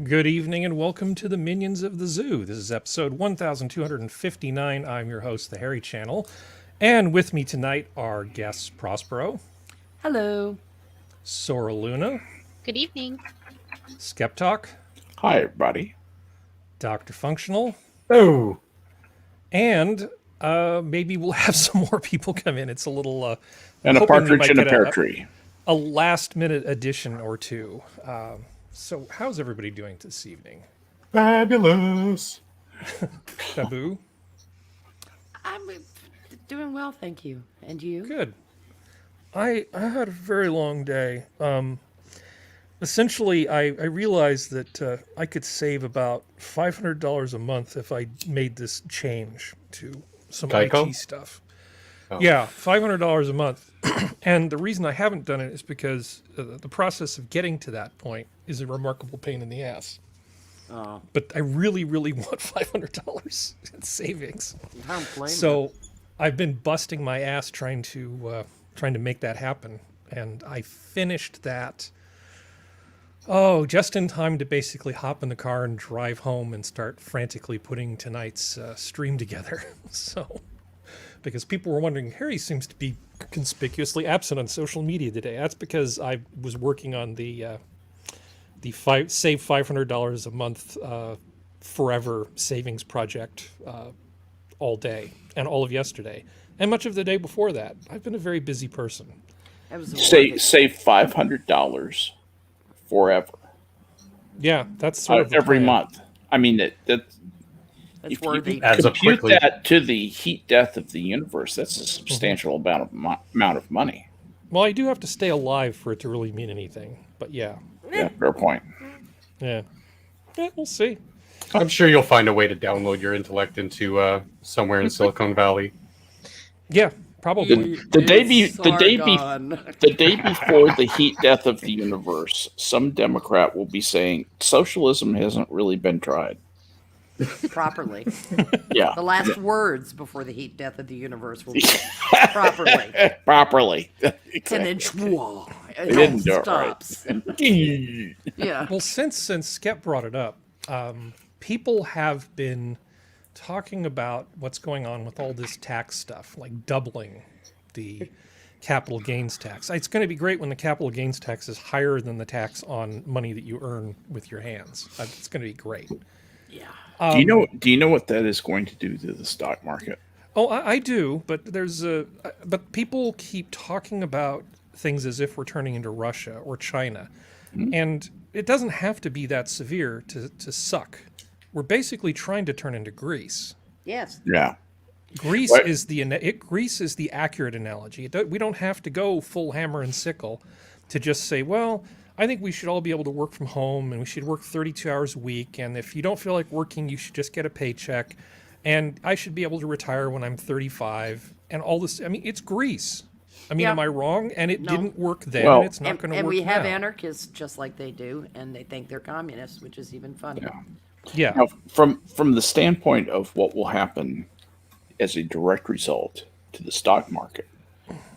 Good evening and welcome to the Minions of the Zoo. This is episode 1259. I'm your host, the Harry Channel. And with me tonight are guests Prospero, Hello. Sora Luna, Good evening. Skep Tock, Hi, everybody. DrFunctional, Oh, and maybe we'll have some more people come in. It's a little And a hoping we partridge might in a get pear tree. a last minute addition or two. So how's everybody doing this evening? fabulous. Babu? I'm doing well, thank you. And you? Good. I had a very long day. Essentially, I realized that I could save about $500 a month if I made this change to some Geico? IT stuff. Oh. Yeah, $500 a month. And the reason I haven't done it is because the process of getting to that point is a remarkable pain in the ass. Oh, But I really, really want $500 in savings. I don't blame you. So I've been busting my ass trying to make that happen, and I finished that. Oh, just in time to basically hop in the car and drive home and start frantically putting tonight's stream together. So, because people were wondering, Harry seems to be conspicuously absent on social media today. That's because I was working on the save $500 a month forever savings project all day and all of yesterday and much of the day before that. I've been a very busy person. That was Save $500 forever Yeah, that's sort of the every plan. month. I mean, That's if worthy. you Adds up compute quickly. that to the heat death of the universe, that's a substantial amount of money. Well, I do have to stay alive for it to really mean anything. But yeah, Yeah, fair point. yeah, we'll see. I'm sure you'll find a way to download your intellect into somewhere in Silicon Valley. Yeah, probably. The day Sargon. the day before the heat death of the universe, some Democrat will be saying socialism hasn't really been tried. Properly. Yeah, The last words before the heat death of the universe will be properly. properly. And then schwa, it didn't all do it right. stops. Yeah. Well, since Skep brought it up, people have been talking about what's going on with all this tax stuff, like doubling the capital gains tax. It's going to be great when the capital gains tax is higher than the tax on money that you earn with your hands. It's going to be great. Yeah. Do you know what that is going to do to the stock market? Oh, I do, but but people keep talking about things as if we're turning into Russia or China, and it doesn't have to be that severe to suck. We're basically trying to turn into Greece. Yes. Yeah. Greece What? is Greece is the accurate analogy. We don't have to go full hammer and sickle to just say, well, I think we should all be able to work from home and we should work 32 hours a week. And if you don't feel like working, you should just get a paycheck. And I should be able to retire when I'm 35 and all this. I mean, it's Greece. I mean, Yeah. am I wrong? And it No. didn't work then. Well- and it's not going to work And we have now. anarchists just like they do, and they think they're communists, which is even funnier. Yeah. Now, from the standpoint of what will happen as a direct result to the stock market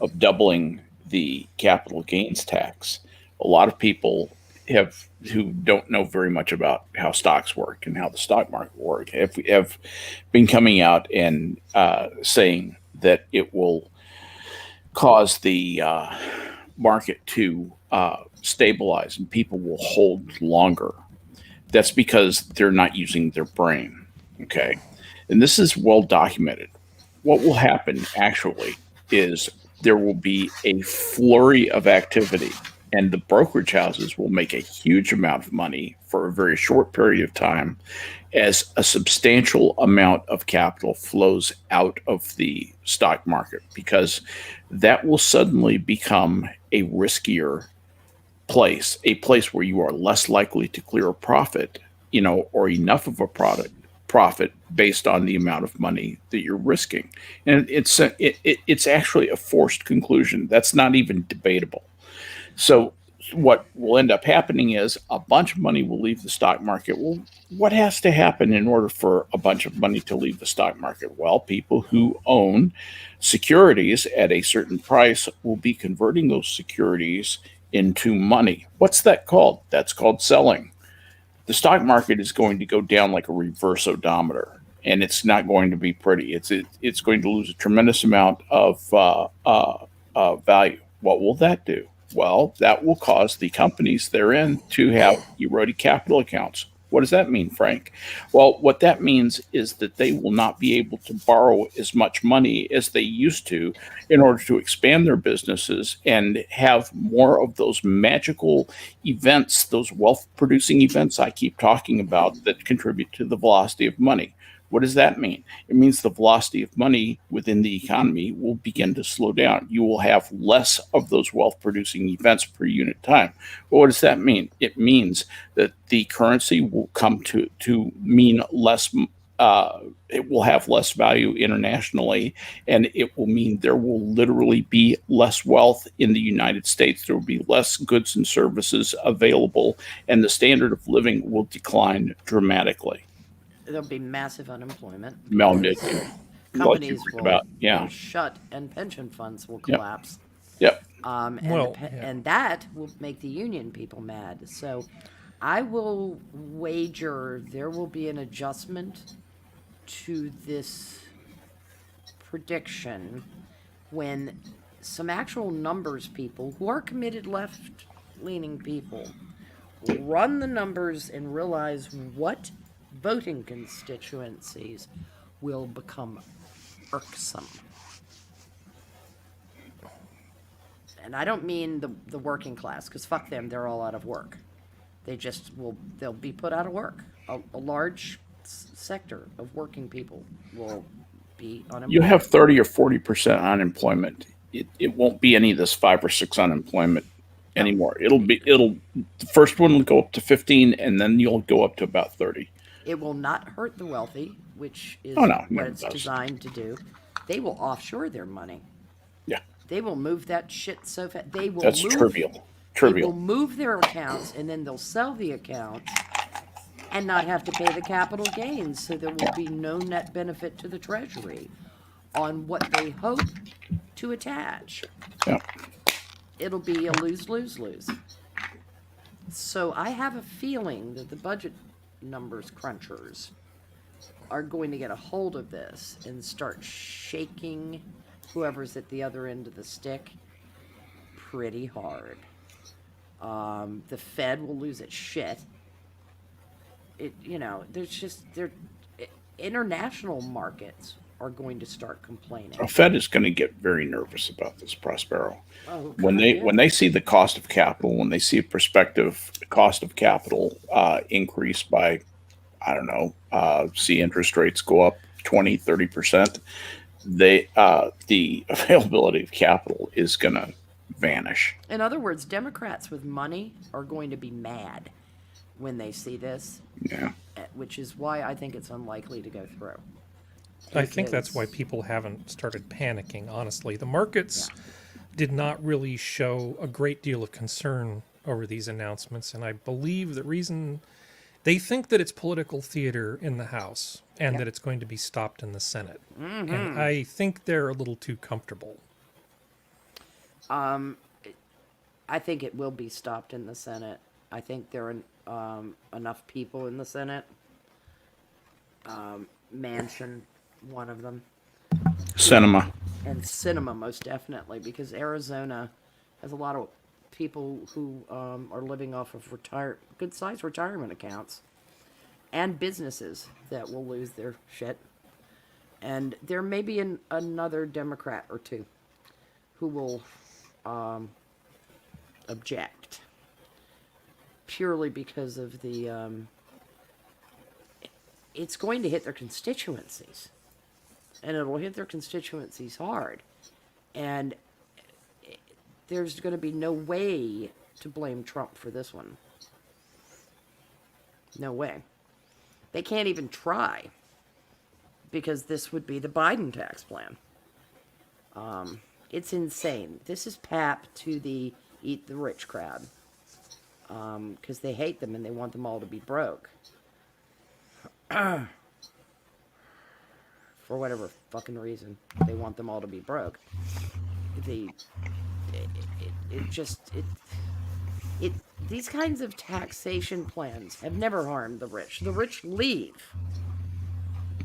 of doubling the capital gains tax, a lot of people who don't know very much about how stocks work and how the stock market work have been coming out and saying that it will cause the market to stabilize and people will hold longer. That's because they're not using their brain. Okay. And this is well documented. What will happen actually is there will be a flurry of activity, and the brokerage houses will make a huge amount of money for a very short period of time as a substantial amount of capital flows out of the stock market, because that will suddenly become a riskier place, a place where you are less likely to clear a profit, or enough of a profit based on the amount of money that you're risking. And it's actually a forced conclusion. That's not even debatable. So what will end up happening is a bunch of money will leave the stock market. Well, what has to happen in order for a bunch of money to leave the stock market? Well, people who own securities at a certain price will be converting those securities into money. What's that called? That's called selling. the stock market is going to go down like a reverse odometer, and it's not going to be pretty. It's going to lose a tremendous amount of value. What will that do? Well, that will cause the companies therein to have eroded capital accounts. What does that mean, Frank? Well, what that means is that they will not be able to borrow as much money as they used to in order to expand their businesses and have more of those magical events, those wealth producing events I keep talking about that contribute to the velocity of money. What does that mean? It means the velocity of money within the economy will begin to slow down. You will have less of those wealth producing events per unit time. But what does that mean? It means that the currency will come to mean less. It will have less value internationally, and it will mean there will literally be less wealth in the United States. There will be less goods and services available, and the standard of living will decline dramatically. There'll be massive unemployment. Mel because did. Companies Yeah. will shut, and pension funds will Yep. collapse. Yep. And that will make the union people mad. So I will wager there will be an adjustment to this prediction when some actual numbers people who are committed left-leaning people run the numbers and realize what voting constituencies will become irksome. And I don't mean the working class, because fuck them, they're all out of work. They'll be put out of work. A large sector of working people will be unemployed. You have 30 or 40% unemployment. It won't be any of this 5 or 6 unemployment anymore. The first one will go up to 15, and then you'll go up to about 30. It will not hurt the wealthy, which is what it's designed to do. They will offshore their money. Yeah. They will move that shit so fast. That's trivial. They will move their accounts, and then they'll sell the accounts and not have to pay the capital gains. So there will be no net benefit to the Treasury on what they hope to attach. Yeah. It'll be a lose-lose-lose. So I have a feeling that the budget numbers crunchers are going to get a hold of this and start shaking whoever's at the other end of the stick pretty hard. The Fed will lose its shit. International markets are going to start complaining. The Fed is going to get very nervous about this, Prospero. Oh, when they see the cost of capital, when they see a prospective cost of capital increase by, I don't know, see interest rates go up 20, 30%, the availability of capital is going to vanish. In other words, Democrats with money are going to be mad when they see this. Yeah. Which is why I think it's unlikely to go through. I think that's why people haven't started panicking, honestly. The markets did not really show a great deal of concern over these announcements, and I believe the reason they think that it's political theater in the House and that it's going to be stopped in the Senate. Mm-hmm. And I think they're a little too comfortable. I think it will be stopped in the Senate. I think there are enough people in the Senate. Manchin, one of them. Cinema. And Cinema, most definitely, because Arizona has a lot of people who are living off of good-sized retirement accounts and businesses that will lose their shit. And there may be another Democrat or two who will object purely because of the it's going to hit their constituencies, and it'll hit their constituencies hard, and there's going to be no way to blame Trump for this one. No way. They can't even try, because this would be the Biden tax plan. It's insane. This is pap to the eat the rich crowd, because they hate them and they want them all to be broke. For whatever fucking reason, they want them all to be these kinds of taxation plans have never harmed the rich. The rich leave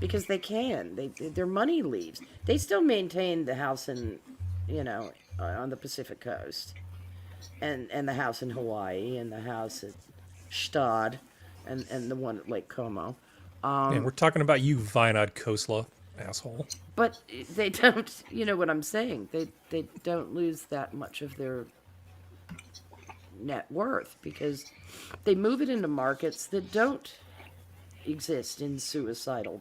because they can. Their money leaves. They still maintain the house in, on the Pacific coast, and the house in Hawaii, and the house at Stad, and the one at Lake Como. Yeah, we're talking about you, Vinod Khosla, asshole. But they don't. You know what I'm saying? They don't lose that much of their net worth because they move it into markets that don't exist in suicidal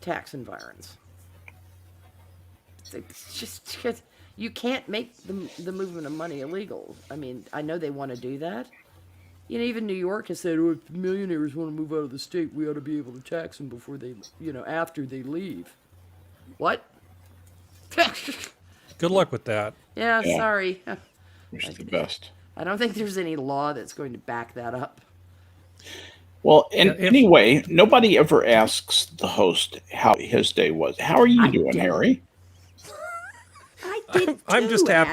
tax environs. It's just you can't make the movement of money illegal. I mean, I know they want to do that. Even New York has said, if millionaires want to move out of the state, we ought to be able to tax them before they, after they leave. What? Good luck with that. Yeah, sorry. Wish the best. I don't think there's any law that's going to back that up. Well, anyway, nobody ever asks the host how his day was. How are you doing, Harry? I did. I'm just happy.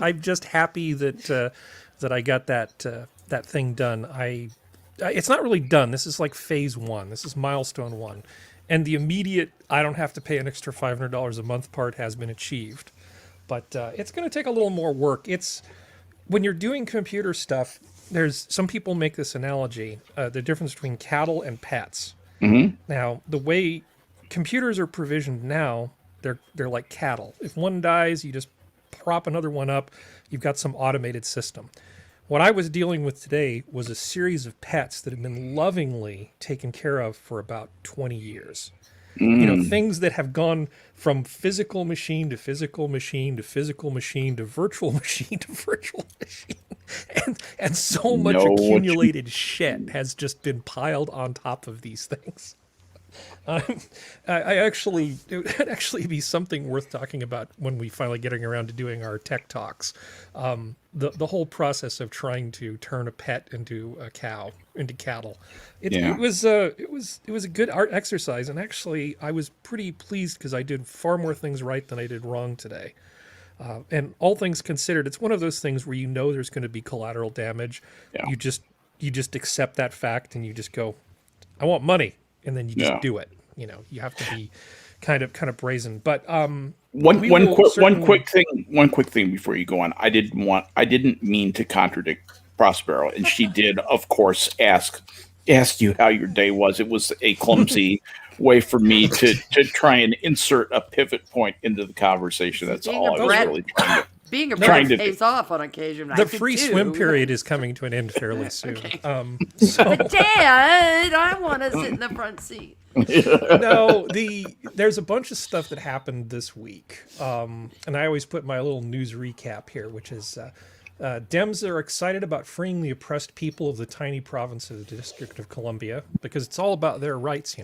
I'm just happy that that I got that thing done. It's not really done. This is like phase 1. This is milestone 1, and the immediate I don't have to pay an extra $500 a month part has been achieved. But it's going to take a little more work. It's when you're doing computer stuff. There's some people make this analogy: the difference between cattle and pets. Mm-hmm. Now, the way computers are provisioned now, they're like cattle. If one dies, you just prop another one up. You've got some automated system. What I was dealing with today was a series of pets that have been lovingly taken care of for about 20 years. Things that have gone from physical machine to physical machine to physical machine to virtual machine to virtual machine. And so much accumulated shit has just been piled on top of these things. It would actually be something worth talking about when we finally getting around to doing our tech talks. The whole process of trying to turn a pet into cattle. It was a good art exercise, and actually I was pretty pleased because I did far more things right than I did wrong today. And all things considered, it's one of those things where there's going to be collateral damage. Yeah. You just accept that fact and you just go, I want money. And then you just do it. You have to be kind of brazen. But one quick thing before you go on. I didn't mean to contradict Prospero, and she did, of course, ask you how your day was. It was a clumsy way for me to try and insert a pivot point into the conversation. That's all I was really trying to. Being a brat pays off on occasion. The free swim period is coming to an end fairly soon. Okay. But Dad, I want to sit in the front seat. No, there's a bunch of stuff that happened this week, and I always put my little news recap here, which is Dems are excited about freeing the oppressed people of the tiny province of the District of Columbia because it's all about their rights,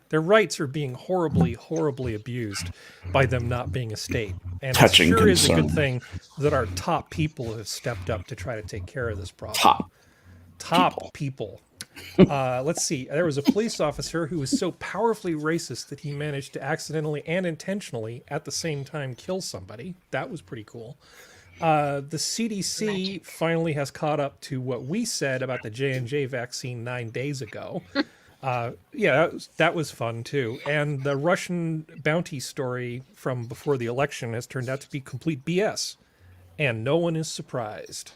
Their rights are being horribly, horribly abused by them not being a state. And it sure is a good thing that our top people have stepped up to try to take care of this problem. Top people. Let's see. There was a police officer who was so powerfully racist that he managed to accidentally and intentionally at the same time kill somebody. That was pretty cool. The CDC finally has caught up to what we said about the J&J vaccine 9 days ago. That was fun too. And the Russian bounty story from before the election has turned out to be complete BS. And no one is surprised.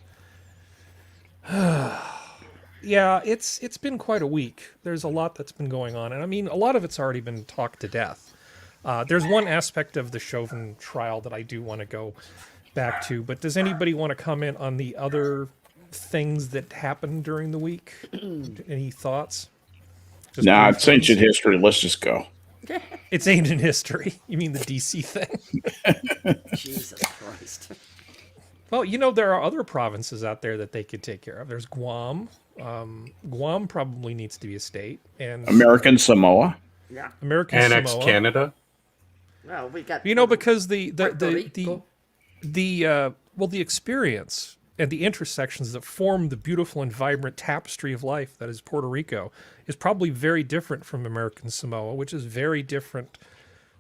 Yeah, it's been quite a week. There's a lot that's been going on. And I mean, a lot of it's already been talked to death. There's one aspect of the Chauvin trial that I do want to go back to. But does anybody want to comment on the other things that happened during the week? Any thoughts? Nah, it's ancient history. Let's just go. It's ancient history. You mean the DC thing? Jesus Christ. Well, there are other provinces out there that they could take care of. There's Guam. Guam probably needs to be a state. And American Samoa. Yeah. American Annex Samoa. Canada. Well, we got because the experience and the intersections that form the beautiful and vibrant tapestry of life that is Puerto Rico is probably very different from American Samoa, which is very different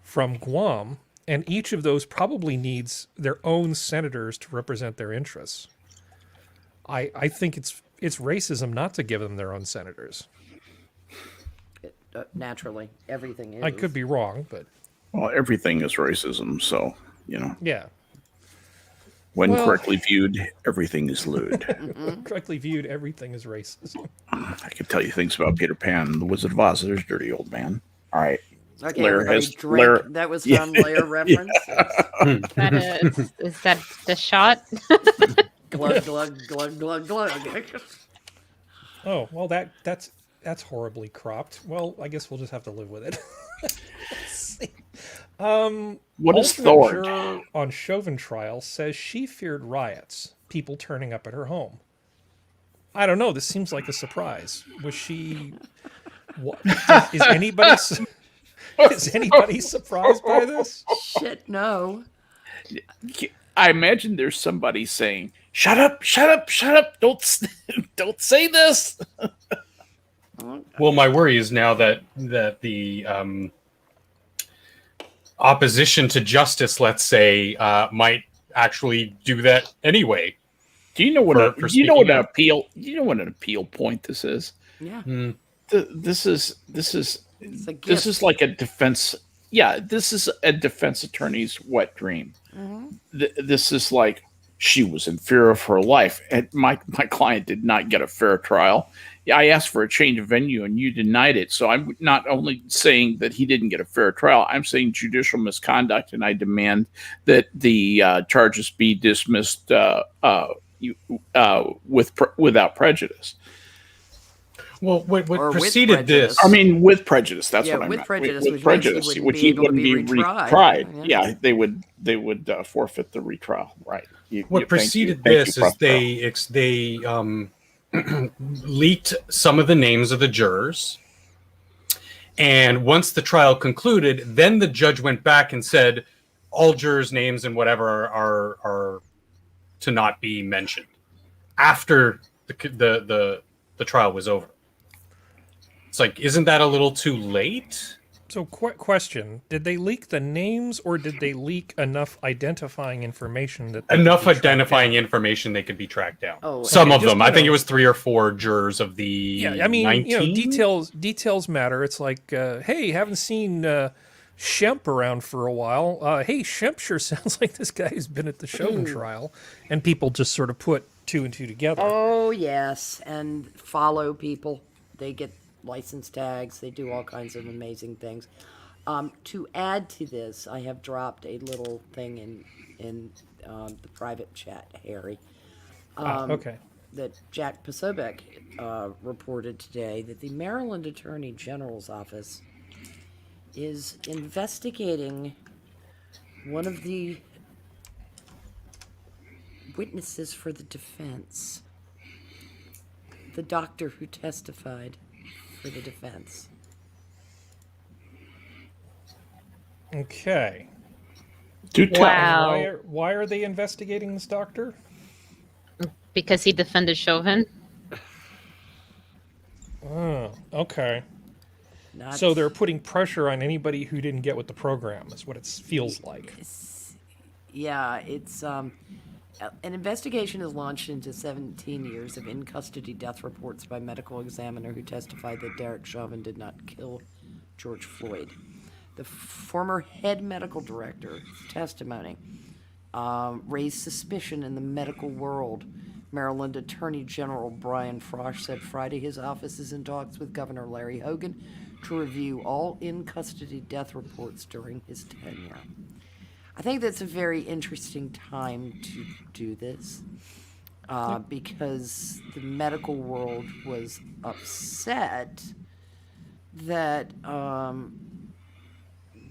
from Guam. And each of those probably needs their own senators to represent their interests. I think it's racism not to give them their own senators. Naturally, everything is. I could be wrong, but Well, everything is racism, so, yeah. when Well- correctly viewed, everything is lewd. Correctly viewed, everything is racism. I could tell you things about Peter Pan and the Wizard of Oz. There's dirty old man. All right. Okay, Lair everybody has- drink. Lair- That was Yeah. from Lair reference. Is that the shot? Glug, glug, glug, glug, glug. Oh, well, that's horribly cropped. Well, I guess we'll just have to live with it. Let's see. What is Ultimate Thor? juror on Chauvin trial says she feared riots, people turning up at her home. I don't know. This seems like a surprise. Was she? What, is anybody? Is anybody surprised by this? Shit, no. I imagine there's somebody saying, "Shut up! Shut up! Shut up! Don't say this." Well, my worry is now that the opposition to justice, let's say, might actually do that anyway. Do you know what For you know what speaking an up. appeal? You know what an appeal point this is? Yeah. This is It's a gift. this is like a defense. Yeah, this is a defense attorney's wet dream. This is like she was in fear of her life, and my client did not get a fair trial. Yeah, I asked for a change of venue, and you denied it. So I'm not only saying that he didn't get a fair trial. I'm saying judicial misconduct, and I demand that the charges be dismissed without prejudice. Well, what Or with preceded this? prejudice. I mean, with prejudice. That's Yeah, what I with meant. prejudice, with which prejudice, means he which wouldn't he be wouldn't able be to be retried. retried. Yeah. Yeah, they would forfeit the retrial. Right. What preceded this is they leaked some of the names of the jurors, and once the trial concluded, then the judge went back and said all jurors' names and whatever are to not be mentioned after the trial was over. It's like, isn't that a little too late? So, question: did they leak the names, or did they leak enough identifying information that they Enough could be tracked identifying down? information they could be tracked down. Oh, Some okay, of just, them. I you think know- it was 3 or 4 jurors of the Yeah, I mean, 19? details matter. It's like, hey, haven't seen Shemp around for a while. Hey, Shemp sure sounds like this guy who's been at the Chauvin trial, and people just sort of put 2 and 2 together. Oh, yes. And follow people. They get license tags. They do all kinds of amazing things. To add to this, I have dropped a little thing in the private chat, Harry, Okay. that Jack Posobiec reported today that the Maryland Attorney General's office is investigating one of the witnesses for the defense, the doctor who testified for the defense. Okay. Do tell. Wow. Why are they investigating this doctor? Because he defended Chauvin. Oh, okay. Not So they're putting pressure on anybody who didn't get with the program, is what it feels like. Yeah, it's an investigation is launched into 17 years of in-custody death reports by medical examiner who testified that Derek Chauvin did not kill George Floyd. The former head medical director's testimony raised suspicion in the medical world. Maryland Attorney General Brian Frosh said Friday his office is in talks with Governor Larry Hogan to review all in-custody death reports during his tenure. I think that's a very interesting time to do this because the medical world was upset that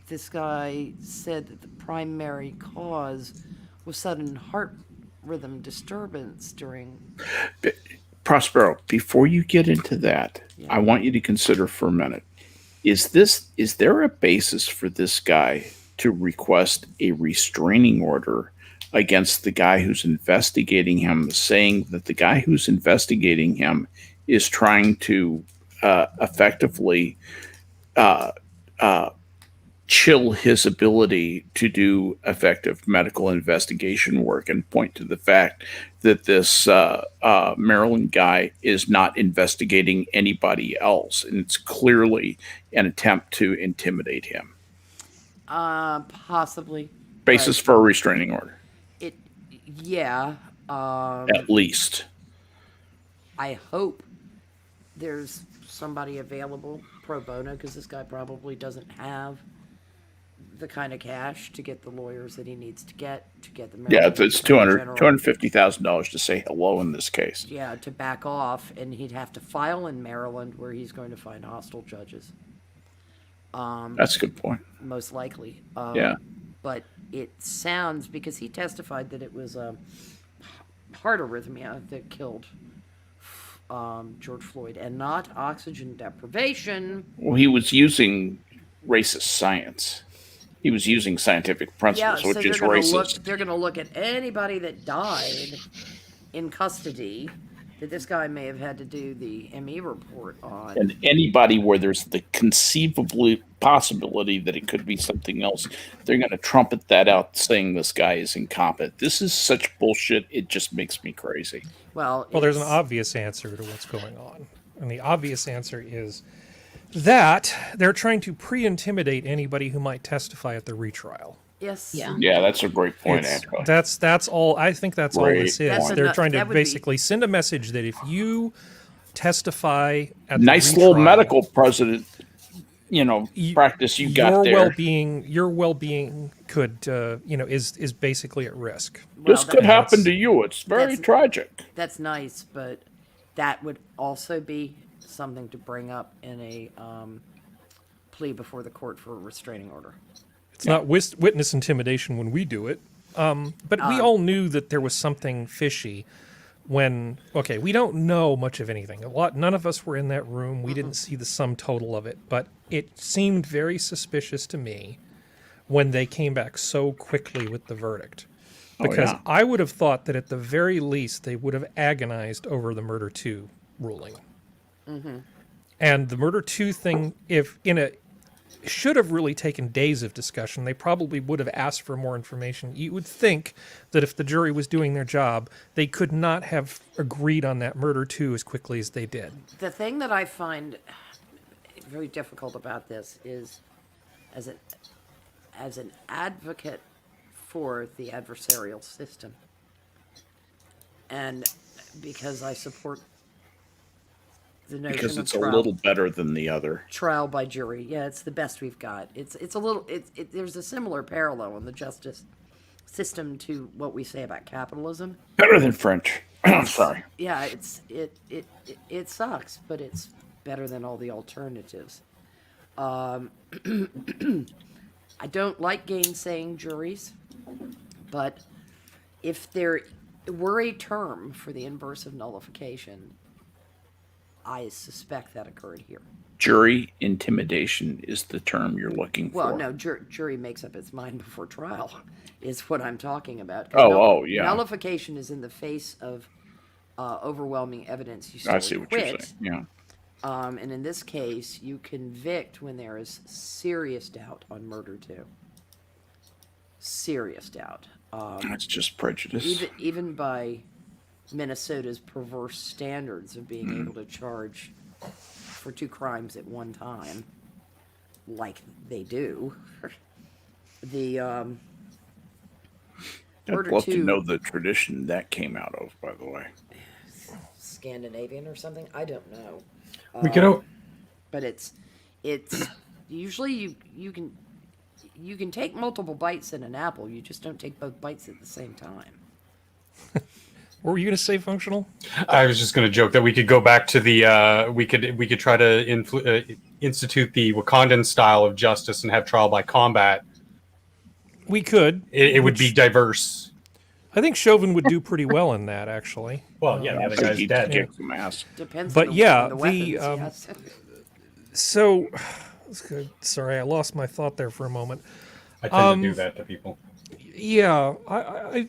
this guy said that the primary cause was sudden heart rhythm disturbance during. Prospero, before you get into that, I want you to consider for a minute. Is there a basis for this guy to request a restraining order against the guy who's investigating him, saying that the guy who's investigating him is trying to effectively chill his ability to do effective medical investigation work and point to the fact that this Maryland guy is not investigating anybody else. And it's clearly an attempt to intimidate him. Possibly. Basis but for a restraining order, it, yeah. at least. I hope there's somebody available pro bono, because this guy probably doesn't have the kind of cash to get the lawyers that he needs to get the Yeah, Maryland it's Attorney General. $250,000 to say hello in this case. Yeah, to back off, and he'd have to file in Maryland, where he's going to find hostile judges. That's a good point. Most likely. Yeah. But it sounds, because he testified that it was heart arrhythmia that killed George Floyd, and not oxygen deprivation. Well, he was using racist science. He was using scientific principles, which is racist. They're going to look at anybody that died in custody that this guy may have had to do the ME report on. And anybody where there's the conceivable possibility that it could be something else, they're going to trumpet that out saying this guy is incompetent. This is such bullshit. It just makes me crazy. Well, There's an obvious answer to what's going on. And the obvious answer is that they're trying to pre-intimidate anybody who might testify at the retrial. Yes. Yeah. Yeah, that's a great point, It's- Angela. That's all. I think that's all Great this is. point. They're That's trying to that would be- basically send a message that if you testify at the Nice little retrial, medical president, practice you got there. your well-being could, is basically at risk. Well, This could happen to you. It's very that's- tragic. That's nice, but that would also be something to bring up in a plea before the court for a restraining order. It's not witness intimidation when we do it. But we all knew that there was something fishy when, we don't know much of anything. None of us were in that room. We didn't see the sum total of it, but it seemed very suspicious to me when they came back so quickly with the verdict. Because yeah. I would have thought that at the very least they would have agonized over the murder 2 ruling. And the murder 2 thing, should have really taken days of discussion. They probably would have asked for more information. You would think that if the jury was doing their job, they could not have agreed on that murder 2 as quickly as they did. The thing that I find very difficult about this is, as an advocate for the adversarial system, and because I support the notion Because of it's a little better than the other. trial by jury. Yeah, it's the best we've got. It's a little. There's a similar parallel in the justice system to what we say about capitalism. Better than French. Sorry. Yeah, it sucks, but it's better than all the alternatives. I don't like gainsaying juries, but if there were a term for the inverse of nullification, I suspect that occurred here. Jury intimidation is the term you're looking for. Well, no, jury makes up its mind before trial, is what I'm talking about. 'Cause yeah. Nullification is in the face of overwhelming evidence. You still I see what you're acquit. saying. Yeah. And in this case, you convict when there is serious doubt on murder 2. Serious doubt. That's just prejudice. Even by Minnesota's perverse standards of being able to charge for 2 crimes at one time, like they do. I'd Murder love to 2 know the tradition that came out of, by the way. Scandinavian or something. I don't know. We could. But it's usually you can take multiple bites in an apple. You just don't take both bites at the same time. What were you going to say, Functional? I was just going to joke that we could go back to the we could try to institute the Wakandan style of justice and have trial by combat. We could. It would be diverse. I think Chauvin would do pretty well in that, actually. Well, yeah, the other guy's He'd dead. kick some ass. Depends But on yeah, on the the, weapons, yes. So, sorry, I lost my thought there for a moment. I tend to do that to people. Yeah, I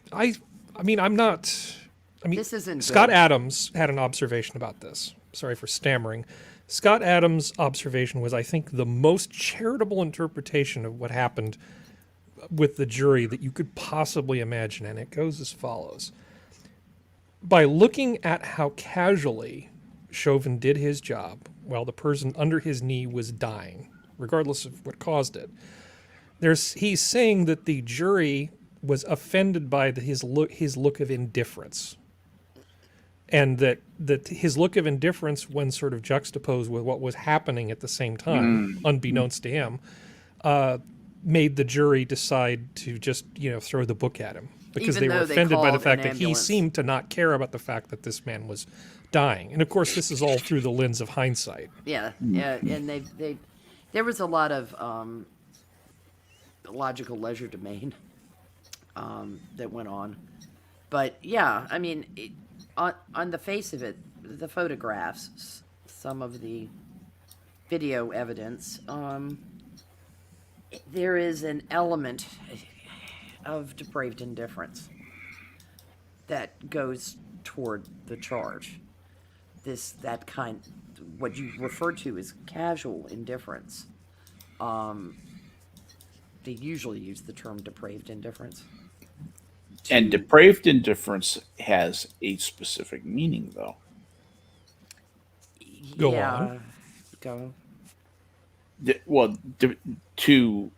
mean, I'm not. I mean, This isn't Scott good. Adams had an observation about this. sorry for stammering. Scott Adams' observation was, I think, the most charitable interpretation of what happened with the jury that you could possibly imagine, and it goes as follows. By looking at how casually Chauvin did his job while the person under his knee was dying, regardless of what caused it, he's saying that the jury was offended by his look of indifference. And that his look of indifference, when sort of juxtaposed with what was happening at the same time, unbeknownst to him, made the jury decide to just, throw the book at him. Because Even they were though they offended by the called fact an that he ambulance. seemed to not care about the fact that this man was dying. And of course, this is all through the lens of hindsight. Yeah, and there was a lot of logical legerdemain that went on, but yeah, I mean, on the face of it, the photographs, some of the video evidence, there is an element of depraved indifference that goes toward the charge. What you refer to as casual indifference. They usually use the term depraved indifference. And depraved indifference has a specific meaning, though. Go on. Go. To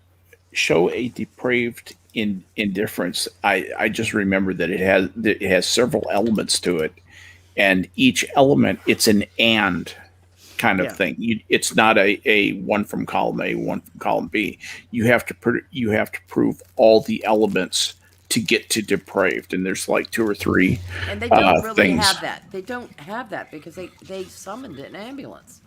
show a depraved indifference, I just remember that it has several elements to it, and each element, it's an and kind of thing. It's not a one from column A, one from column B. You have to prove all the elements to get to depraved, and there's like 2 or 3 And they don't really things. have that. They don't have that because they summoned an ambulance.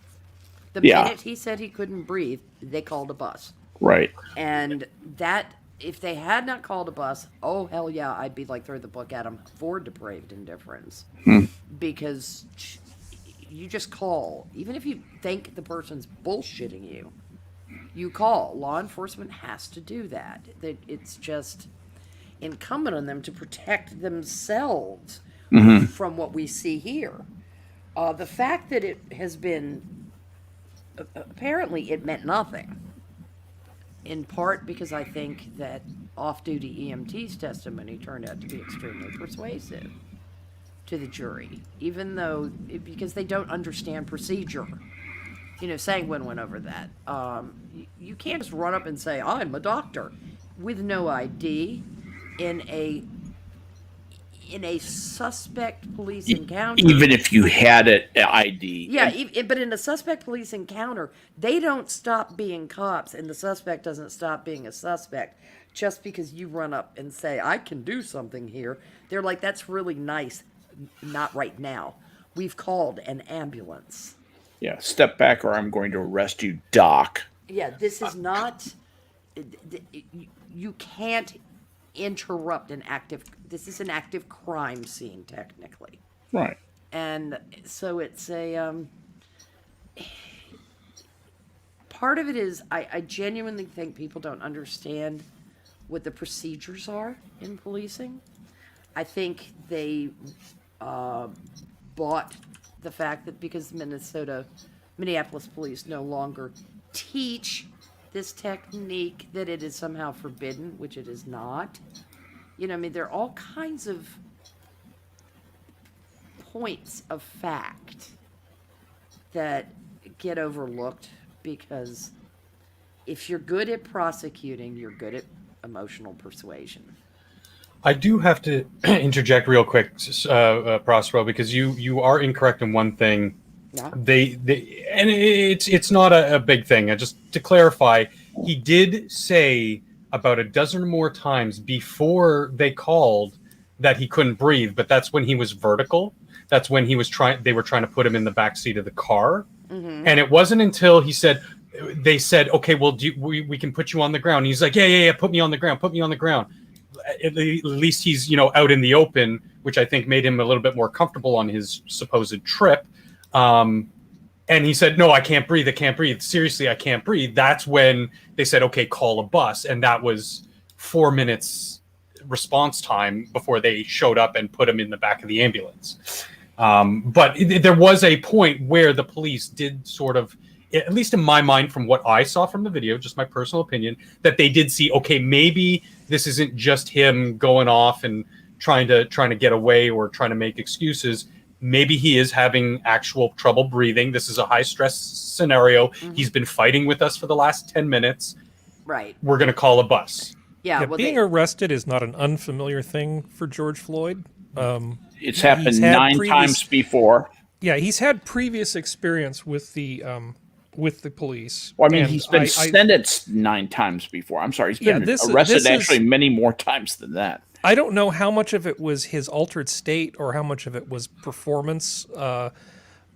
The Yeah. minute he said he couldn't breathe, they called a bus. Right. And that, if they had not called a bus, oh hell yeah, I'd be like, throw the book at them for depraved indifference. Because you just call, even if you think the person's bullshitting you, you call. Law enforcement has to do that. It's just incumbent on them to protect themselves from what we see here. The fact that it has been, apparently it meant nothing. In part because I think that off-duty EMT's testimony turned out to be extremely persuasive to the jury, even though, because they don't understand procedure. Sanguine went over that. You can't just run up and say, I'm a doctor, with no ID in a suspect police encounter. Even if you had an ID. Yeah, but in a suspect police encounter, they don't stop being cops, and the suspect doesn't stop being a suspect just because you run up and say, I can do something here. They're like, that's really nice. Not right now. We've called an ambulance. Yeah, step back or I'm going to arrest you, Doc. Yeah, this is not... You can't interrupt this is an active crime scene, technically. Right. And so it's part of it is I genuinely think people don't understand what the procedures are in policing. I think they bought the fact that because Minneapolis police no longer teach this technique, that it is somehow forbidden, which it is not. There are all kinds of points of fact that get overlooked because if you're good at prosecuting, you're good at emotional persuasion. I do have to interject real quick, Prospero, because you are incorrect in one thing. Yeah. They and it's not a big thing. Just to clarify, he did say about a dozen or more times before they called that he couldn't breathe, but that's when he was vertical. That's when they were trying to put him in the back seat of the car. Mm-hmm. And it wasn't until they said, okay, well, we can put you on the ground. And he's like, yeah, put me on the ground. At least he's, out in the open, which I think made him a little bit more comfortable on his supposed trip. And he said, no, I can't breathe. Seriously, I can't breathe. That's when they said, okay, call a bus. And that was 4 minutes response time before they showed up and put him in the back of the ambulance. But there was a point where the police did sort of, at least in my mind, from what I saw from the video, just my personal opinion, that they did see, okay, maybe this isn't just him going off and trying to get away or trying to make excuses. Maybe he is having actual trouble breathing. This is a high stress scenario. Mm-hmm. He's been fighting with us for the last 10 minutes. Right. We're going to call a bus. Yeah. Yeah, Well, being arrested is not an unfamiliar thing for George Floyd. It's happened He's had 9 previous- times before. Yeah, he's had previous experience with the police. Well, I mean, and he's been sentenced 9 times before. I'm sorry, he's been arrested actually many more times than that. I don't know how much of it was his altered state or how much of it was performance.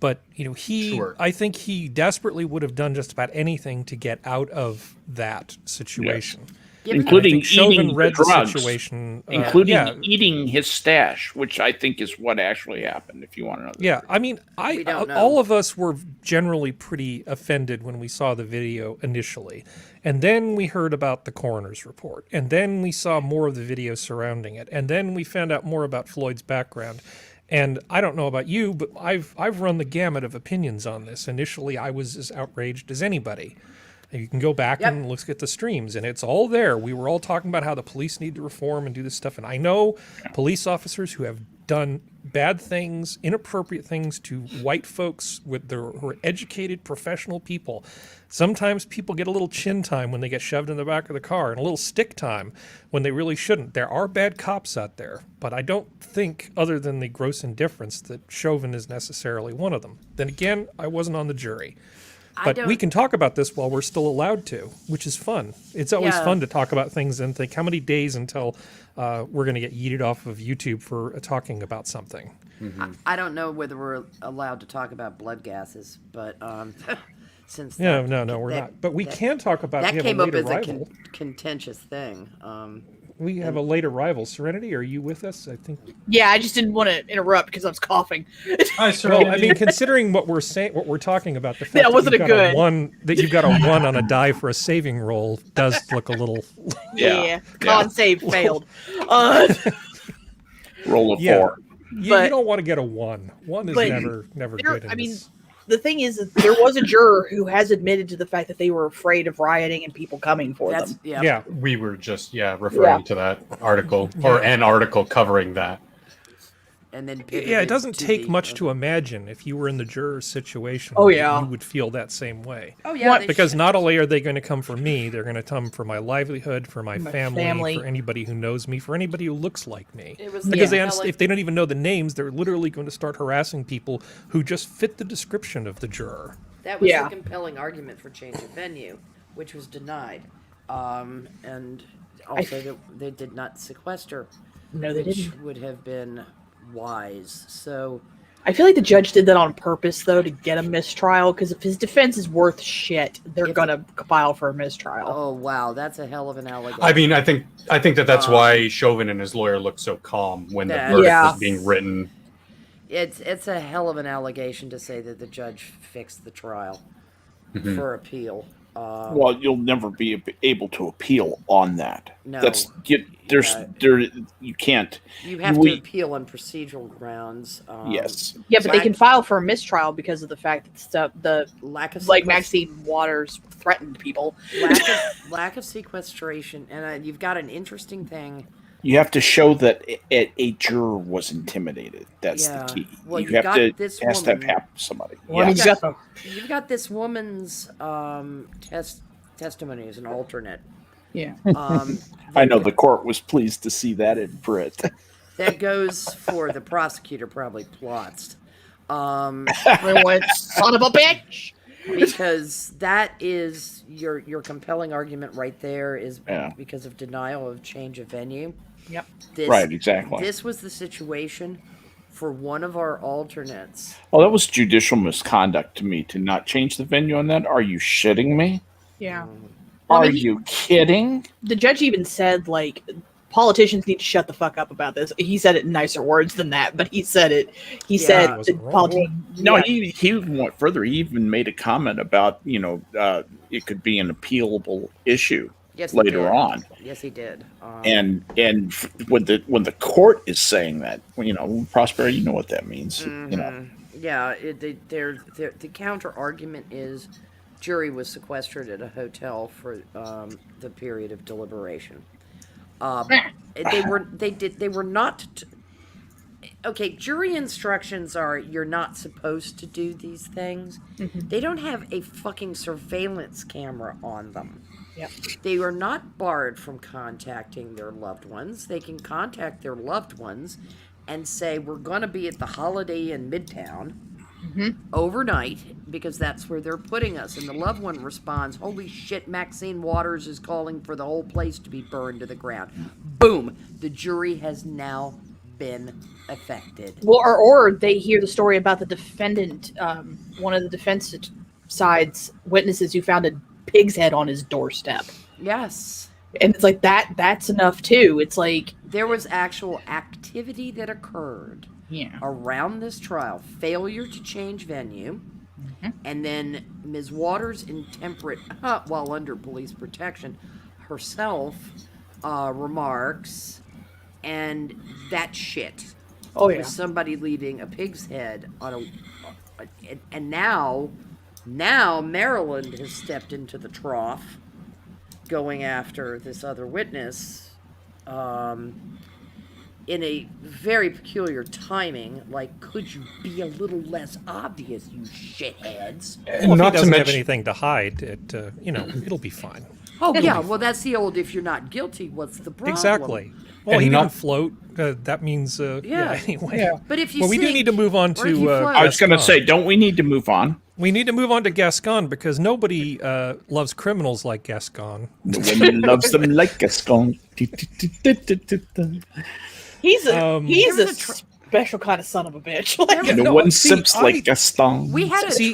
But Sure. I think he desperately would have done just about anything to get out of that situation. Given- Including I think Chauvin eating the read drugs, situation, including yeah. eating his stash, which I think is what actually happened, if you want to know. Yeah, I mean, We don't know. all of us were generally pretty offended when we saw the video initially. And then we heard about the coroner's report. And then we saw more of the video surrounding it. And then we found out more about Floyd's background. And I don't know about you, but I've run the gamut of opinions on this. Initially, I was as outraged as anybody. And you can go back Yep. and look at the streams, and it's all there. We were all talking about how the police need to reform and do this stuff. And I know police officers who have done bad things, inappropriate things to white folks who are educated, professional people. Sometimes people get a little chin time when they get shoved in the back of the car and a little stick time when they really shouldn't. There are bad cops out there, but I don't think, other than the gross indifference, that Chauvin is necessarily one of them. Then again, I wasn't on the jury. But we can talk about this while we're still allowed to, which is fun. It's always Yeah. fun to talk about things and think, how many days until we're going to get yeeted off of YouTube for talking about something? I don't know whether we're allowed to talk about blood gases, but since No, that- we're that- not. But we that- can talk about that we have came a up late as a arrival. contentious thing. We have a late arrival. Serenity, are you with us? I think. Yeah, I just didn't want to interrupt because I was coughing. Hi, Well, I mean, considering what we're saying, what we're talking about, the fact That wasn't you've a got good. that you've got a 1 on a die for a saving roll does look a little. Yeah, con save failed. Roll of Yeah. 4. You But- don't want to get a 1. 1 is but never there- good. In I mean, this. the thing is that there was a juror who has admitted to the fact that they were afraid of rioting and people coming for That's them. yeah. We were just, referring to that article or an article covering that. And then Yeah, it doesn't take much to imagine if you were in the juror's situation. Oh, yeah. You would feel that same way. Oh yeah, they Because should. not only are they going to come for me, they're going to come for my livelihood, for my family, family. for anybody who knows me, for anybody who looks like me. It was Because the if they don't even know the names, they're literally going to start harassing people who just fit the description of the juror. That was Yeah. a compelling argument for change of venue, which was denied. And also that they did not sequester, No, they which didn't. would have been wise. So I feel like the judge did that on purpose, though, to get a mistrial. Because if his defense is worth shit, they're If- gonna file for a mistrial. oh wow, that's a hell of an allegation. I mean, I think that's why Chauvin and his lawyer looked so calm when the That- verdict Yeah. was being written. It's a hell of an allegation to say that the judge fixed the trial for appeal. Well, you'll never be able to appeal on that. No. You can't. You have we- to appeal on procedural grounds. Yes. Yeah, but they lack- can file for a mistrial because of the fact that the lack of like sequest- Maxine Waters threatened people. lack of sequestration, and you've got an interesting thing. You have to show that a juror was intimidated. That's Yeah. the key. Well, you you have got to this has to have woman- happened to somebody. Well, I mean, Yes. you got the You've got this woman's testimony as an alternate. yeah. I know the court was pleased to see that in Brit. That goes for the prosecutor probably plots. They went, son of a bitch. Because that is your compelling argument right there is Yeah. because of denial of change of venue. Yep. This, Right, exactly. This was the situation for one of our alternates. Well, that was judicial misconduct to me to not change the venue on that. Are you shitting me? Yeah. Well, I Are mean, you kidding? The judge even said, like, politicians need to shut the fuck up about this. He said it in nicer words than that, but he said it. He Yeah. said He wasn't that wrong. politicians. No, yeah. he even went further. He even made a comment about, it could be an appealable issue. Yes, he later did. on. Yes, he did. And when the court is saying that, Prospero, you know what that means. Yeah, the counter argument is jury was sequestered at a hotel for the period of deliberation. They were not. Okay, jury instructions are you're not supposed to do these things. They don't have a fucking surveillance camera on them. Yep. They are not barred from contacting their loved ones. They can contact their loved ones and say, we're going to be at the Holiday Inn Midtown overnight because that's where they're putting us. And the loved one responds, holy shit, Maxine Waters is calling for the whole place to be burned to the ground. Boom. The jury has now been affected. Well, or they hear the story about the defendant, one of the defense side's witnesses who found a pig's head on his doorstep. Yes. And it's like that's enough too. It's like there was actual activity that occurred around this trial. Failure to change venue. And then Ms. Waters, intemperate, while under police protection, herself remarks, and that shit. Oh yeah. Was somebody leaving a pig's head on and now Maryland has stepped into the trough, going after this other witness, in a very peculiar timing. Like, could you be a little less obvious, you shitheads? Well, Not if to he doesn't have mention, anything to hide, it'll be fine. Oh yeah, well that's the old. If you're not guilty, what's the problem? Exactly. Well, And he not- didn't float. That means, anyway. Yeah. But if you Well, we do sink, need to move on or if to. you float- I was going to Gascon. say, don't we need to move on? We need to move on to Gascon because nobody loves criminals like Gascon. The woman loves them like a skunk. he's a There was a special kind of son of a bitch. There No No, one see, sips I- like Gaston. we had a See,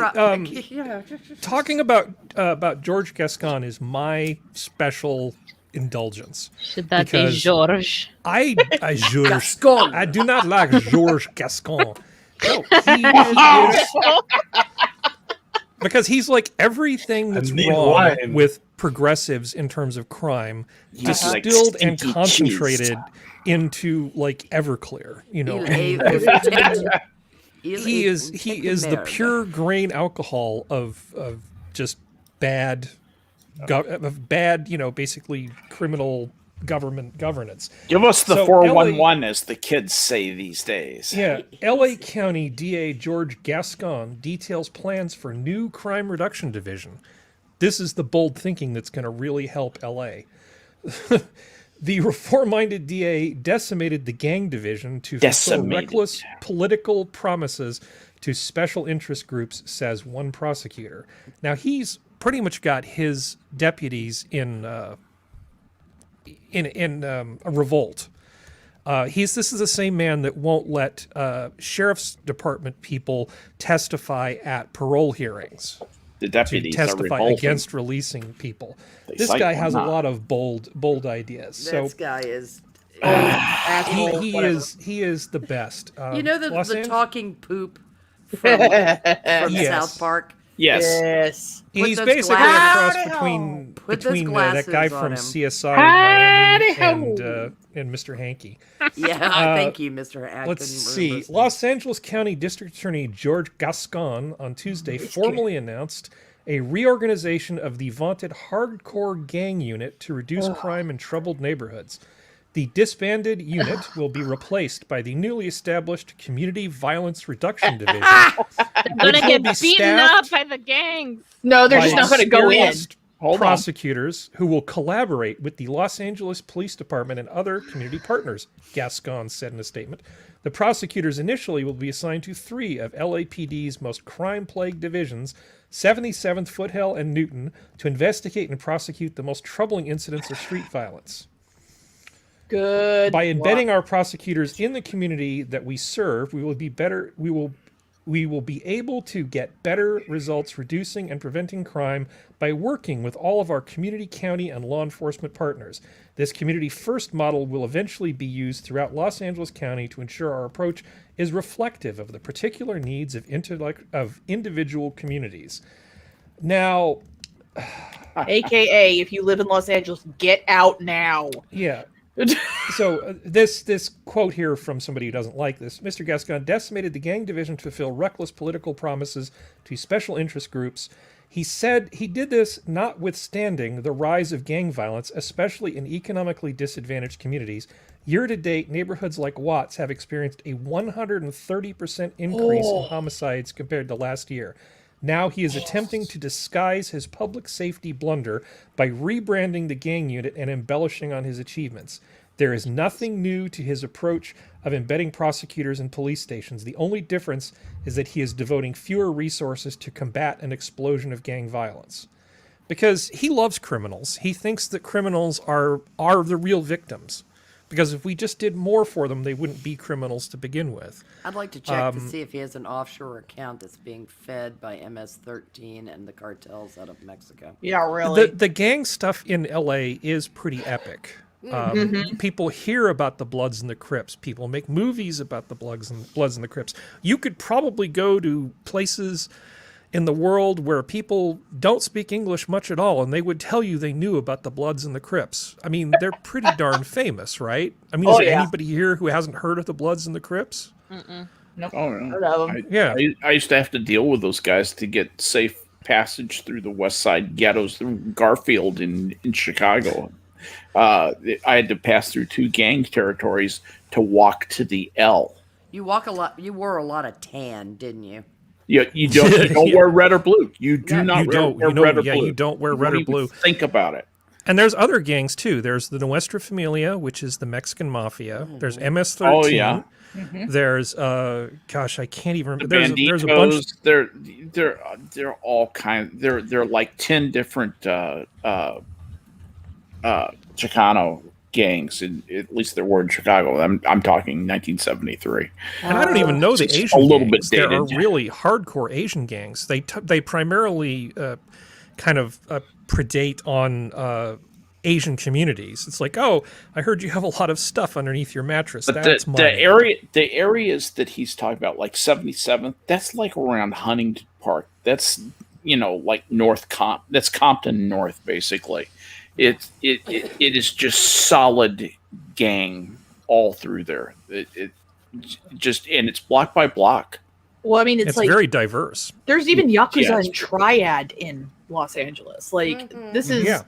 yeah. Talking about George Gascon is my special indulgence. Should that be Because- George? I George, Gascon. I do not like George Gascon. No, he is, because he's like everything that's need wrong wine. with progressives in terms of crime, He's like distilled and stinky concentrated cheese. into like Everclear. You know, he is the pure grain alcohol of just bad, basically criminal government governance. Give us the So, 411, as the kids say these days. Yeah, L.A. County DA George Gascon details plans for new crime reduction division. This is the bold thinking that's going to really help L.A. The reform-minded DA decimated the gang division to fulfill Decimated. reckless political promises to special interest groups, says one prosecutor. Now, he's pretty much got his deputies in a revolt. This is the same man that won't let sheriff's department people testify at parole hearings The to deputies are testify revolting. against releasing people. They This cite guy one has a not. lot of bold ideas. So This guy is. he is the best. You know Los the Angeles- talking poop from Yes. South Park. Yes. Yes. Put He's those basically a glasses- cross between Put those that glasses guy on from him. CSI Miami Howdy-ho. and Mr. Hankey. Yeah, thank you, Mr. Atkins. Let's see. Los Angeles County District Attorney George Gascon on Tuesday formally announced a reorganization of the vaunted hardcore gang unit to reduce crime in troubled neighborhoods. The disbanded unit will be replaced by the newly established Community Violence Reduction Division. They're gonna will get be beaten up staffed by the gangs. No, they're by just not going to go in. experienced Hold on. prosecutors who will collaborate with the Los Angeles Police Department and other community partners, Gascon said in a statement. The prosecutors initially will be assigned to 3 of LAPD's most crime-plagued divisions, 77th Foothill and Newton, to investigate and prosecute the most troubling incidents of street violence. Good. By embedding our prosecutors in the community that we serve, we will be able to get better results reducing and preventing crime by working with all of our community, county, and law enforcement partners. This community first model will eventually be used throughout Los Angeles County to ensure our approach is reflective of the particular needs of individual communities. Now, AKA, if you live in Los Angeles, get out now. Yeah. So this quote here from somebody who doesn't like this: Mr. Gascon decimated the gang division to fulfill reckless political promises to special interest groups. He said he did this notwithstanding the rise of gang violence, especially in economically disadvantaged communities. Year to date, neighborhoods like Watts have experienced a 130% increase in homicides compared to last year. Now he is attempting to disguise his public safety blunder by rebranding the gang unit and embellishing on his achievements. There is nothing new to his approach of embedding prosecutors in police stations. The only difference is that he is devoting fewer resources to combat an explosion of gang violence. Because he loves criminals. He thinks that criminals are the real victims. Because if we just did more for them, they wouldn't be criminals to begin with. I'd like to check to see if he has an offshore account that's being fed by MS-13 and the cartels out of Mexico. Yeah, really. The gang stuff in LA is pretty epic. People hear about the Bloods and the Crips. People make movies about the Bloods and the Crips. You could probably go to places in the world where people don't speak English much at all, and they would tell you they knew about the Bloods and the Crips. I mean, they're pretty darn famous, right? I mean, is there anybody here who hasn't heard of the Bloods and the Crips? Nope. Oh, no. Heard of 'em. Yeah. I used to have to deal with those guys to get safe passage through the West Side ghettos through Garfield in Chicago. I had to pass through 2 gang territories to walk to the L. You walk a lot. You wore a lot of tan, didn't you? You don't wear red or blue. You do not wear red or blue. You don't wear red or blue. Think about it. And there's other gangs too. There's the Nuestra Familia, which is the Mexican mafia. There's MS-13. Oh yeah. There's gosh, I can't even remember. The There's a bunch. They're all kind. They're like 10 different Chicano gangs. At least there were in Chicago. I'm talking 1973. And I don't even know the It's Asian a little bit gangs. There are dated. really hardcore Asian gangs. They primarily kind of predate on Asian communities. It's like, oh, I heard you have a lot of stuff underneath your mattress. But That's the areas that he's talking about, like 77th, that's like around Huntington Park. That's like that's Compton North, basically. It is just solid gang all through there. It just, and it's block by block. Well, I mean, it's like very diverse. there's even Yakuza Yeah, and Triad in Los Angeles. Like this is Yeah.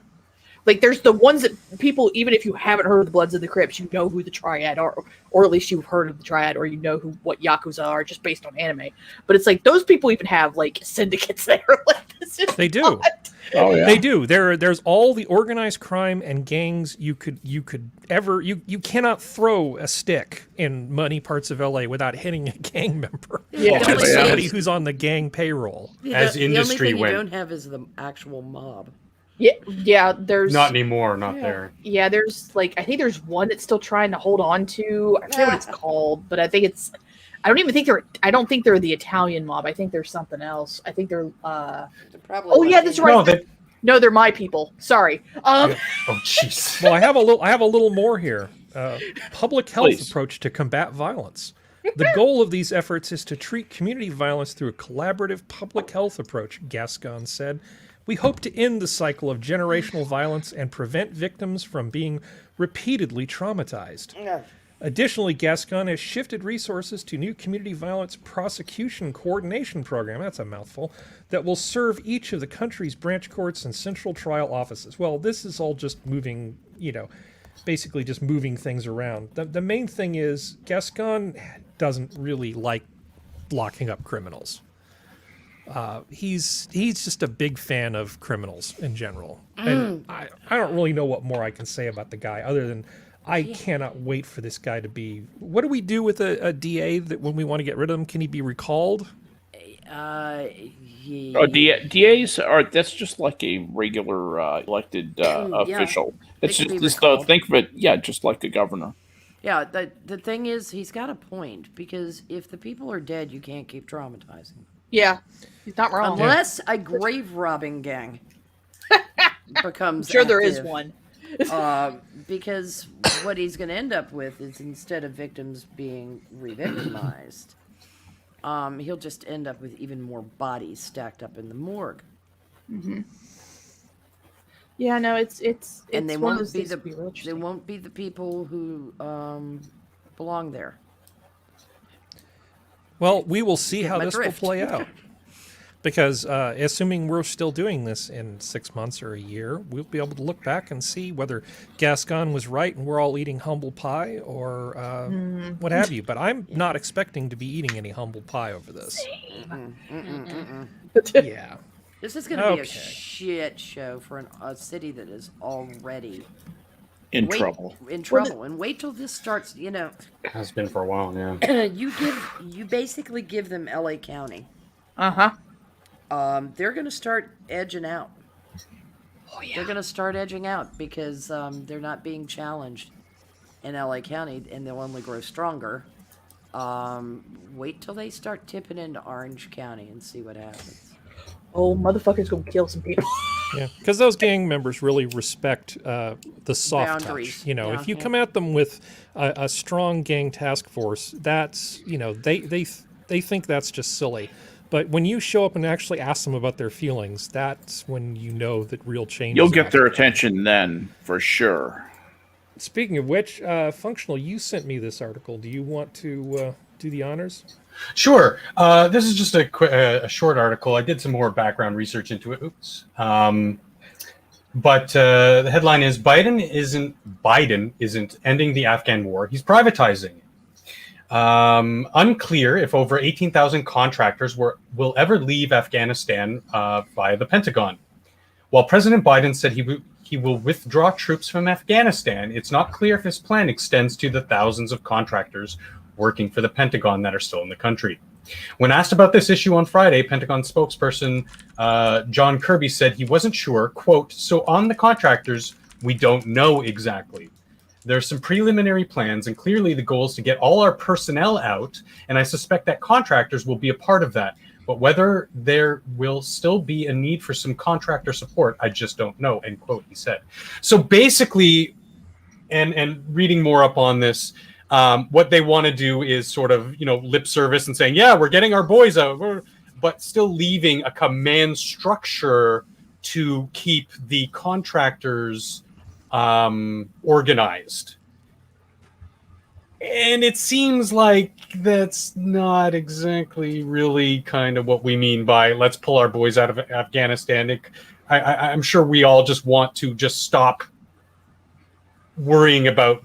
there's the ones that people, even if you haven't heard of the Bloods of the Crips, you know who the Triad are, or at least you've heard of the Triad, or you know what Yakuza are just based on anime. But it's like those people even have like syndicates there. Like this is They do. not- Oh yeah, They do. There's all the organized crime and gangs you could ever. You cannot throw a stick in many parts of LA without hitting a gang member. Yeah. The Just only somebody thing- who's on the gang payroll. As the industry only thing went- you don't have is the actual mob. Yeah, there's Not anymore. Not there. Yeah, there's like I think there's one that's still trying to hold on to. I forget what it's called, but I think it's. I don't think they're the Italian mob. I think they're something else. I think they're. They're probably Oh yeah, that's right. No, No, they're my people. Sorry. Oh jeez. Well, I have a little more here. Public health Please. approach to combat violence. The goal of these efforts is to treat community violence through a collaborative public health approach, Gascon said. We hope to end the cycle of generational violence and prevent victims from being repeatedly traumatized. Additionally, Gascon has shifted resources to new community violence prosecution coordination program, that's a mouthful, that will serve each of the country's branch courts and central trial offices. Well, this is all just moving, basically just moving things around. The main thing is Gascon doesn't really like locking up criminals. He's just a big fan of criminals in general. And I don't really know what more I can say about the guy other than I cannot wait for this guy to be... What do we do with a DA that when we want to get rid of him? Can he be recalled? DAs are, that's just like a regular elected official. It's They can be just recalled. think of it, just like a governor. Yeah, the thing is, he's got a point, because if the people are dead, you can't keep traumatizing. Yeah, he's not wrong. Unless a grave robbing gang becomes I'm sure there is active. one. Because what he's going to end up with is, instead of victims being re-victimized, he'll just end up with even more bodies stacked up in the morgue. Yeah, no, it's And they one of won't those be things the that be real they interesting. won't be the people who belong there. Well, we will see Get how my this will drift. play out. Because assuming we're still doing this in 6 months or a year, we'll be able to look back and see whether Gascon was right and we're all eating humble pie or what have you. But I'm not expecting to be eating any humble pie over this. Yeah. This is going to be a Okay. shit show for a city that is already In trouble. In trouble, and wait till this starts. You know, Has been for a while, yeah. you basically give them L.A. County. Uh-huh. They're going to start edging out. Oh yeah. They're going to start edging out because they're not being challenged in LA County, and they'll only grow stronger. Wait till they start tipping into Orange County and see what happens. Oh, motherfucker's gonna kill some people. Yeah, because those gang members really respect the soft Boundaries. touch. You know, Yeah, if you yeah. come at them with a strong gang task force, that's, you know, they think that's just silly. But when you show up and actually ask them about their feelings, that's when you know that real change. You'll is get about their to come. attention then, for sure. Speaking of which, Functional, you sent me this article. Do you want to do the honors? Sure. This is just a short article. I did some more background research into it. Oops. But the headline is Biden isn't ending the Afghan war. He's privatizing it. Unclear if over 18,000 contractors will ever leave Afghanistan via the Pentagon. While President Biden said he will withdraw troops from Afghanistan, it's not clear if his plan extends to the thousands of contractors working for the Pentagon that are still in the country. When asked about this issue on Friday, Pentagon spokesperson John Kirby said he wasn't sure, quote, "So on the contractors, we don't know exactly. There's some preliminary plans, and clearly the goal is to get all our personnel out, and I suspect that contractors will be a part of that. But whether there will still be a need for some contractor support, I just don't know," end quote, he said. So basically, and reading more up on this, what they want to do is sort of, you know, lip service and saying, yeah, we're getting our boys out, but still leaving a command structure to keep the contractors organized. And it seems like that's not exactly really kind of what we mean by let's pull our boys out of Afghanistan. I'm sure we all just want to just stop worrying about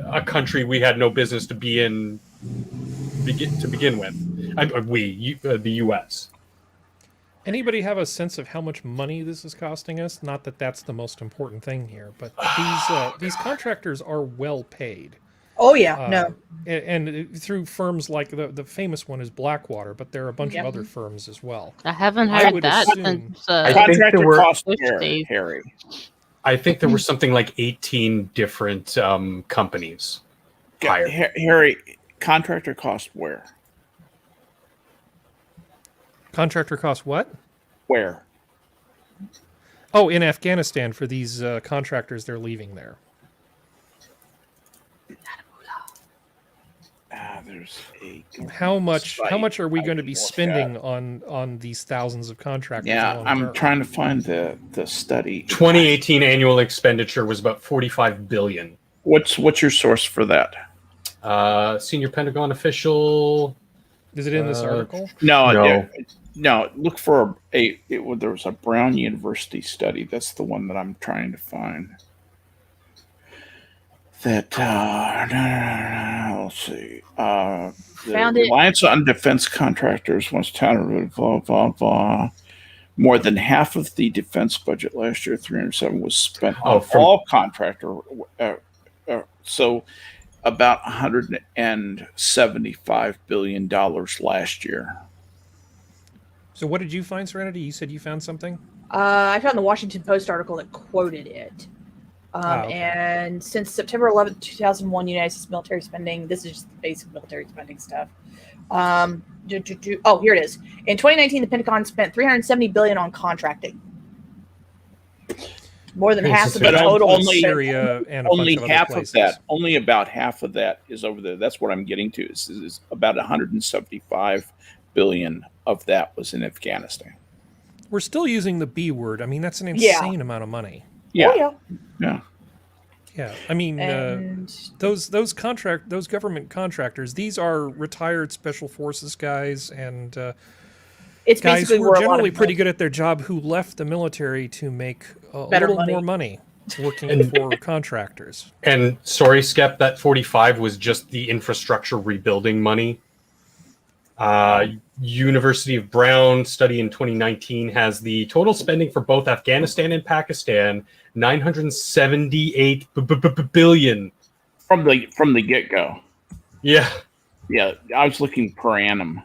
a country we had no business to be in to begin with. The U.S. Anybody have a sense of how much money this is costing us? Not that that's the most important thing here, but these contractors are well paid. Oh yeah, no. And through firms like the famous one is Blackwater, but there are a bunch of other firms as well. I haven't I heard would that assume- since. I think Contractor there were- cost Which share, days? Harry. I think there were something like 18 different companies hired. Harry, contractor cost where? Contractor cost what? Where? Oh, in Afghanistan for these contractors they're leaving there. There's a. How much are we going to be Look at. spending on these thousands of contractors? Yeah, long I'm term? trying to find the study. 2018 annual expenditure was about $45 billion. What's your source for that? Senior Pentagon official. Is it in this article? No. Look for there was a Brown University study. That's the one that I'm trying to find. That let's see. The Found it. reliance on defense contractors once touted, blah blah blah. More than half of the defense budget last year, 307, was spent on all contractor. So about $175 billion last year. So what did you find, Serenity? You said you found something? I found the Washington Post article that quoted it. Okay. And since September 11th, 2001, United States military spending, this is just the basic military spending stuff. Oh, here it is. In 2019, the Pentagon spent $370 billion on contracting. More than half of the But total. only- Syria and a Only bunch of half other of places. that. Only about half of that is over there. That's what I'm getting to. Is about 175 billion of that was in Afghanistan. we're still using the B word. I mean, that's an Yeah. insane amount of money. Yeah. Oh, yeah. Yeah. Yeah, I mean, And those government contractors, these are retired special forces guys and it's guys basically who where are a lot generally of pretty good at their job who left the military to make a Better little money. more money working for contractors. And sorry, Skep, that 45 was just the infrastructure rebuilding money. University of Brown study in 2019 has the total spending for both Afghanistan and Pakistan 978 billion From the get go. Yeah. Yeah, I was looking per annum.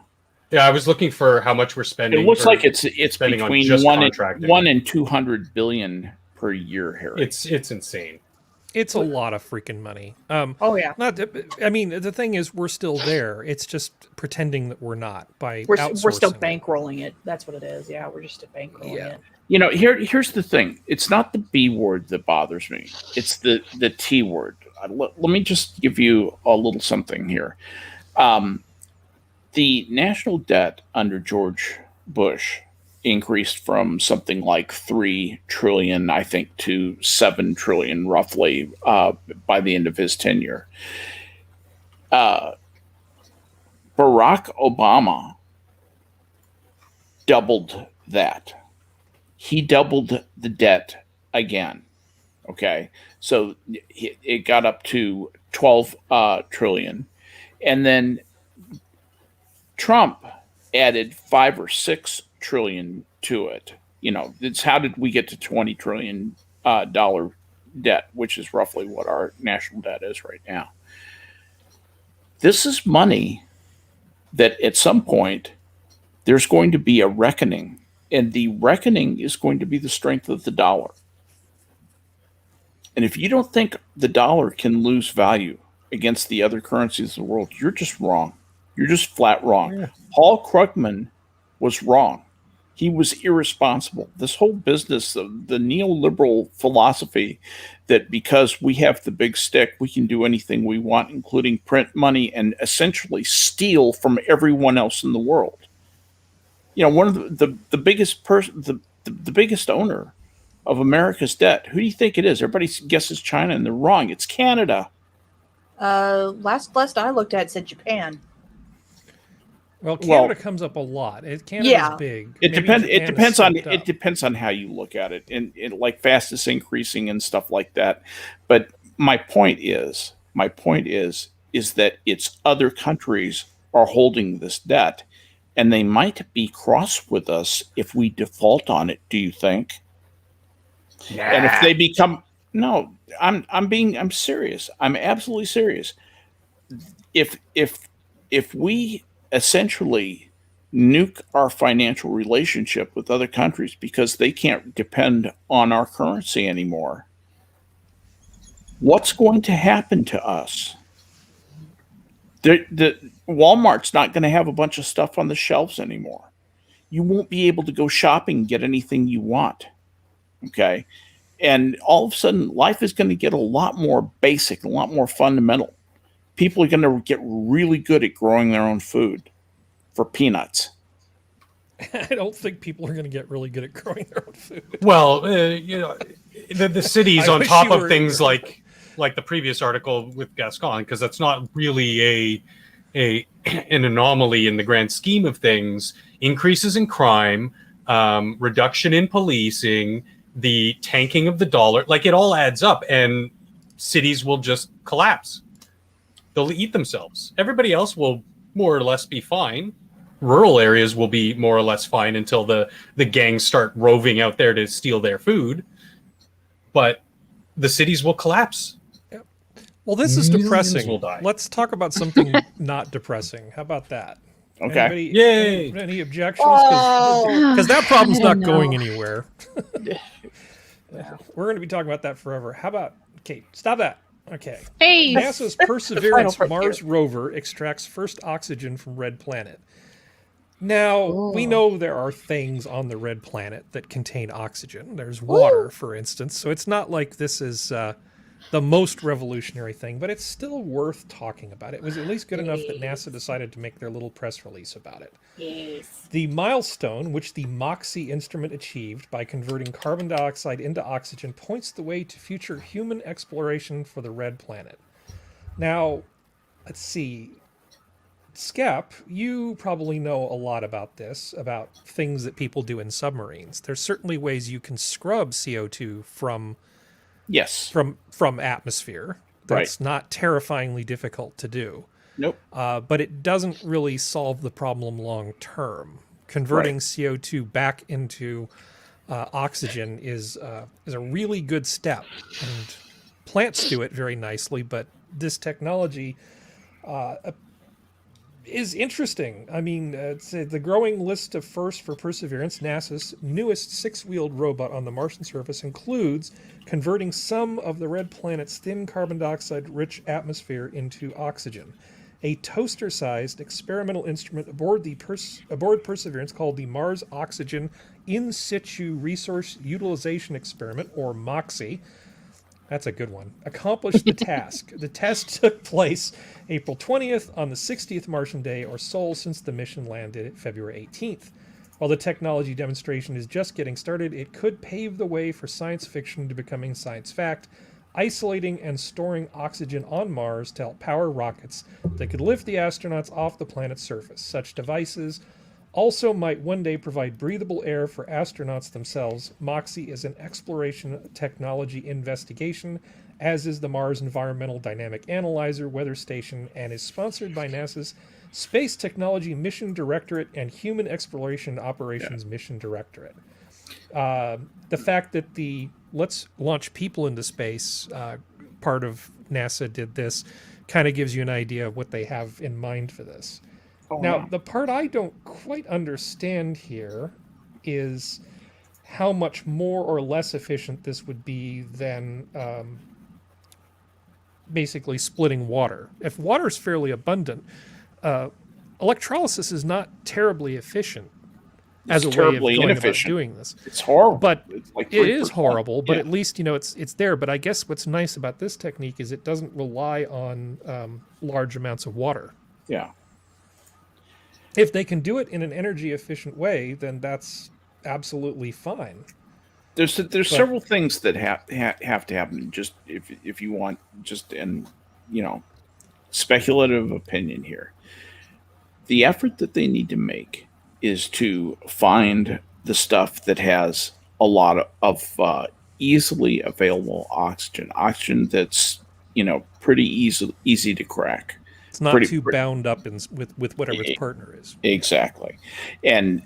Yeah, I was looking for how much we're spending. It looks or like it's spending on between just 1 contracting. and 200 billion per year, Harry. It's insane. It's a lot of freaking money. oh yeah, I mean, the thing is, we're still there. It's just pretending that we're not by we're outsourcing still it. bankrolling it. That's what it is. Yeah, we're just bankrolling Yeah. it. You know, here's the thing. It's not the B word that bothers me. It's the T word. Let me just give you a little something here. The national debt under George Bush increased from something like 3 trillion, I think, to 7 trillion roughly by the end of his tenure. Barack Obama doubled that. He doubled the debt again. Okay. So it got up to 12 trillion. And then Trump added 5 or 6 trillion to it. You know, it's how did we get to $20 trillion dollar debt, which is roughly what our national debt is right now. This is money that at some point there's going to be a reckoning, and the reckoning is going to be the strength of the dollar. And if you don't think the dollar can lose value against the other currencies of the world, you're just wrong. You're just flat wrong. Yeah. Paul Krugman was wrong. He was irresponsible. This whole business of the neoliberal philosophy that because we have the big stick, we can do anything we want, including print money and essentially steal from everyone else in the world. You know, one of the biggest person, the biggest owner of America's debt. Who do you think it is? Everybody guesses China, and they're wrong. It's Canada. Last I looked at said Japan. Well, Canada comes up a lot. Canada's Yeah. big. It Maybe depends. Japan It has depends on. stepped It up. depends on how you look at it, and like fastest increasing and stuff like that. But my point is that it's other countries are holding this debt, and they might be cross with us if we default on it. Do you think? And if they become I'm serious. I'm absolutely serious. If we essentially nuke our financial relationship with other countries because they can't depend on our currency anymore, what's going to happen to us? The Walmart's not going to have a bunch of stuff on the shelves anymore. You won't be able to go shopping and get anything you want. Okay. And all of a sudden, life is going to get a lot more basic, a lot more fundamental. People are going to get really good at growing their own food for peanuts. I don't think people are going to get really good at growing their own food. Well, you know, the cities I on wish top you of were- things like the previous article with Gascon, because that's not really an anomaly in the grand scheme of things. Increases in crime, reduction in policing, the tanking of the dollar, like it all adds up, and cities will just collapse. They'll eat themselves. Everybody else will more or less be fine. Rural areas will be more or less fine until the gangs start roving out there to steal their food. But the cities will collapse. Well, this is Millions depressing. will die. Let's talk about something not depressing. How about that? Okay. Anybody, Yay. Any objections? Oh. Because that problem's I not don't going know. anywhere. We're going to be talking about that forever. How about, Kate, stop that. Okay. Hey, NASA's Perseverance frontier. Mars rover extracts first oxygen from red planet. Now, we know there are things on the red planet that contain oxygen. There's water, for instance. So it's not like this is the most revolutionary thing, but it's still worth talking about. It was at least good enough that NASA decided to make their little press release about it. Yes. The milestone which the MotZ instrument achieved by converting carbon dioxide into oxygen points the way to future human exploration for the red planet. Now, let's see. Skep, you probably know a lot about this, about things that people do in submarines. There's certainly ways you can scrub CO2 from Yes. atmosphere. That's not terrifyingly difficult to do. Nope. But it doesn't really solve the problem long term. Converting CO2 back into oxygen is a really good step, and plants do it very nicely. But this technology is interesting. I mean, it's the growing list of firsts for Perseverance. NASA's newest six-wheeled robot on the Martian surface includes converting some of the red planet's thin carbon dioxide-rich atmosphere into oxygen. A toaster-sized experimental instrument aboard Perseverance called the Mars Oxygen In Situ Resource Utilization Experiment, or MOXIE, that's a good one, accomplished the task. The test took place April 20th on the 60th Martian day or Sol since the mission landed February 18th. While the technology demonstration is just getting started, it could pave the way for science fiction to becoming science fact, isolating and storing oxygen on Mars to help power rockets that could lift the astronauts off the planet's surface. Such devices also might one day provide breathable air for astronauts themselves. MOXIE is an exploration technology investigation, as is the Mars Environmental Dynamic Analyzer weather station, and is sponsored by NASA's Space Technology Mission Directorate and Human Exploration Operations Mission Directorate. The fact that the let's launch people into space part of NASA did this kind of gives you an idea of what they have in mind for this. Now, the part I don't quite understand here is how much more or less efficient this would be than basically splitting water. If water is fairly abundant, electrolysis is not terribly efficient as a way of going about doing this. It's horrible. But it's like it is horrible, but Yeah. at least, it's there. But I guess what's nice about this technique is it doesn't rely on large amounts of water. Yeah. If they can do it in an energy efficient way, then that's absolutely fine. There's several things that have to happen. Just if you want, just in speculative opinion here, the effort that they need to make is to find the stuff that has a lot of easily available oxygen that's pretty easy to crack. It's not too bound up with whatever its partner is. Exactly. And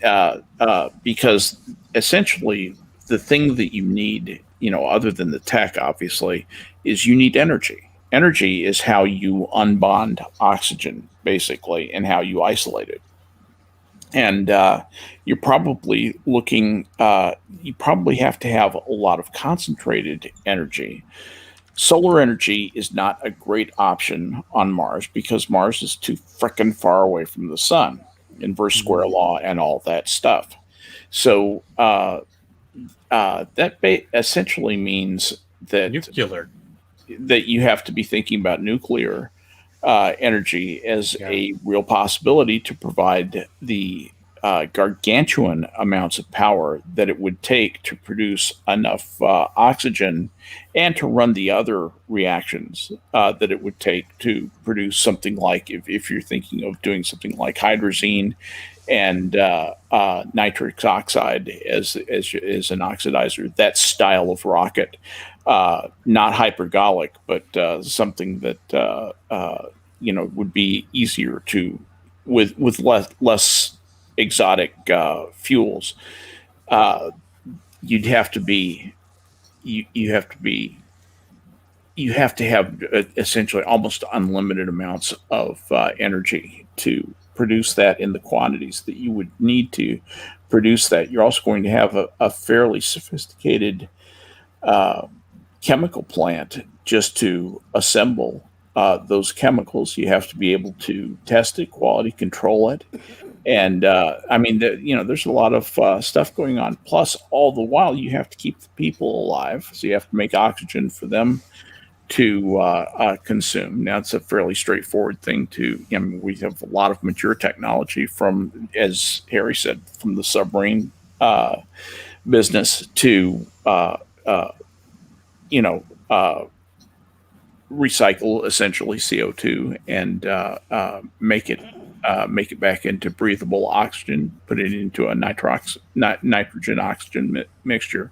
because essentially the thing that you need, other than the tech, obviously, is you need energy. Energy is how you unbond oxygen, basically, and how you isolate it. And you're probably looking, you probably have to have a lot of concentrated energy. Solar energy is not a great option on Mars because Mars is too frickin' far away from the sun, inverse square law and all that stuff. So that essentially means that that you have to be thinking about nuclear energy as a real possibility to provide the gargantuan amounts of power that it would take to produce enough oxygen and to run the other reactions that it would take to produce something like, if you're thinking of doing something like hydrazine and nitric oxide as an oxidizer, that style of rocket, not hypergolic, but something that would be easier to with less exotic fuels. You have to have essentially almost unlimited amounts of energy to produce that in the quantities that you would need to produce that. You're also going to have a fairly sophisticated chemical plant just to assemble those chemicals. You have to be able to test it, quality control it. And there's a lot of stuff going on. Plus, all the while, you have to keep the people alive. So you have to make oxygen for them consume. Now, it's a fairly straightforward thing to. I mean, we have a lot of mature technology from, as Harry said, from the submarine business to recycle essentially CO2 and make it back into breathable oxygen, put it into a nitrogen oxygen mixture.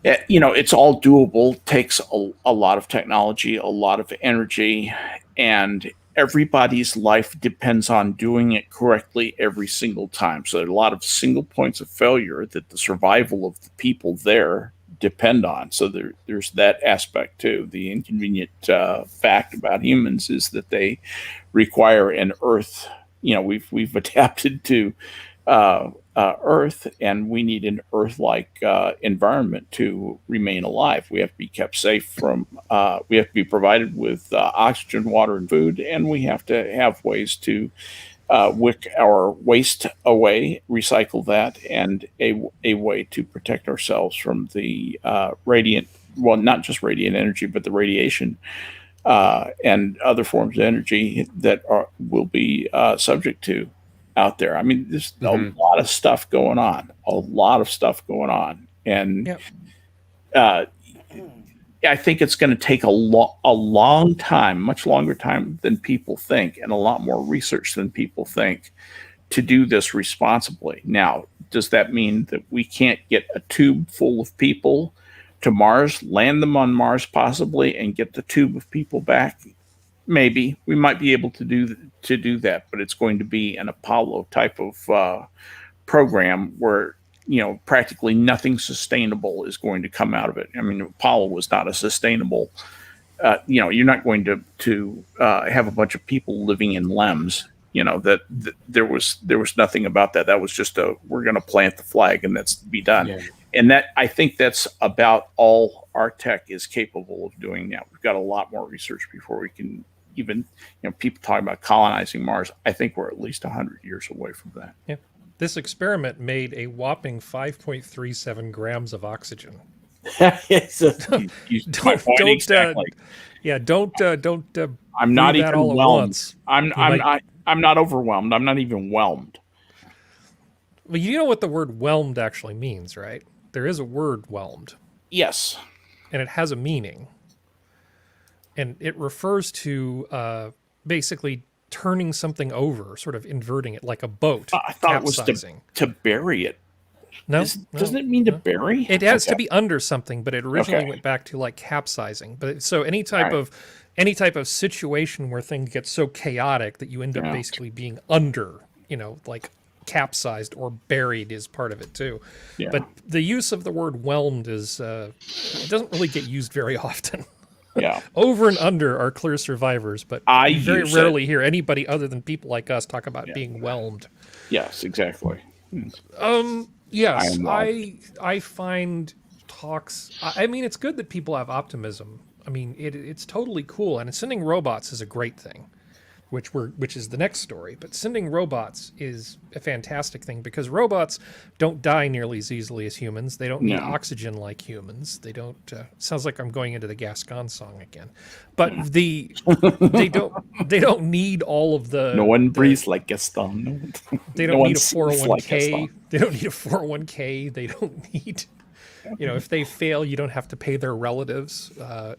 It's all doable. Takes a lot of technology, a lot of energy, and everybody's life depends on doing it correctly every single time. So there are a lot of single points of failure that the survival of the people there depend on. So there's that aspect too. The inconvenient fact about humans is that they require an Earth. We've adapted to Earth, and we need an Earth-like environment to remain alive. We have to be kept safe from. We have to be provided with oxygen, water, and food, and we have to have ways to wick our waste away, recycle that, and a way to protect ourselves from the not just radiant energy, but the radiation and other forms of energy that will be subject to out there. I mean, there's a lot of stuff going on, and yep. I think it's going to take a long time, much longer time than people think, and a lot more research than people think to do this responsibly. Now, does that mean that we can't get a tube full of people to Mars, land them on Mars possibly, and get the tube of people back? Maybe we might be able to do that, but it's going to be an Apollo type of program where practically nothing sustainable is going to come out of it. I mean, Apollo was not a sustainable. You're not going to have a bunch of people living in LEMs. That there was nothing about that. That was just we're going to plant the flag and that's be done. Yeah. And that, I think that's about all our tech is capable of doing now. We've got a lot more research before we can even, people talking about colonizing Mars. I think we're at least 100 years away from that. Yeah. This experiment made a whopping 5.37 grams of oxygen. Exactly. I'm not even whelmed. I'm not overwhelmed. I'm not even whelmed. Well, you know what the word whelmed actually means, right? There is a word whelmed. Yes. And it has a meaning. And it refers to basically turning something over, sort of inverting it like a boat. I thought it was to bury it. No, doesn't it mean to bury? It has to be under something, but it originally went back to like capsizing. But so any type of situation where things get so chaotic that you end up basically being under, like capsized or buried is part of it too. Yeah. But the use of the word whelmed is it doesn't really get used very often. Yeah. Over and under are clear survivors, but I very rarely hear anybody other than people like us talk about being whelmed. Yes, exactly. Yes, I find talks. I mean, it's good that people have optimism. I mean, it's totally cool, and sending robots is a great thing, which is the next story. But sending robots is a fantastic thing because robots don't die nearly as easily as humans. They don't need oxygen like humans. They don't. Sounds like I'm going into the Gascon song again, but they don't need all of the. No one breathes like Gaston. They don't need a 401k. They don't need a 401k. They don't need. If they fail, you don't have to pay their relatives,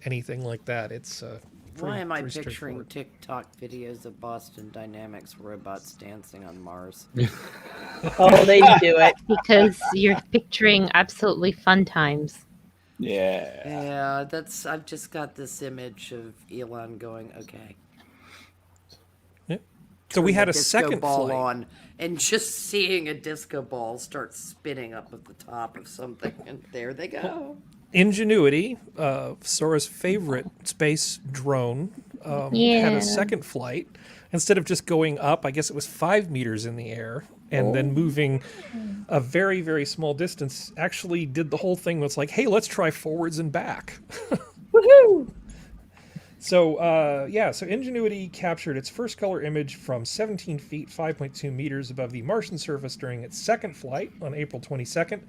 anything like that. It's why am I picturing TikTok videos of Boston Dynamics robots dancing on Mars? Oh, they do it. Because you're picturing absolutely fun times. Yeah, I've just got this image of Elon going, okay. Yeah. So we had a second ball flight on, and just seeing a disco ball start spinning up at the top of something, and there they go. Ingenuity, Sora's favorite space drone, had a second flight. Instead of just going up, I guess it was 5 meters in the air, and then moving a very, very small distance, actually did the whole thing. Was like, hey, let's try forwards and back. Woohoo! So, so Ingenuity captured its first color image from 17 feet, 5.2 meters above the Martian surface during its second flight on April 22nd,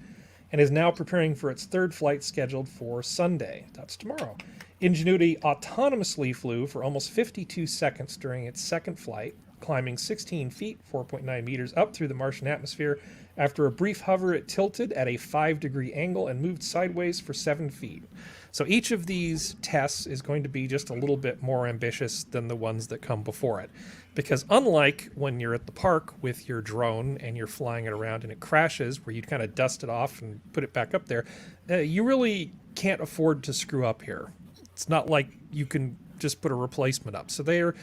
and is now preparing for its third flight scheduled for Sunday. That's tomorrow. Ingenuity autonomously flew for almost 52 seconds during its second flight, climbing 16 feet, 4.9 meters up through the Martian atmosphere. After a brief hover, it tilted at a 5-degree angle and moved sideways for 7 feet. So each of these tests is going to be just a little bit more ambitious than the ones that come before it. Because unlike when you're at the park with your drone and you're flying it around and it crashes, where you'd kind of dust it off and put it back up there, you really can't afford to screw up here. It's not like you can just put a replacement up. So they're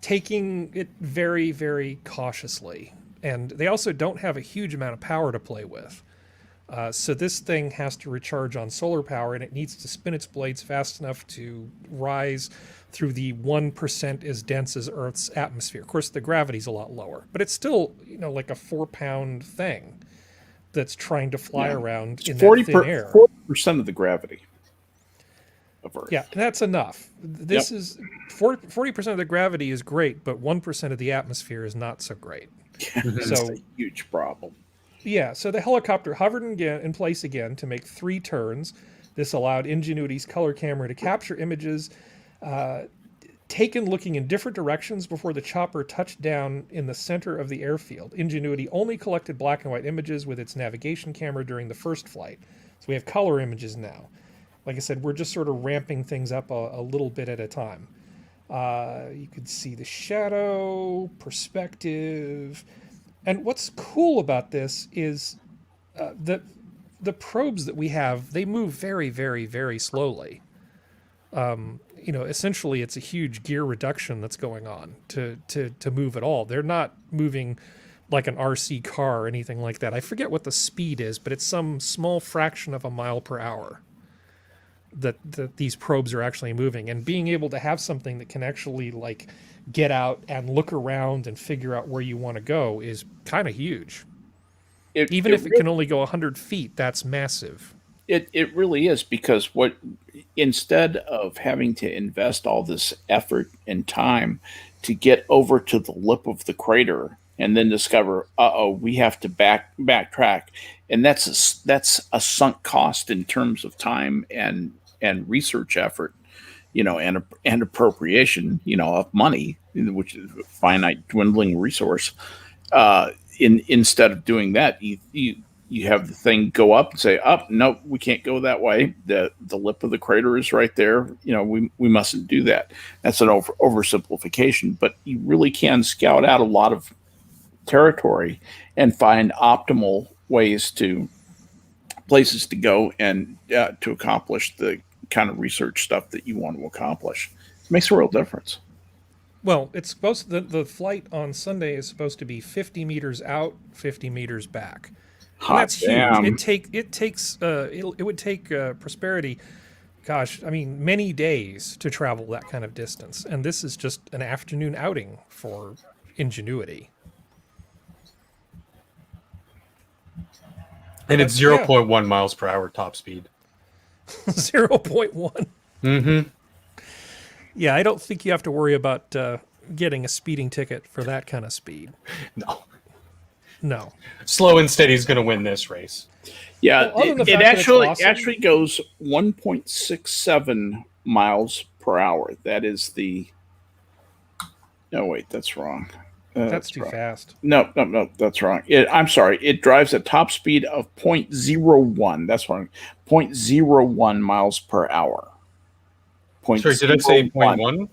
taking it very, very cautiously. And they also don't have a huge amount of power to play with. So this thing has to recharge on solar power, and it needs to spin its blades fast enough to rise through the 1% as dense as Earth's atmosphere. Of course, the gravity's a lot lower, but it's still, like a 4-pound thing that's trying to fly around in that thin air. 40% of the gravity of Earth. Yeah, that's enough. This is 40% of the gravity is great, but 1% of the atmosphere is not so great. It's a huge problem. Yeah, so the helicopter hovered in place again to make 3 turns. This allowed Ingenuity's color camera to capture images taken looking in different directions before the chopper touched down in the center of the airfield. Ingenuity only collected black and white images with its navigation camera during the first flight. So we have color images now. Like I said, we're just sort of ramping things up a little bit at a time. You can see the shadow, perspective. And what's cool about this is that the probes that we have, they move very, very, very slowly. Essentially it's a huge gear reduction that's going on to move at all. They're not moving like an RC car or anything like that. I forget what the speed is, but it's some small fraction of a mile per hour that these probes are actually moving. And being able to have something that can actually get out and look around and figure out where you want to go is kind of huge. Even if it can only go 100 feet, that's massive. It really is, because instead of having to invest all this effort and time to get over to the lip of the crater and then discover, we have to backtrack, and that's a sunk cost in terms of time and research effort, and appropriation, of money, which is a finite, dwindling resource. Instead of doing that, you have the thing go up and say, no, we can't go that way. The lip of the crater is right there. We mustn't do that. That's an oversimplification, but you really can scout out a lot of territory and find optimal places to go and to accomplish the kind of research stuff that you want to accomplish. It makes a real difference. Well, it's supposed the flight on Sunday is supposed to be 50 meters out, 50 meters back. That's huge. It would take Prosperity, many days to travel that kind of distance, and this is just an afternoon outing for Ingenuity. And it's 0.1 miles per hour top speed. 0.1. Mm-hmm. Yeah, I don't think you have to worry about getting a speeding ticket for that kind of speed. No. Slow and steady is going to win this race. Yeah, it actually goes 1.67 miles per hour. That is the... No, wait, that's wrong. That's too fast. No, that's wrong. I'm sorry. It drives at top speed of 0.01. That's wrong. 0.01 miles per hour. Sorry, did I say 0.1?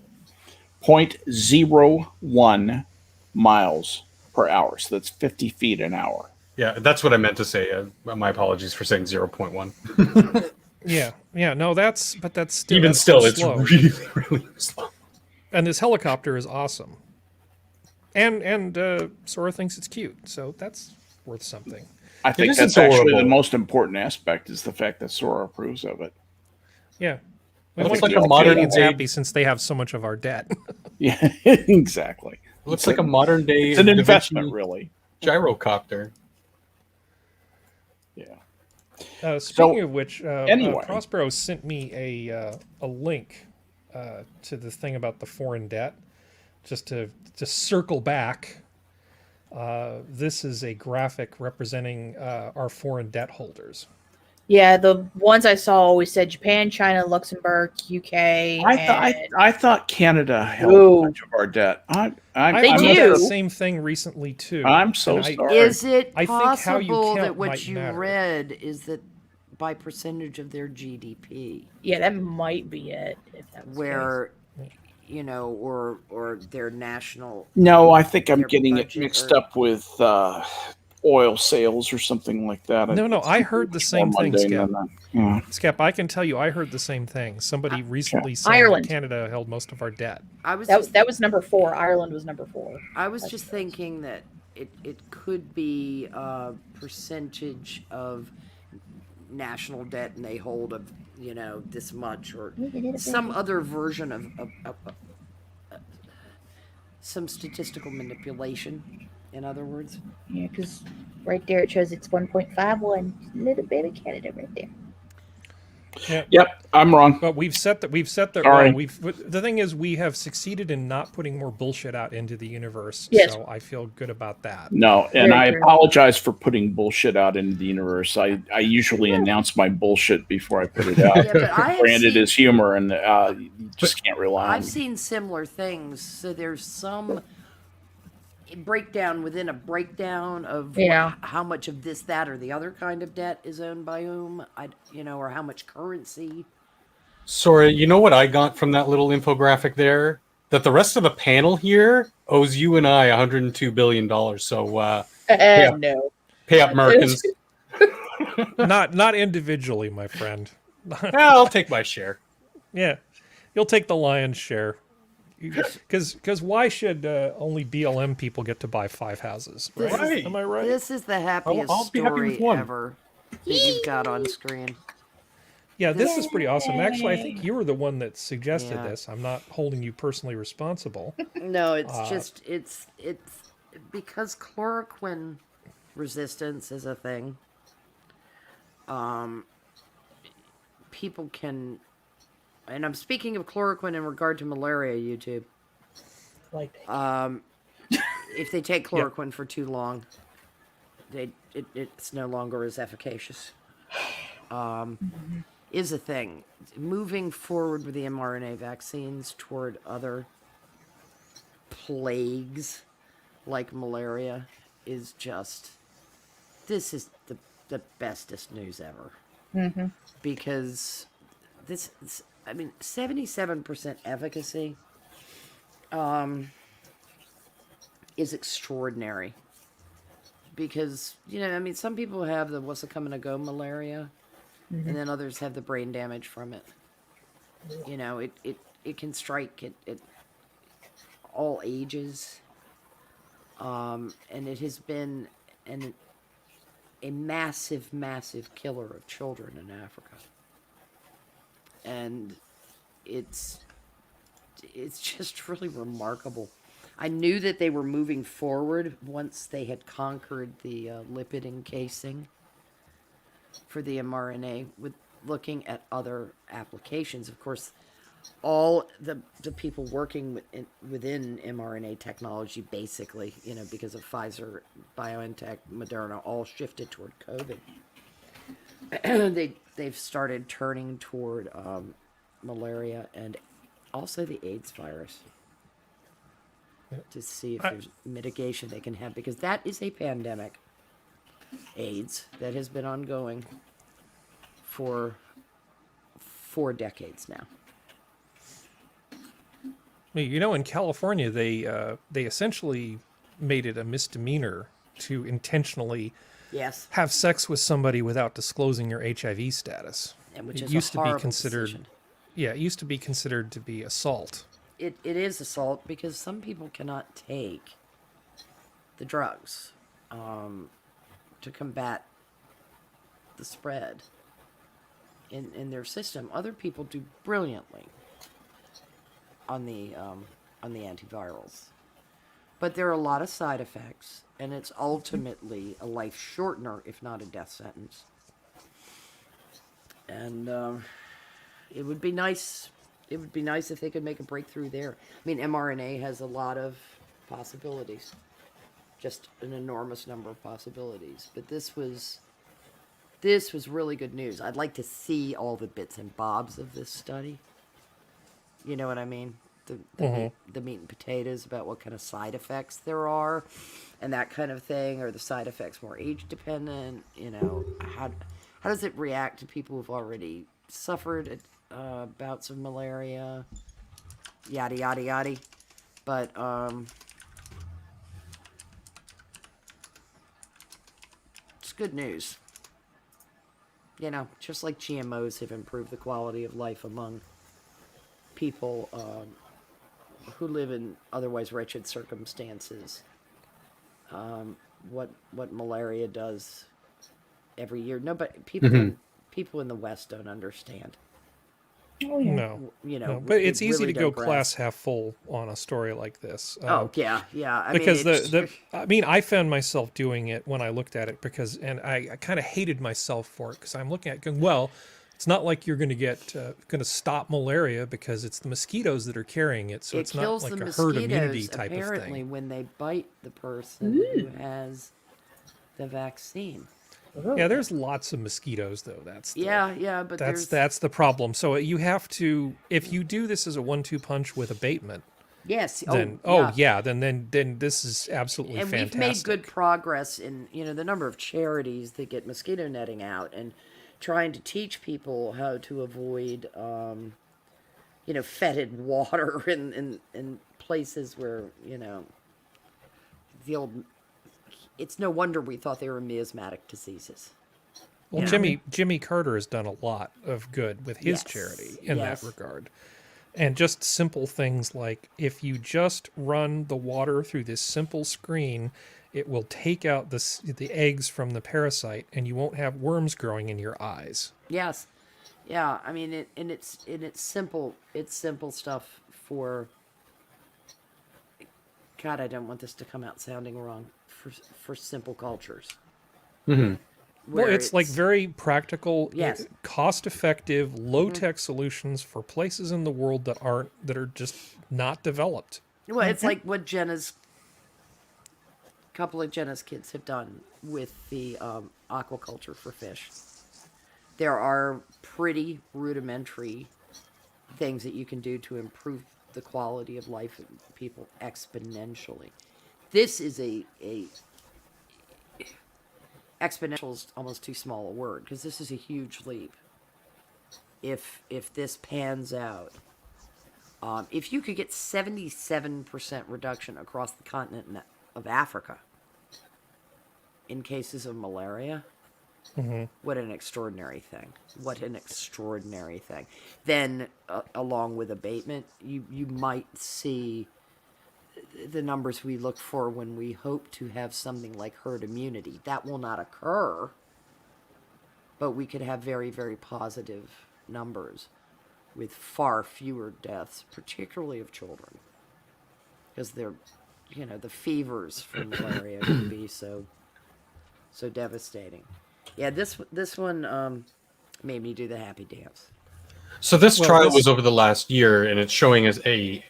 0.01 miles per hour. So that's 50 feet an hour. Yeah, that's what I meant to say. My apologies for saying 0.1. Yeah. No, that's still... Even that's still, so it's slow. really, really slow. And this helicopter is awesome. And Sora thinks it's cute, so that's worth something. I think that's actually the most important aspect, is the fact that Sora approves of it. Yeah. It looks like a modern Canadians day... happy since they have so much of our debt. Yeah, exactly. It looks like a modern day... It's an investment, really. Gyrocopter. Yeah. Speaking of which, anyway. Prospero sent me a link to the thing about the foreign debt. Just to circle back, this is a graphic representing our foreign debt holders. Yeah, the ones I saw always said Japan, China, Luxembourg, UK, and I thought Canada held Whoa. much of our debt. I They heard do. that same thing recently too. I'm so And sorry. Is it I think how you possible count that what might you matter. read is that by percentage of their GDP, yeah, that might be it. If that was the case. where or their national No, I think I'm their getting it budget mixed or- up with oil sales or something like that. No, It's I heard the much same more thing, mundane Skep. than that. Yeah. Skep, I can tell you, I heard the same thing. Somebody recently said Ireland. that Canada held most of our debt. I was That was number 4. Ireland was number 4. I was just thinking that it could be a percentage of national debt and they hold of this much or some other version of some statistical manipulation, in other words. Yeah, because right there it shows it's 1.51. Little bit of Canada right there. Yep, I'm wrong. But we've set that. Sorry. Well, the thing is, we have succeeded in not putting more bullshit out into the universe. Yes. So I feel good about that. No, and Very I true. apologize for putting bullshit out into the universe. I usually announce my bullshit before I put it out. Yeah, but I have Branded seen, as humor, and you just can't rely on I've me. seen similar things. So there's some breakdown within a breakdown of Yeah. how much of this, that, or the other kind of debt is owned by whom. Or how much currency. Sora, you know what I got from that little infographic there? That the rest of the panel here owes you and I $102 billion. So Yeah. No. pay up, Merkins. Not individually, my friend. Yeah, I'll take my share. Yeah, you'll take the lion's share. Because why should only BLM people get to buy 5 houses? Right? Right. Am I right? This is the happiest I'll be happy story with one. ever that you've got on screen. Yeah, this is pretty awesome. Actually, I think you were the one that suggested Yeah. this. I'm not holding you personally responsible. No, it's just it's because chloroquine resistance is a thing. People can, and I'm speaking of chloroquine in regard to malaria. YouTube, Like if they take chloroquine for too long, it's no longer as efficacious. Is a thing. Moving forward with the mRNA vaccines toward other plagues like malaria is just, this is the bestest news ever. Because this, I mean, 77% efficacy is extraordinary. Because, some people have the what's a come and a go malaria. And then others have the brain damage from it. It can strike at all ages. And it has been a massive, massive killer of children in Africa. And it's just really remarkable. I knew that they were moving forward once they had conquered the lipid encasing for the mRNA, with looking at other applications. Of course, all the people working within mRNA technology, basically, because of Pfizer, BioNTech, Moderna, all shifted toward COVID. They've started turning toward malaria and also the AIDS virus to see if there's mitigation they can have, because that is a pandemic. AIDS that has been ongoing for 4 decades now. In California, they essentially made it a misdemeanor to intentionally Yes, have sex with somebody without disclosing your HIV status. and which It is used a to be horrible considered. decision. Yeah, it used to be considered to be assault. It is assault because some people cannot take the drugs to combat the spread in their system. Other people do brilliantly on the antivirals, but there are a lot of side effects, and it's ultimately a life shortener, if not a death sentence. And it would be nice. It would be nice if they could make a breakthrough there. I mean, mRNA has a lot of possibilities, just an enormous number of possibilities. But this was This was really good news. I'd like to see all the bits and bobs of this study. You know what I mean? The meat and potatoes about what kind of side effects there are and that kind of thing. Are the side effects more age dependent? You know, how does it react to people who've already suffered bouts of malaria? Yada, yada, yada. But, it's good news. You know, just like GMOs have improved the quality of life among people who live in otherwise wretched circumstances. What malaria does every year. No, but people in the West don't understand. Oh, yeah. No, You know, no, but it's they easy really to go don't glass grasp. half full on a story like this. Oh yeah, yeah. I Because mean, I found myself doing it when I looked at it and I kind of hated myself for it because I'm looking at it going, well, it's not like you're going to stop malaria because it's the mosquitoes that are carrying it, so it it's not kills like the a herd immunity mosquitoes type of apparently thing. when they bite the person who has the vaccine. Yeah, there's lots of mosquitoes though. Yeah, but That's the problem. So you have to, if you do this as a 1-2 punch with abatement, yes. then then this is absolutely And fantastic. we've made good progress in the number of charities that get mosquito netting out and trying to teach people how to avoid fetid water in places where the old. It's no wonder we thought they were miasmatic diseases. Well, Jimmy Carter has done a lot of good with his Yes, charity in yes. that regard. And just simple things like if you just run the water through this simple screen, it will take out the eggs from the parasite and you won't have worms growing in your eyes. Yes, yeah. I mean, it's simple. It's simple stuff for. God, I don't want this to come out sounding wrong. For simple cultures. Mm-hmm. Well, Where it's like very practical, Yes. cost-effective, low-tech solutions for places in the world that are just not developed. Well, it's like what couple of Jenna's kids have done with the aquaculture for fish. There are pretty rudimentary things that you can do to improve the quality of life of people exponentially. This is a exponential is almost too small a word because this is a huge leap. If this pans out, if you could get 77% reduction across the continent of Africa in cases of malaria, what an extraordinary thing! What an extraordinary thing! Then, along with abatement, you might see the numbers we look for when we hope to have something like herd immunity. That will not occur, but we could have very, very positive numbers with far fewer deaths, particularly of children, because they're, the fevers from malaria can be so devastating. Yeah, this one made me do the happy dance. So this Well, trial was over the last year, and it's showing as a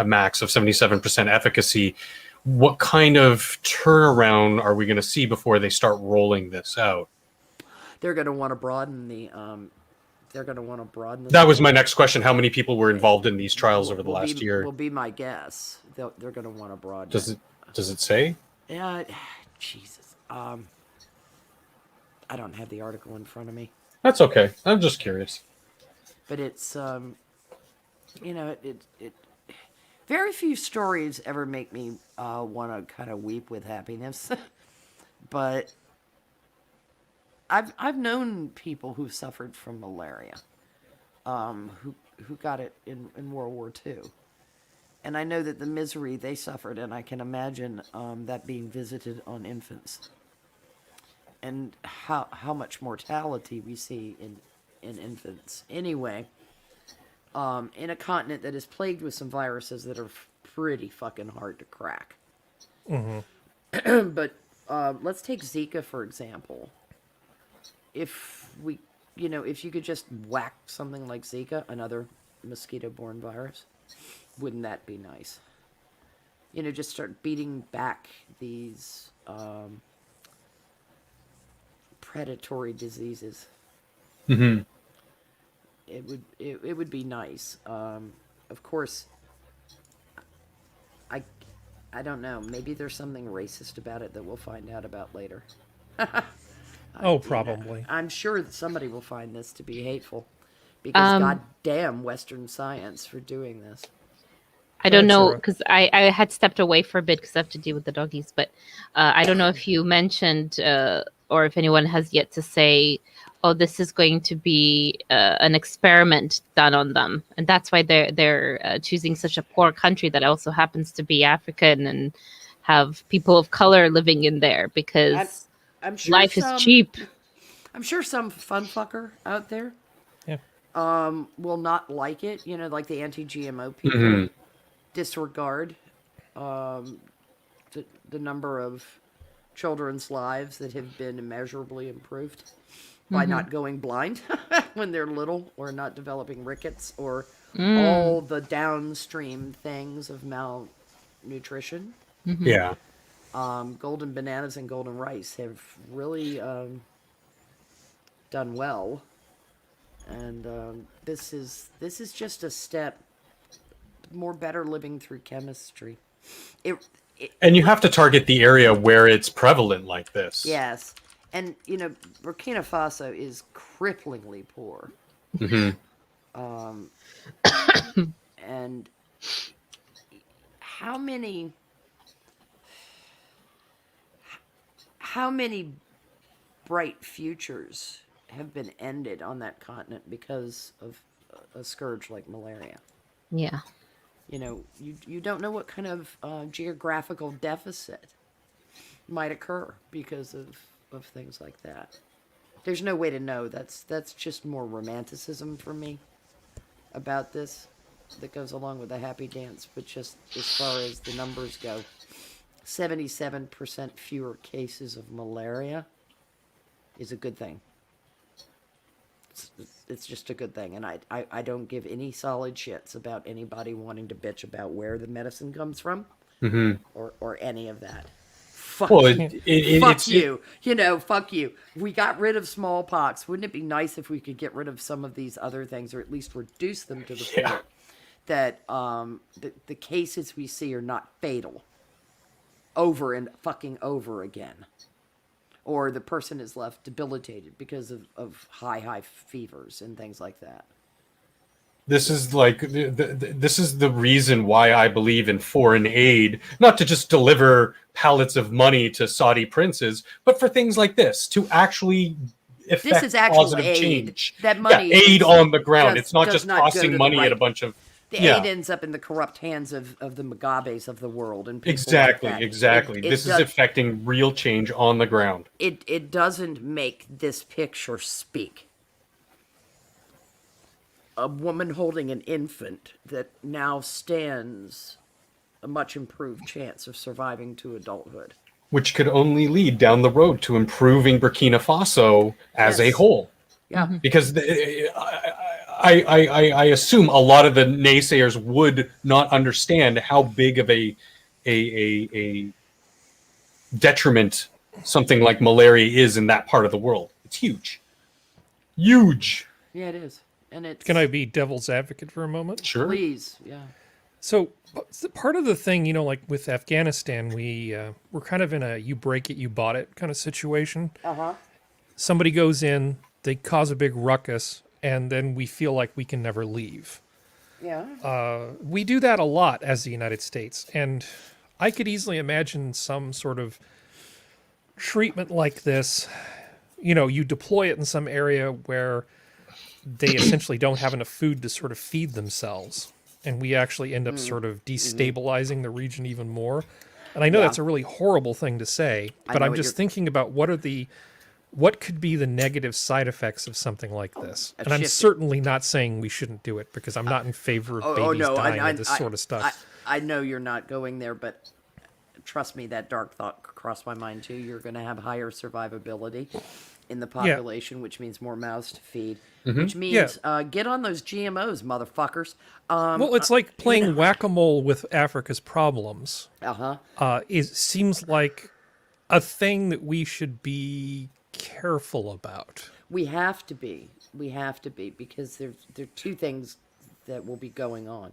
max of 77% efficacy. What kind of turnaround are we going to see before they start rolling this out? They're going to want to broaden the. They're going to want to broaden. That was my next question. How many people were involved in these trials over the last year? Will be my guess. They're going to want to broaden. Does it say? Yeah, Jesus. I don't have the article in front of me. That's okay. I'm just curious. But it's very few stories ever make me want to kind of weep with happiness. But I've known people who suffered from malaria, who got it in World War II. And I know that the misery they suffered, and I can imagine that being visited on infants. And how much mortality we see in infants. Anyway, in a continent that is plagued with some viruses that are pretty fucking hard to crack. But let's take Zika, for example. If you could just whack something like Zika, another mosquito-borne virus, wouldn't that be nice? Just start beating back these predatory diseases. Hmm. It would be nice. Of course, I don't know. Maybe there's something racist about it that we'll find out about later. Oh, probably. I'm sure that somebody will find this to be hateful, because goddamn Western science for doing this. I don't ahead, know, Sora. because I had stepped away for a bit because I have to deal with the doggies. But I don't know if you mentioned or if anyone has yet to say, oh, this is going to be an experiment done on them. And that's why they're choosing such a poor country that also happens to be African and have people of color living in there, because I'm sure life is cheap. I'm sure some fun fucker out there Yeah. will not like it. You know, like the anti-GMO people Mhm. disregard the number of children's lives that have been immeasurably improved by not going blind when they're little, or not developing rickets, or all the downstream things of malnutrition. Yeah. Golden bananas and golden rice have really done well, and this is just a step more better living through chemistry. And you have to target the area where it's prevalent like this. Yes, and you know, Burkina Faso is cripplingly poor, Hmm. and how many bright futures have been ended on that continent because of a scourge like malaria? Yeah. You know, you don't know what kind of geographical deficit might occur because of things like that. There's no way to know. That's just more romanticism for me about this that goes along with the happy dance. But just as far as the numbers go, 77% fewer cases of malaria is a good thing. It's just a good thing, and I don't give any solid shits about anybody wanting to bitch about where the medicine comes from, or any of that. Fuck Well, you. Fuck you. You know, fuck you. We got rid of smallpox. Wouldn't it be nice if we could get rid of some of these other things, or at least reduce them to the point that the cases we see are not fatal over and fucking over again, or the person is left debilitated because of high fevers and things like that. This is like this is the reason why I believe in foreign aid, not to just deliver pallets of money to Saudi princes, but for things like this to actually affect This is actual positive aid. change. That money aid on the ground. does It's not not just go to tossing the money right- at a bunch of The aid ends up in the corrupt hands of the Mugabes of the world and people exactly, like that. exactly. This is affecting real change on the ground. It doesn't make this picture speak. A woman holding an infant that now stands a much improved chance of surviving to adulthood. Which could only lead down the road to improving Burkina Faso as a Yes. whole. Yeah. Because I assume a lot of the naysayers would not understand how big of a detriment something like malaria is in that part of the world. It's huge. Huge. Yeah, it is. And it's... Can I be devil's advocate for a moment? Sure. Please, yeah. So part of the thing, you know, like with Afghanistan, we're kind of in a you break it, you bought it kind of situation. Uh-huh. Somebody goes in, they cause a big ruckus, and then we feel like we can never leave. Yeah. We do that a lot as the United States, and I could easily imagine some sort of treatment like this. You know, you deploy it in some area where they essentially don't have enough food to sort of feed themselves, and we actually end up sort of destabilizing the region even more. And I know that's a really horrible thing to say, but I'm just thinking about what could be the negative side effects of something like this. And I'm certainly not saying we shouldn't do it, because I'm not in favor of babies dying of this sort of stuff. I know you're not going there, but trust me, that dark thought crossed my mind too. You're going to have higher survivability in the population, which means more mouths to feed, which means get on those GMOs, motherfuckers. Well, it's like playing whack-a-mole with Africa's problems. Uh-huh. It seems like a thing that we should be careful about. We have to be. We have to be, because there are two things that will be going on.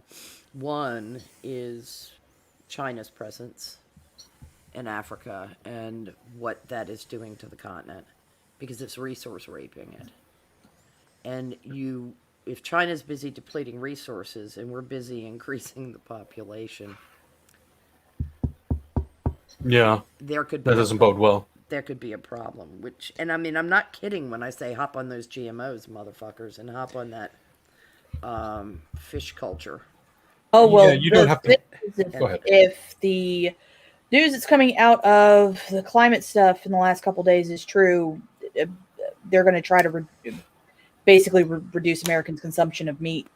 One is China's presence in Africa and what that is doing to the continent, because it's resource raping it. And if China's busy depleting resources and we're busy increasing the population, Yeah, there could that be doesn't bode well. there could be a problem. And I mean, I'm not kidding when I say hop on those GMOs, motherfuckers, and hop on that fish culture. Oh well, Yeah, you don't have to. Go ahead. If the news that's coming out of the climate stuff in the last couple days is true, they're going to try to basically reduce Americans' consumption of meat,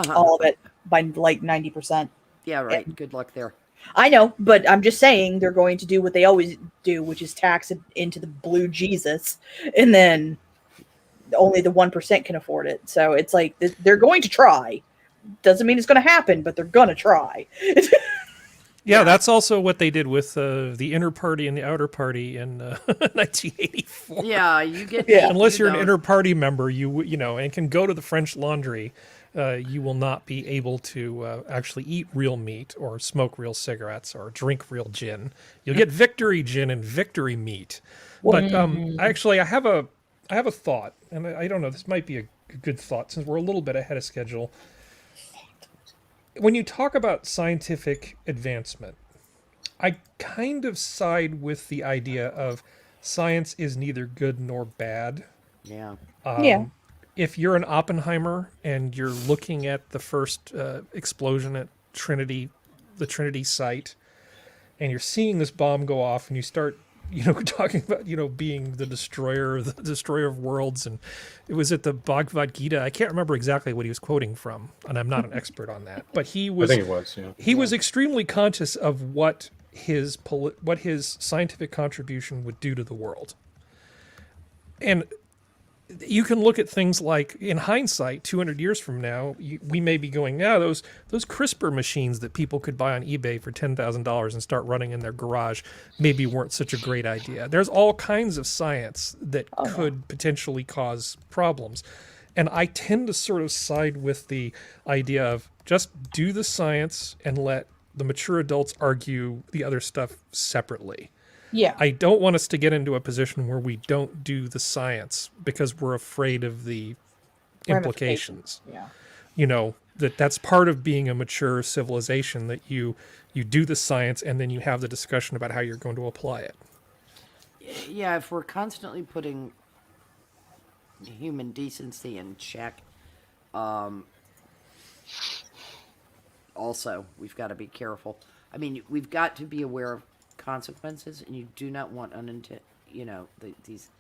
all of it, by like 90%. Yeah, right. Good luck there. I know, but I'm just saying they're going to do what they always do, which is tax it into the blue Jesus, and then only the 1% can afford it. So it's like they're going to try. Doesn't mean it's going to happen, but they're going to try. Yeah, that's also what they did with the inner party and the outer party in 1984. Yeah, you get Unless you you're an don't- inner party member, you know, and can go to the French Laundry, you will not be able to actually eat real meat or smoke real cigarettes or drink real gin. You'll get victory gin and victory meat. But actually, I have a thought, and I don't know. This might be a good thought since we're a little bit ahead of schedule. When you talk about scientific advancement, I kind of side with the idea of science is neither good nor bad. Yeah. Yeah. If you're an Oppenheimer and you're looking at the first explosion at the Trinity site, and you're seeing this bomb go off, and you start, talking about, being the destroyer of worlds, and it was at the Bhagavad Gita. I can't remember exactly what he was quoting from, and I'm not an expert on that, but I think it was. Yeah. he was extremely conscious of what his scientific contribution would do to the world. And you can look at things like, in hindsight, 200 years from now, we may be going, those CRISPR machines that people could buy on eBay for $10,000 and start running in their garage maybe weren't such a great idea. There's all kinds of science that could potentially cause problems. And I tend to sort of side with the idea of just do the science and let the mature adults argue the other stuff separately. Yeah. I don't want us to get into a position where we don't do the science because we're afraid of the implications. Yeah. That's part of being a mature civilization, that you do the science and then you have the discussion about how you're going to apply it. Yeah, if we're constantly putting human decency in check, also, we've got to be careful. I mean, we've got to be aware of consequences, and you do not want these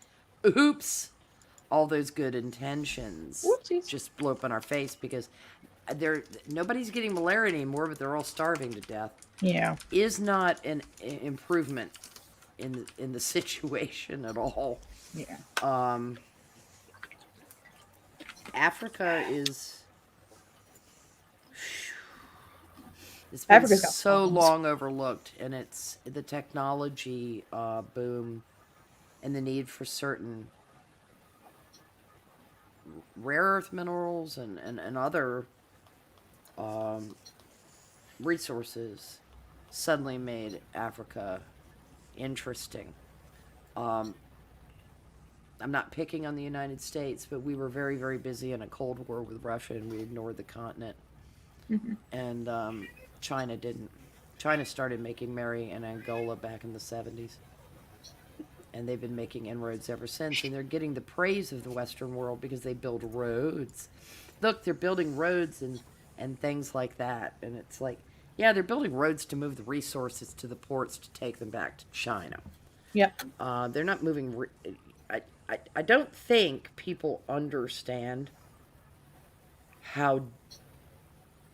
all those good intentions Whoopsies. just blow up in our face, because nobody's getting malaria anymore, but they're all starving to death. Yeah. Is not an improvement in the situation at all. Yeah. Africa is. It's been Africa's got so problems. long overlooked, and it's the technology boom and the need for certain rare earth minerals and other resources suddenly made Africa interesting. I'm not picking on the United States, but we were very, very busy in a Cold War with Russia, and we ignored the continent. And China didn't. China started making merry in Angola back in the 70s. And they've been making inroads ever since. And they're getting the praise of the Western world because they build roads. Look, they're building roads and things like that. And it's like, yeah, they're building roads to move the resources to the ports to take them back to China. Yep. They're not moving. I don't think people understand how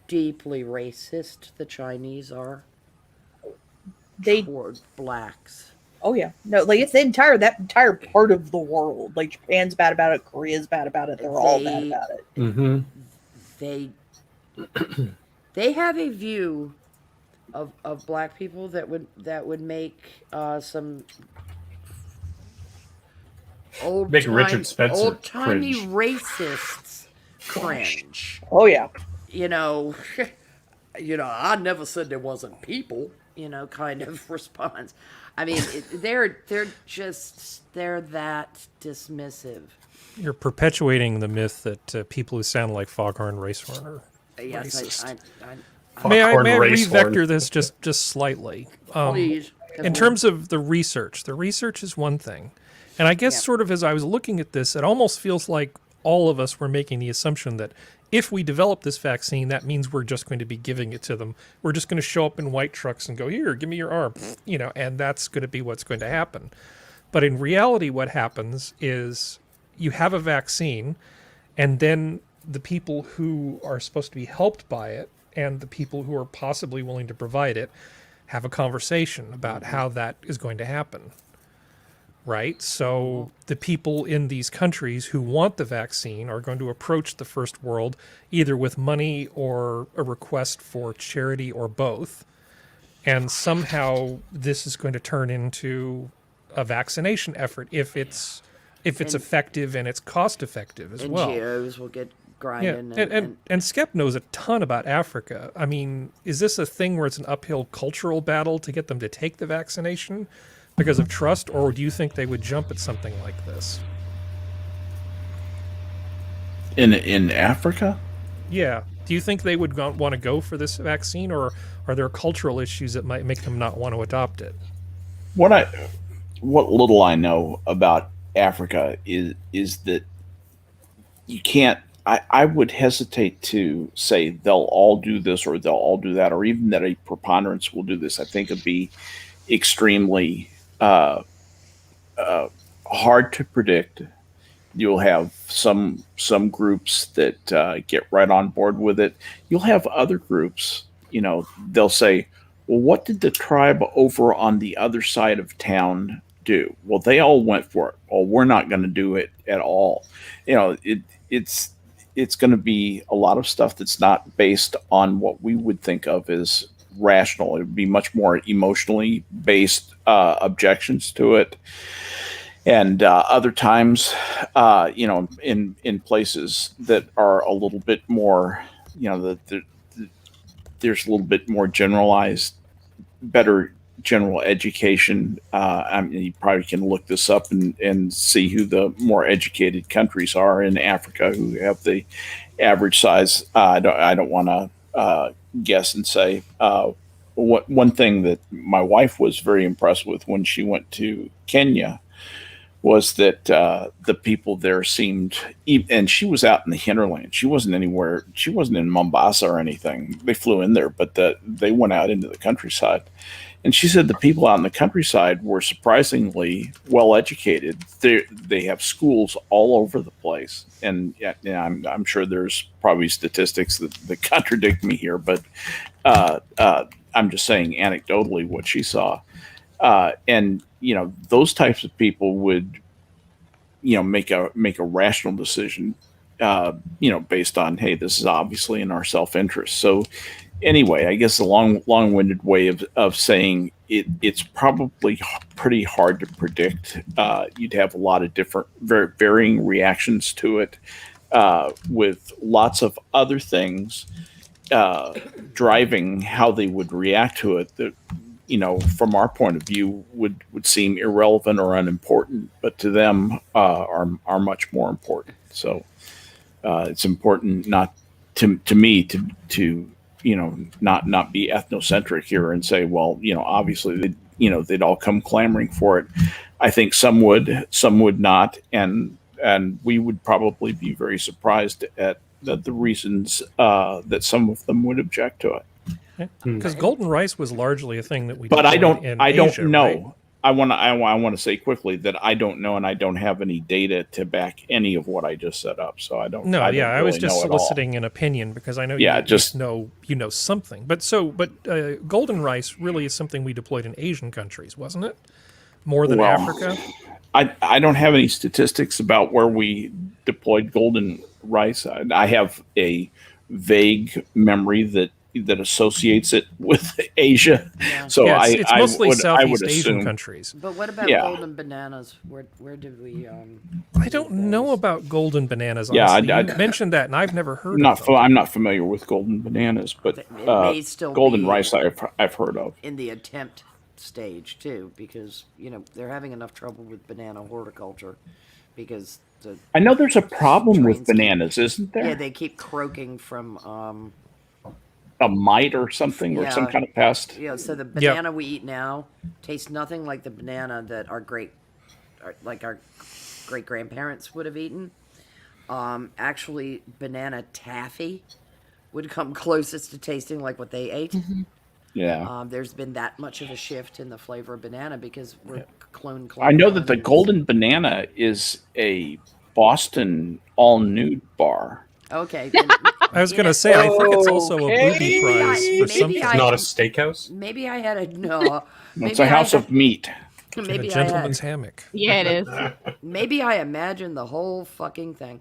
deeply racist the Chinese are toward blacks. Oh yeah. No, like it's that entire part of the world. Like Japan's bad about it, Korea's bad about it, they're all bad about it. Mm-hmm. They have a view of black people that would make some Make Richard Spencer old-timey cringe. racists cringe. Oh yeah. You know, I never said there wasn't people, kind of response. I mean, they're that dismissive. You're perpetuating the myth that people who sound like Foghorn Racehorn are Yes, racist. May I Foghorn Racehorn. re-vector this just slightly? please. In terms of the research is one thing. And I guess Yeah. sort of as I was looking at this, it almost feels like all of us were making the assumption that if we develop this vaccine, that means we're just going to be giving it to them. We're just going to show up in white trucks and go, here, give me your arm, and that's going to be what's going to happen. But in reality, what happens is you have a vaccine, and then the people who are supposed to be helped by it and the people who are possibly willing to provide it have a conversation about how that is going to happen. Right? So the people in these countries who want the vaccine are going to approach the first world either with money or a request for charity or both. And somehow this is going to turn into a vaccination effort if it's effective and it's cost effective as well. NGOs will get Yeah, grinding. and Skep knows a ton about Africa. I mean, is this a thing where it's an uphill cultural battle to get them to take the vaccination because of trust, or do you think they would jump at something like this? In Africa? Yeah. Do you think they would want to go for this vaccine, or are there cultural issues that might make them not want to adopt it? What little I know about Africa is that you can't. I would hesitate to say they'll all do this or they'll all do that, or even that a preponderance will do this. I think it'd be extremely hard to predict. You'll have some groups that get right on board with it. You'll have other groups, they'll say, well, what did the tribe over on the other side of town do? Well, they all went for it. Well, we're not going to do it at all. It's going to be a lot of stuff that's not based on what we would think of as rational. It would be much more emotionally based objections to it. And other times, in places that are a little bit more, there's a little bit more generalized, better general education. I mean, you probably can look this up and see who the more educated countries are in Africa who have the average size. I don't want to guess and say. One thing that my wife was very impressed with when she went to Kenya was that the people there seemed, and she was out in the hinterland. She wasn't anywhere. She wasn't in Mombasa or anything. They flew in there, but they went out into the countryside. And she said the people out in the countryside were surprisingly well educated. They have schools all over the place, and I'm sure there's probably statistics that contradict me here, but I'm just saying anecdotally what she saw. And those types of people would make a rational decision based on, hey, this is obviously in our self-interest. So anyway, I guess a long-winded way of saying it's probably pretty hard to predict. You'd have a lot of different varying reactions to it, with lots of other things driving how they would react to it that from our point of view would seem irrelevant or unimportant, but to them are much more important. So it's important not to me to not be ethnocentric here and say, well, obviously they'd all come clamoring for it. I think some would not, and we would probably be very surprised at the reasons that some of them would object to it. Because golden rice was largely a thing that we. But I don't Asia, know. Right? I want to say quickly that I don't know, and I don't have any data to back any of what I just set up. So I don't. No, I don't I was really just know at all. soliciting an opinion because I know Yeah, you just- know something. But golden rice really is something we deployed in Asian countries, wasn't it? More than Well, Africa. I don't have any statistics about where we deployed golden rice. I have a vague memory that that associates it with Asia. Yeah. So yeah, it's mostly I Southeast would Asian assume, countries. But what about Yeah. golden bananas? Where did we? I don't know about golden bananas. Yeah, Honestly. I- you mentioned that, and I've never heard not of them. I'm not familiar with golden bananas, but It may still golden be rice I've heard of. in the attempt stage too, because they're having enough trouble with banana horticulture because I know there's a problem Trains with bananas, isn't there? yeah, they keep croaking from A mite or something, or some Yeah. kind of pest. so the banana we eat now tastes nothing like the banana that our great grandparents would have eaten. Actually, banana taffy would come closest to tasting like what they ate. Yeah. There's been that much of a shift in the flavor of banana because we're clone. I know that the golden banana is a Boston all nude bar. Okay. Then, I was going to say, I think it's also a booby Okay. prize Maybe for something. I- It's not a steakhouse. maybe I had a no. It's a house of meat. In a Maybe gentleman's hammock. Yeah, it is. Maybe I imagined the whole fucking thing.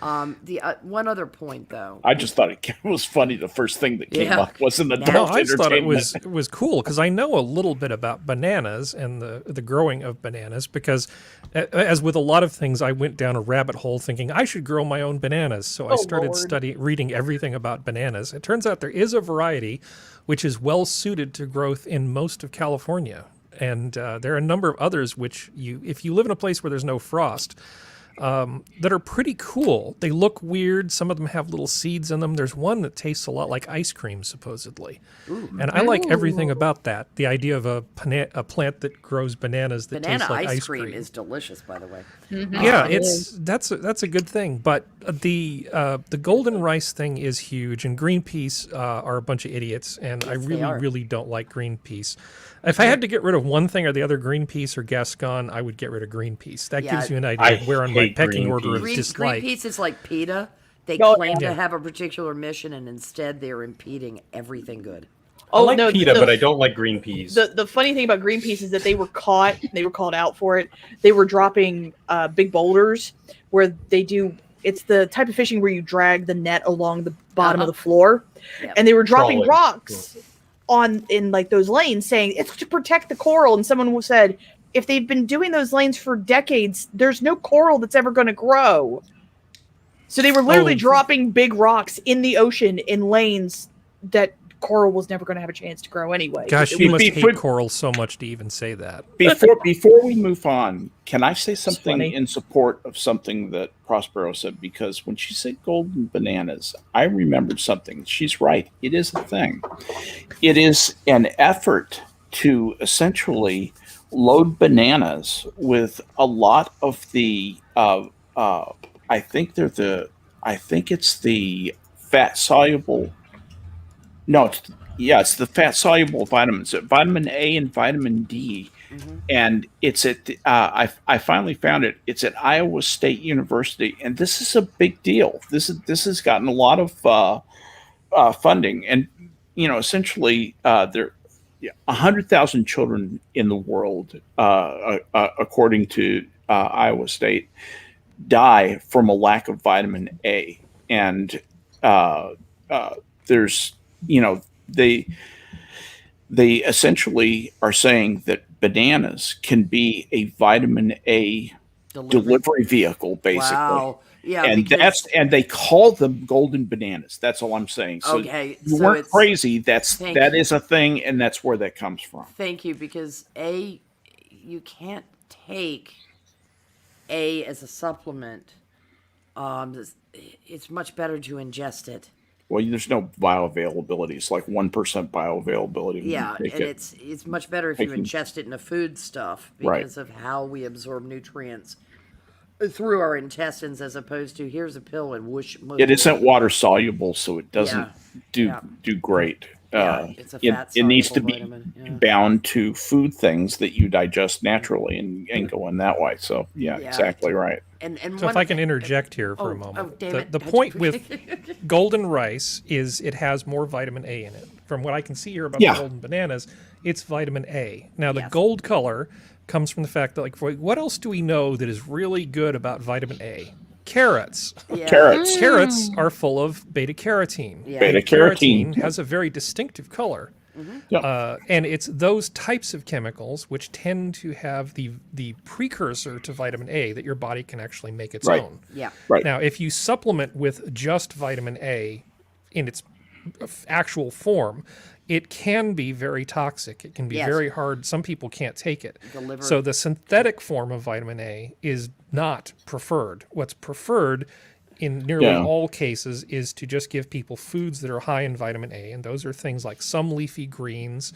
The one other point though. I just thought it was funny. The first thing that came Yeah. up was an No, adult No, I just thought entertainment. it was cool because I know a little bit about bananas and the growing of bananas because, as with a lot of things, I went down a rabbit hole thinking I should grow my own bananas. So I started reading everything about bananas. It turns out there is a variety which is well suited to growth in most of California, and there are a number of others which if you live in a place where there's no frost. That are pretty cool. They look weird. Some of them have little seeds in them. There's one that tastes a lot like ice cream, supposedly. And I like everything about that. The idea of a plant that grows bananas that Banana tastes like ice cream is delicious, by the way. yeah, that's a good thing. But the golden rice thing is huge, and Greenpeace are a bunch of idiots, and I they are. really don't like Greenpeace. If I had to get rid of one thing or the other, Greenpeace or Gascon, I would get rid of Greenpeace. That Yeah. gives you an I idea of where on my hate pecking order of Greenpeace. dislike. Greenpeace is like PETA. They Oh, claim yeah. to have a particular mission, and instead they're impeding everything good. I like no, PETA, the- but I don't like green peas. The funny thing about Greenpeace is that they were caught. They were called out for it. They were dropping big boulders where they do. It's the type of fishing where you drag the net along the bottom of the floor, Yep. and they were dropping Trawling. rocks in like those lanes, saying it's to protect the coral. And someone said, if they've been doing those lanes for decades, there's no coral that's ever going to grow. So they were literally Oh. dropping big rocks in the ocean in lanes that coral was never going to have a chance to grow anyway. Gosh, It you was- must before- hate coral so much to even say that. Before we move on, can I say something funny. in support of something that Prospero said? Because when she said golden bananas, I remembered something. She's right. It is a thing. It is an effort to essentially load bananas with a lot of the. I think it's the fat soluble. No, it's the fat soluble vitamins, vitamin A and vitamin D, and it's at I finally found it. It's at Iowa State University, and this is a big deal. This has gotten a lot of funding, and essentially there 100,000 children in the world, according to Iowa State, die from a lack of vitamin A, and there's they essentially are saying that bananas can be a vitamin A delivery vehicle, basically. Wow. Yeah. And because- they call them golden bananas. That's all I'm saying. So Okay, you so weren't it's- crazy. That Thank is a thing, and that's where that comes from. Thank you, because you can't take A as a supplement. It's much better to ingest it. Well, there's no bioavailability. It's like 1% bioavailability. when you Yeah, take and it. it's much better if you Taking- ingest it in a food stuff Right. because of how we absorb nutrients through our intestines, as opposed to here's a pill and whoosh. It isn't water soluble, so it doesn't Yeah. do great. Yeah, it's a It needs to fat-soluble be vitamin, yeah. bound to food things that you digest naturally and go in that way. So yeah. Exactly right. And So if I can interject here for a Oh, moment, damn the, it. the How'd point you- with golden rice is it has more vitamin A in it. From what I can see here about Yeah. the golden bananas, it's vitamin A. Now the Yes. gold color comes from the fact that what else do we know that is really good about vitamin A? Carrots. Yeah. Carrots. Carrots are full of beta carotene. Yeah. Beta carotene. Has a very distinctive color. Yep. And it's those types of chemicals which tend to have the precursor to vitamin A that your body can actually make its Right. own. Yeah. Right. Now, if you supplement with just vitamin A in its actual form, it can be very toxic. It can be Yes. very hard. Some people can't take it. The liver- So the synthetic form of vitamin A is not preferred. What's preferred in nearly Yeah. all cases is to just give people foods that are high in vitamin A, and those are things like some leafy greens,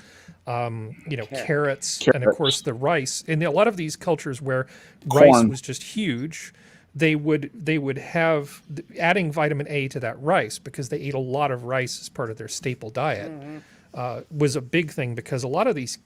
carrots, and of course the rice. In a lot of these cultures where rice Corn. was just huge, they would have adding vitamin A to that rice because they ate a lot of rice as part of their staple diet. Was a big thing because a lot of these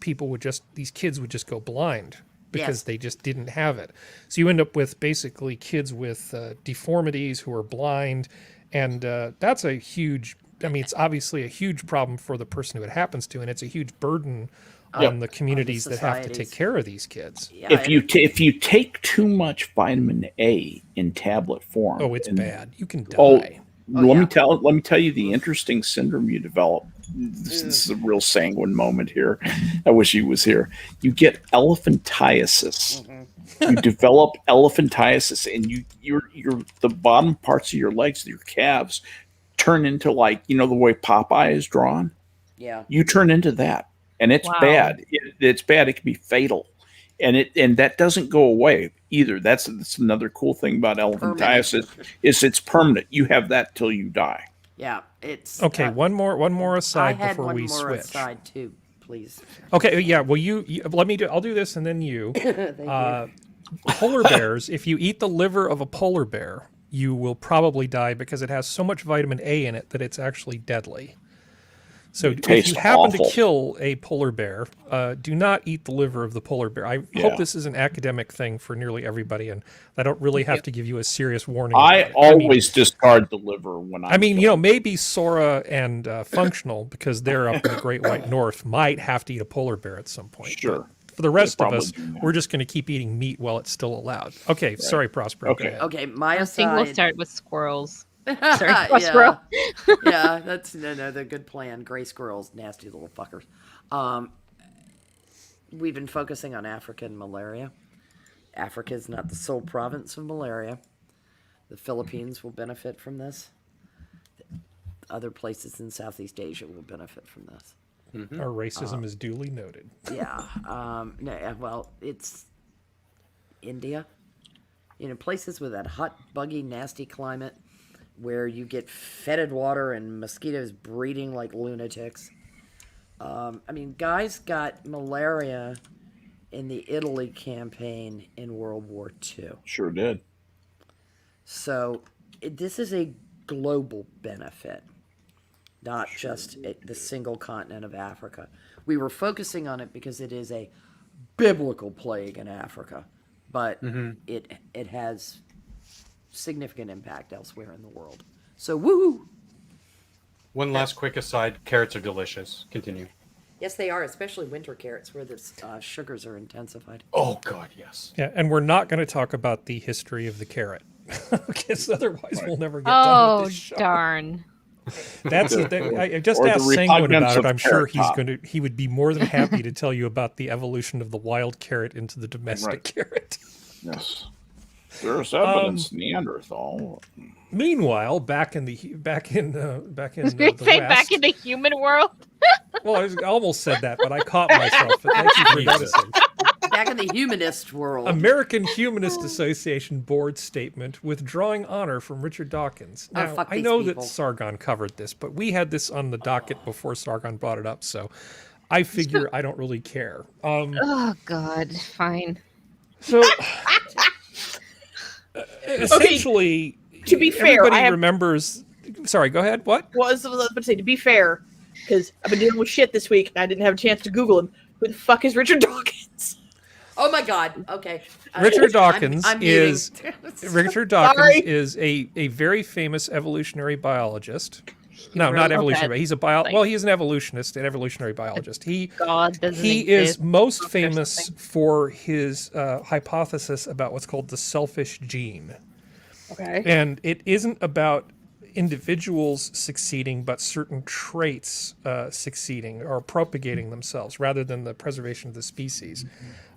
kids would just go blind because Yes. they just didn't have it. So you end up with basically kids with deformities who are blind, and that's a huge. I mean, it's obviously a huge problem for the person who it happens to, and it's a huge burden on the communities that have to take societies. care of these kids. Yeah. If you take too much vitamin A in tablet form, Oh, it's and- bad. You can die. Oh, let yeah. me tell you the interesting syndrome you develop. This is a real sanguine moment here. I wish he was here. You get elephantiasis. You develop elephantiasis, and you're the bottom parts of your legs, your calves, turn into like the way Popeye is drawn. Yeah. You turn into that, and it's Wow. bad. It's bad. It can be fatal, and that doesn't go away either. That's another cool thing about elephantiasis is it's permanent. You have that till you die. Yeah. It's Okay, one more I aside had before one we more switch. aside too, please. Okay, yeah. Well, you let me do. I'll do this, and then you. Thank you. Polar bears. If you eat the liver of a polar bear, you will probably die because it has so much vitamin A in it that it's actually deadly. So if tastes you happen awful. to kill a polar bear, do not eat the liver of the polar bear. I Yeah. hope this is an academic thing for nearly everybody, and I don't really have to give you a serious warning. I about it. I mean, always discard the liver when I mean, maybe Sora and Functional, because they're up in the Great White North, might have to eat a polar bear at some point. Sure. But for the rest of probably us, do that. we're just going to keep eating meat while it's still allowed. Okay, sorry, Prospero. Okay. Go ahead. Okay, my I think we'll aside. start with squirrels. Sorry, yeah. Prospero. Yeah, that's no, they're a good plan. Gray squirrels, nasty little fuckers. We've been focusing on Africa and malaria. Africa is not the sole province of malaria. The Philippines will benefit from this. Other places in Southeast Asia will benefit from this. Our racism is duly noted. Yeah. Well, it's India. Places with that hot, buggy, nasty climate where you get fetid water and mosquitoes breeding like lunatics. Guys got malaria in the Italy campaign in World War II. Sure did. So this is a global benefit, not just the single continent of Africa. We were focusing on it because it is a biblical plague in Africa, but it has significant impact elsewhere in the world. So woo! One last quick aside: carrots are delicious. Continue. Yes, they are, especially winter carrots where the sugars are intensified. Oh God, yes. Yeah, and we're not going to talk about the history of the carrot, because otherwise we'll never get done Oh, with this show. darn. That's I just Or the asked Sanguine repugnance about it. of I'm sure Carrot he's Top. he would be more than happy to tell you about the evolution of the wild carrot into the domestic Right. carrot. Yes. There's evidence Neanderthal. Meanwhile, back in the I was going the to say West, back in the human world. well, I almost said that, but I caught myself. But thank you for Jesus. noticing. Back in the humanist world. American Humanist Association board statement withdrawing honor from Richard Dawkins. Oh, Now, fuck I these know people. that Sargon covered this, but we had this on the docket before Sargon brought it up, so I figure I don't really care. Oh God, fine. So essentially, to be fair, everybody I have- remembers. Sorry, go ahead. What? Well, I was about to say, to be fair, because I've been dealing with shit this week and I didn't have a chance to Google him. Who the fuck is Richard Dawkins? Oh my God. Okay. Richard Dawkins I'm is muting. Richard Dawkins Sorry. is a very famous evolutionary biologist. No, really? not evolutionary. Okay. He's a well, he's an evolutionist, an evolutionary biologist. God doesn't He is exist. most Or famous something. for his hypothesis about what's called the selfish gene. Okay. And it isn't about individuals succeeding, but certain traits succeeding or propagating themselves rather than the preservation of the species.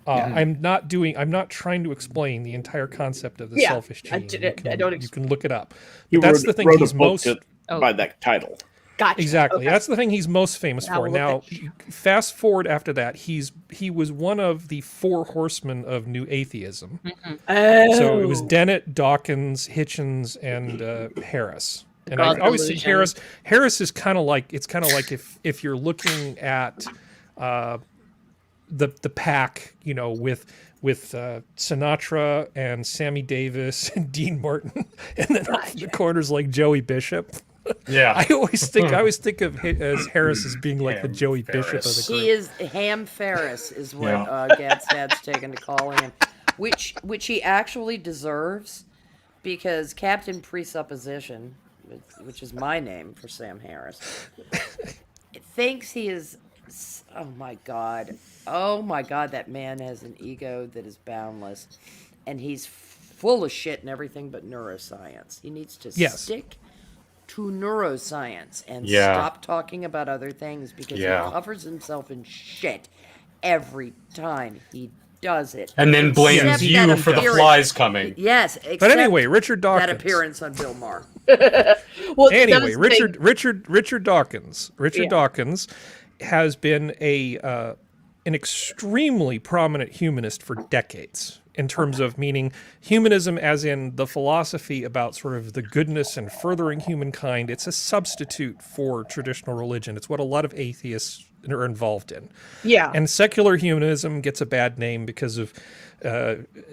I'm not trying to explain the entire concept of the Yeah, selfish I gene. did- You I can, don't you can look it up. He But that's wrote, the thing wrote he's a book most by that title. Gotcha. exactly. Okay. That's the thing he's most famous I for. will look Now, that- fast forward after that, he was one of the four horsemen of New Atheism. Oh. So it was Dennett, Dawkins, Hitchens, and Harris. And I God always think delusion. Harris is kind of like if you're looking at the pack, you know, with Sinatra and Sammy Davis and Dean Martin, and then off in the corners like Joey Bishop. Yeah. I always think of as Harris as being like the Ham Joey Bishop of Ferris. the group. He is Ham Ferris, is what Yeah. Gadstad's taken to calling him, which he actually deserves, because Captain Presupposition, which is my name for Sam Harris, thinks he is. Oh my god! That man has an ego that is boundless, and he's full of shit and everything but neuroscience. He needs to Yes. stick to neuroscience and Yeah. stop talking about other things, because Yeah. he covers himself in shit every time he does it. And then blames Except you that for the appearance. flies coming. Yes, But except anyway, Richard Dawkins. that appearance on Bill Maher. Well, that Anyway, was the thing. Richard Dawkins. Richard Yeah. Dawkins has been an extremely prominent humanist for decades, in terms of meaning humanism as in the philosophy about sort of the goodness and furthering humankind. It's a substitute for traditional religion. It's what a lot of atheists are involved in. Yeah. And secular humanism gets a bad name because of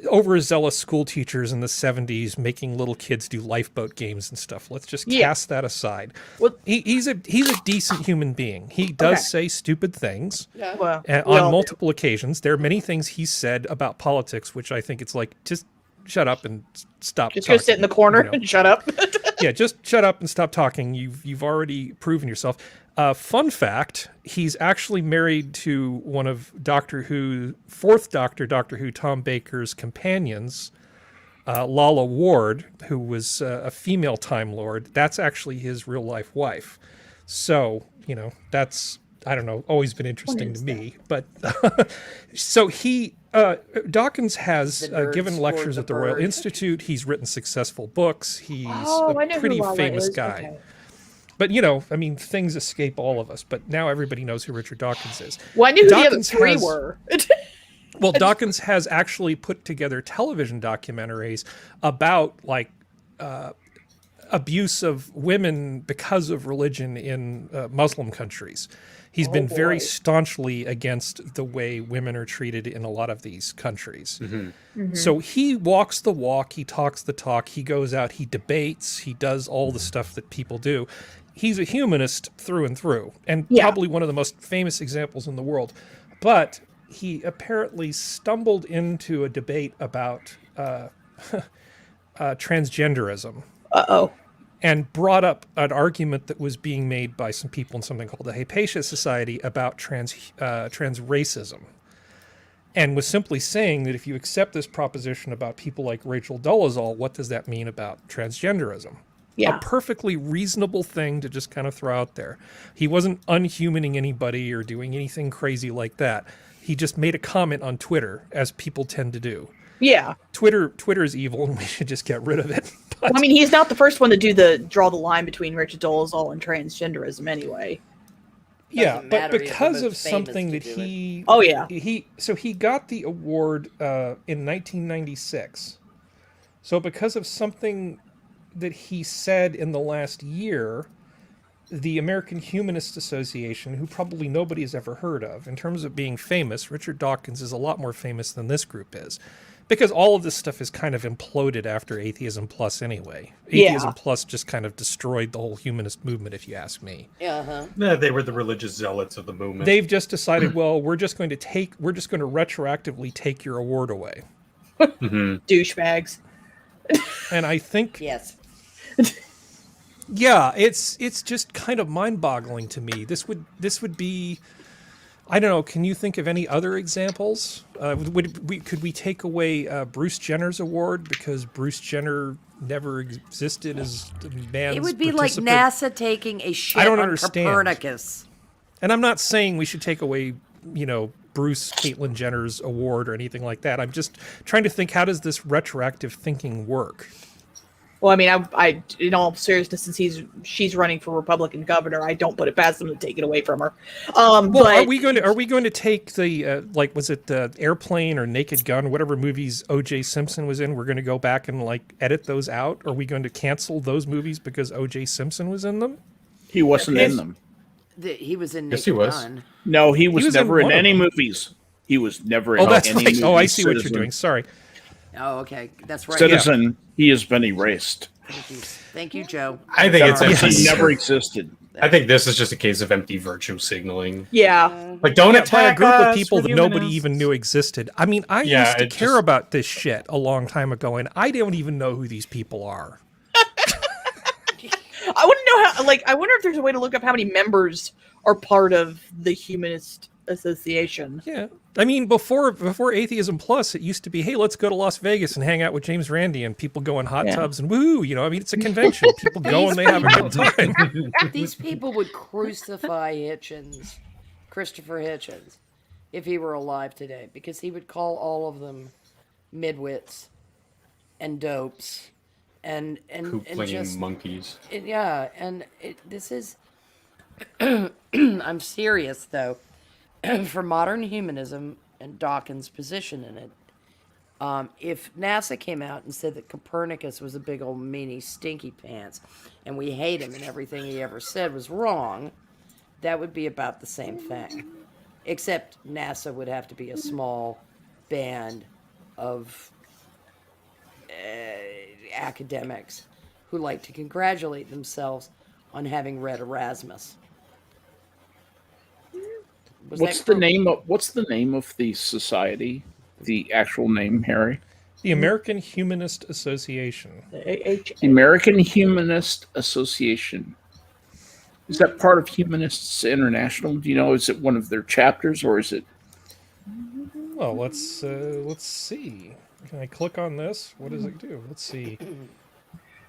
overzealous school teachers in the 70s making little kids do lifeboat games and stuff. Let's just Yeah. cast that aside. Well- He's a decent human being. He does Okay. say stupid things Well, we on all do. multiple occasions. There are many things he's said about politics, which I think it's like, just shut up and stop Just talking. go sit in the corner you know? and shut up. Yeah, just shut up and stop talking. You've already proven yourself. Fun fact: he's actually married to one of fourth Doctor Who, Tom Baker's companions, Lala Ward, who was a female Time Lord. That's actually his real life wife. So that's, I don't know, always been interesting to me. But so Dawkins has The nerd given scored lectures the at the Royal bird. Institute. He's written successful books. He's Oh, I know a who pretty Lala famous is. guy. Okay. But I mean, things escape all of us. But now everybody knows who Richard Dawkins is. Well, I knew who the other Dawkins three has- were. Well, Dawkins has actually put together television documentaries about abuse of women because of religion in Muslim countries. He's been very boy. staunchly against the way women are treated in a lot of these countries. Mm-hmm. So he walks the walk, he talks the talk, he goes out, he debates, he does all the stuff that people do. He's a humanist through and through, and Yeah. probably one of the most famous examples in the world. But he apparently stumbled into a debate about transgenderism Uh-oh. and brought up an argument that was being made by some people in something called the Hypatia Society about trans racism, and was simply saying that if you accept this proposition about people like Rachel Dolezal, what does that mean about transgenderism? Yeah. A perfectly reasonable thing to just kind of throw out there. He wasn't unhumaning anybody or doing anything crazy like that. He just made a comment on Twitter, as people tend to do. Yeah. Twitter is evil, and we should just get rid of it. But, Well, I mean, he's not the first one to draw the line between Richard Dolezal and transgenderism anyway. yeah, Doesn't but matter, he's the because of most famous something to that do it. he Oh, yeah. he got the award in 1996. So because of something that he said in the last year, the American Humanist Association, who probably nobody has ever heard of, in terms of being famous, Richard Dawkins is a lot more famous than this group is. Because all of this stuff is kind of imploded after Atheism Plus anyway. Yeah. Atheism Plus just kind of destroyed the whole humanist movement, if you ask me. Uh-huh. Yeah, they were the religious zealots of the movement. They've just decided, well, we're just going to retroactively take your award away. Douchebags. And I think, Yes. yeah, it's just kind of mind-boggling to me. This would be, I don't know. Can you think of any other examples? Could we take away Bruce Jenner's award because Bruce Jenner never existed as a man's It would be like participant? NASA taking a shit I don't on understand. Copernicus. And I'm not saying we should take away, Bruce Caitlyn Jenner's award or anything like that. I'm just trying to think, how does this retroactive thinking work? Well, I mean, I in all seriousness, since she's running for Republican governor, I don't put it past them to take it away from her. Well, But are we going to take the was it the Airplane or Naked Gun, whatever movies O.J. Simpson was in? We're going to go back and edit those out. Are we going to cancel those movies because O.J. Simpson was in them? He wasn't in them. He was in Yes, Naked he was. Gun. No, he was was never in in one of any them. movies. He was never in Oh, that's any right. movies. Oh, I see what you're Citizen. doing. Sorry. Oh, okay. That's right. Citizen, he has been erased. Thank you, Joe. I think it's He empty. never existed. I think this is just a case of empty virtue signaling. yeah, Like, don't By attack a group of us, people we're that nobody humanists. even knew existed. I mean, I Yeah, used to it care just- about this shit a long time ago, and I don't even know who these people are. I want to know how. Like, I wonder if there's a way to look up how many members are part of the Humanist Association. Yeah. I mean, before Atheism Plus, it used to be, hey, let's go to Las Vegas and hang out with James Randi, and people go in hot Yeah. tubs and woo, I mean, it's a convention. People go and they have a good time. These people would crucify Christopher Hitchens, if he were alive today, because he would call all of them midwits and dopes and Poop-flinging just monkeys. this is. I'm serious though. For modern humanism and Dawkins' position in it, if NASA came out and said that Copernicus was a big old meanie stinky pants, and we hate him and everything he ever said was wrong, that would be about the same thing. Except NASA would have to be a small band of academics who like to congratulate themselves on having read Erasmus. What's the name of the society? The actual name, Harry? The American Humanist Association. The American Humanist Association. Is that part of Humanists International? Do you know? Is it one of their chapters, or is it? Well, let's see. Can I click on this? What does it do? Let's see.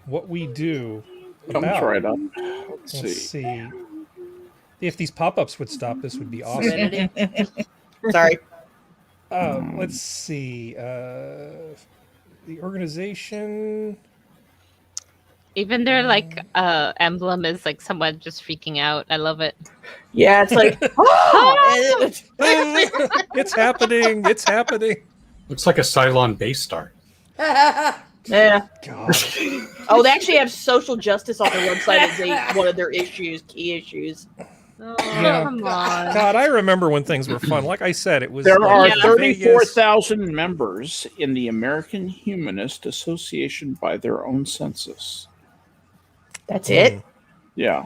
What we do Comes about. right up. Let's Let's see. see. If these pop-ups would stop, this would be awesome. Serenity? Sorry. Let's see. The organization. Even their emblem is like someone just freaking out. I love it. Yeah, it's like, oh! It's happening. It's happening. Looks like a Cylon base star. Yeah. God. Oh, they actually have social justice on their website as one of their key issues. Oh, Yeah. come on. God, I remember when things were fun. Like I said, it was. There like are Vegas. 34,000 members in the American Humanist Association by their own census. That's it. Yeah.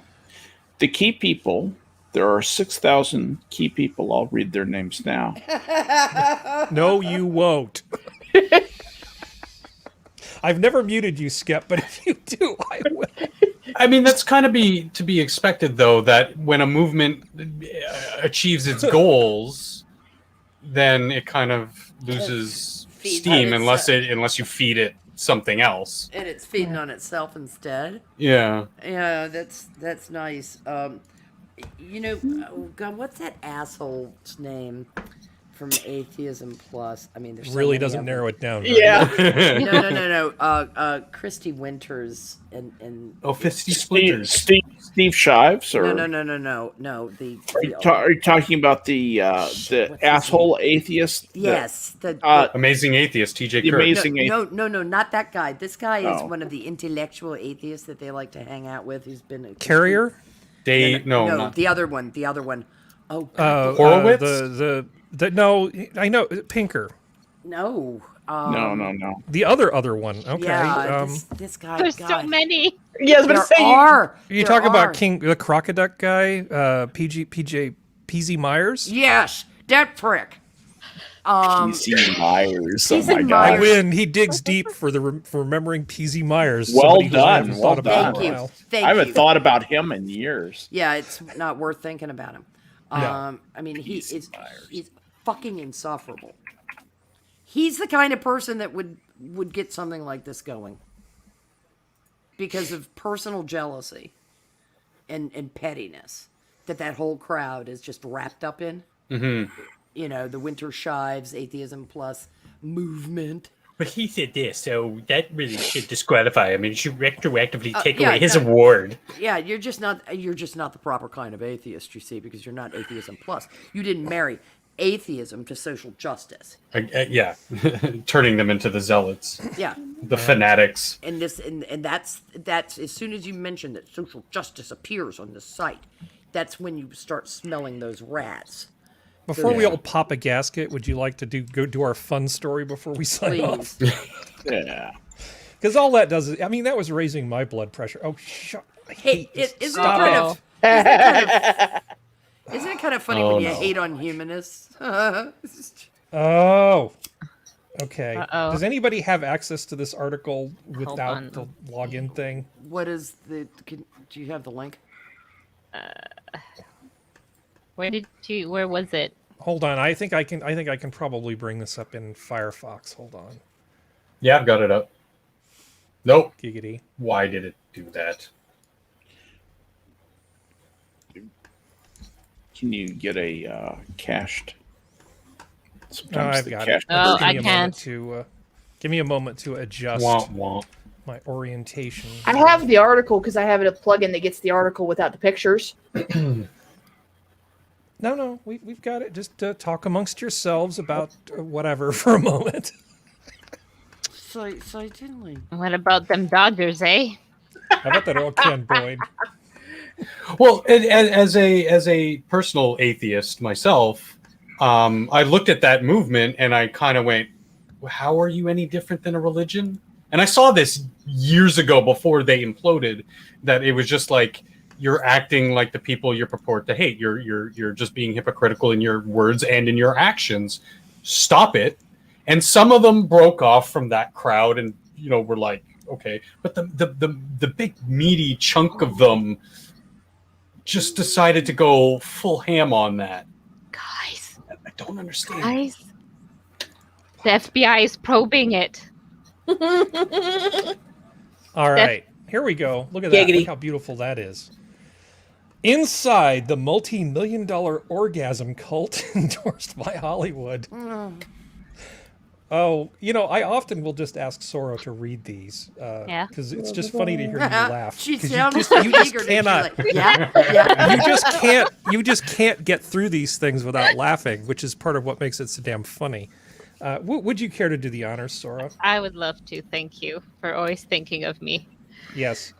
The key people, there are 6,000 key people. I'll read their names now. No, you won't. I've never muted you, Skep, but if you do, I will. I mean, that's kind of to be expected, though, that when a movement achieves its goals, then it kind of loses Feeds steam on unless itself. you feed it something else. And it's feeding on itself instead. Yeah. Yeah, that's nice. Oh God, what's that asshole's name from Atheism Plus? I mean, there's so Really many doesn't of narrow them. it down. Yeah. No. Christy Winters and Oh, 50 Steve, splinters. Steve Shives, or no. are you talking about the What's his asshole atheist? Yes, Amazing atheist, TJ The Kirk. amazing no, not that guy. This guy is Oh. one of the intellectual atheists that they like to hang out with. Who's been a Carrier? Dave, no, not. the other one. Oh, God, Horowitz? No, I know Pinker. no. No. The other one. Okay. Yeah, this guy. There's God. so many. Yeah, I was There going to say, are. You There talk are. about King, the Crocoduck guy, PZ Myers. Yes, that prick. PC Myers. Oh PC my I Myers. God. win. He digs deep for remembering PZ Myers. Well somebody whose name I done, haven't thought well about in Thank a you. while. Thank I haven't you. thought about him in years. Yeah, it's not worth thinking about him. I mean, Peace and fires. he's fucking insufferable. He's the kind of person that would get something like this going because of personal jealousy and pettiness that whole crowd is just wrapped up in. Mm-hmm. You know, the Winter Shives, Atheism Plus movement. But he said this, so that really should disqualify him. It should retroactively take yeah, away his no. award. Yeah, you're just not the proper kind of atheist, you see, because you're not Atheism Plus. You didn't marry atheism to social justice. Yeah, turning them into the zealots, Yeah. the fanatics. And that's as soon as you mention that social justice appears on the site, that's when you start smelling those rats. Before we all pop a gasket, would you like to go do our fun story before we sign off? Please. Yeah. Because all that does is, I mean, that was raising my blood pressure. Oh, shut! I Hey, hate this. isn't Stop it kind of funny Oh, when you no. hate on humanists? Oh, okay. Uh-oh. Does anybody have access to this article without on. the login thing? What is do you have the link? Where was it? Hold on. I think I can probably bring this up in Firefox. Hold on. Yeah, I've got it up. Nope. Giggity. Why did it do that? Can you get a cached? Oh, Sometimes I've the got cached it. Oh, Give me I a moment can't. to give me a moment to adjust Womp womp. my orientation. I have the article because I have it a plugin that gets the article without the pictures. No, we've got it. Just talk amongst yourselves about whatever for a moment. Certainly. What about them Dodgers, eh? How about that old Ken Boyd? Well, as a personal atheist myself, I looked at that movement and I kind of went, "How are you any different than a religion?" And I saw this years ago before they imploded. That it was just like you're acting like the people you purport to hate. You're just being hypocritical in your words and in your actions. Stop it. And some of them broke off from that crowd and were like, okay, but the big meaty chunk of them just decided to go full ham on that. Guys, I don't understand. guys. The FBI is probing it. All right, here we go. Look at that. Giggity. Look how beautiful that is. Inside the multi-million-dollar orgasm cult endorsed by Hollywood. Oh, I often will just ask Sora to read these. Yeah. Because it's just funny to hear you laugh. She 'Cause sounds so you just eager. cannot. Yeah. You just can't get through these things without laughing, which is part of what makes it so damn funny. Would you care to do the honors, Sora? I would love to. Thank you for always thinking of me. Yes.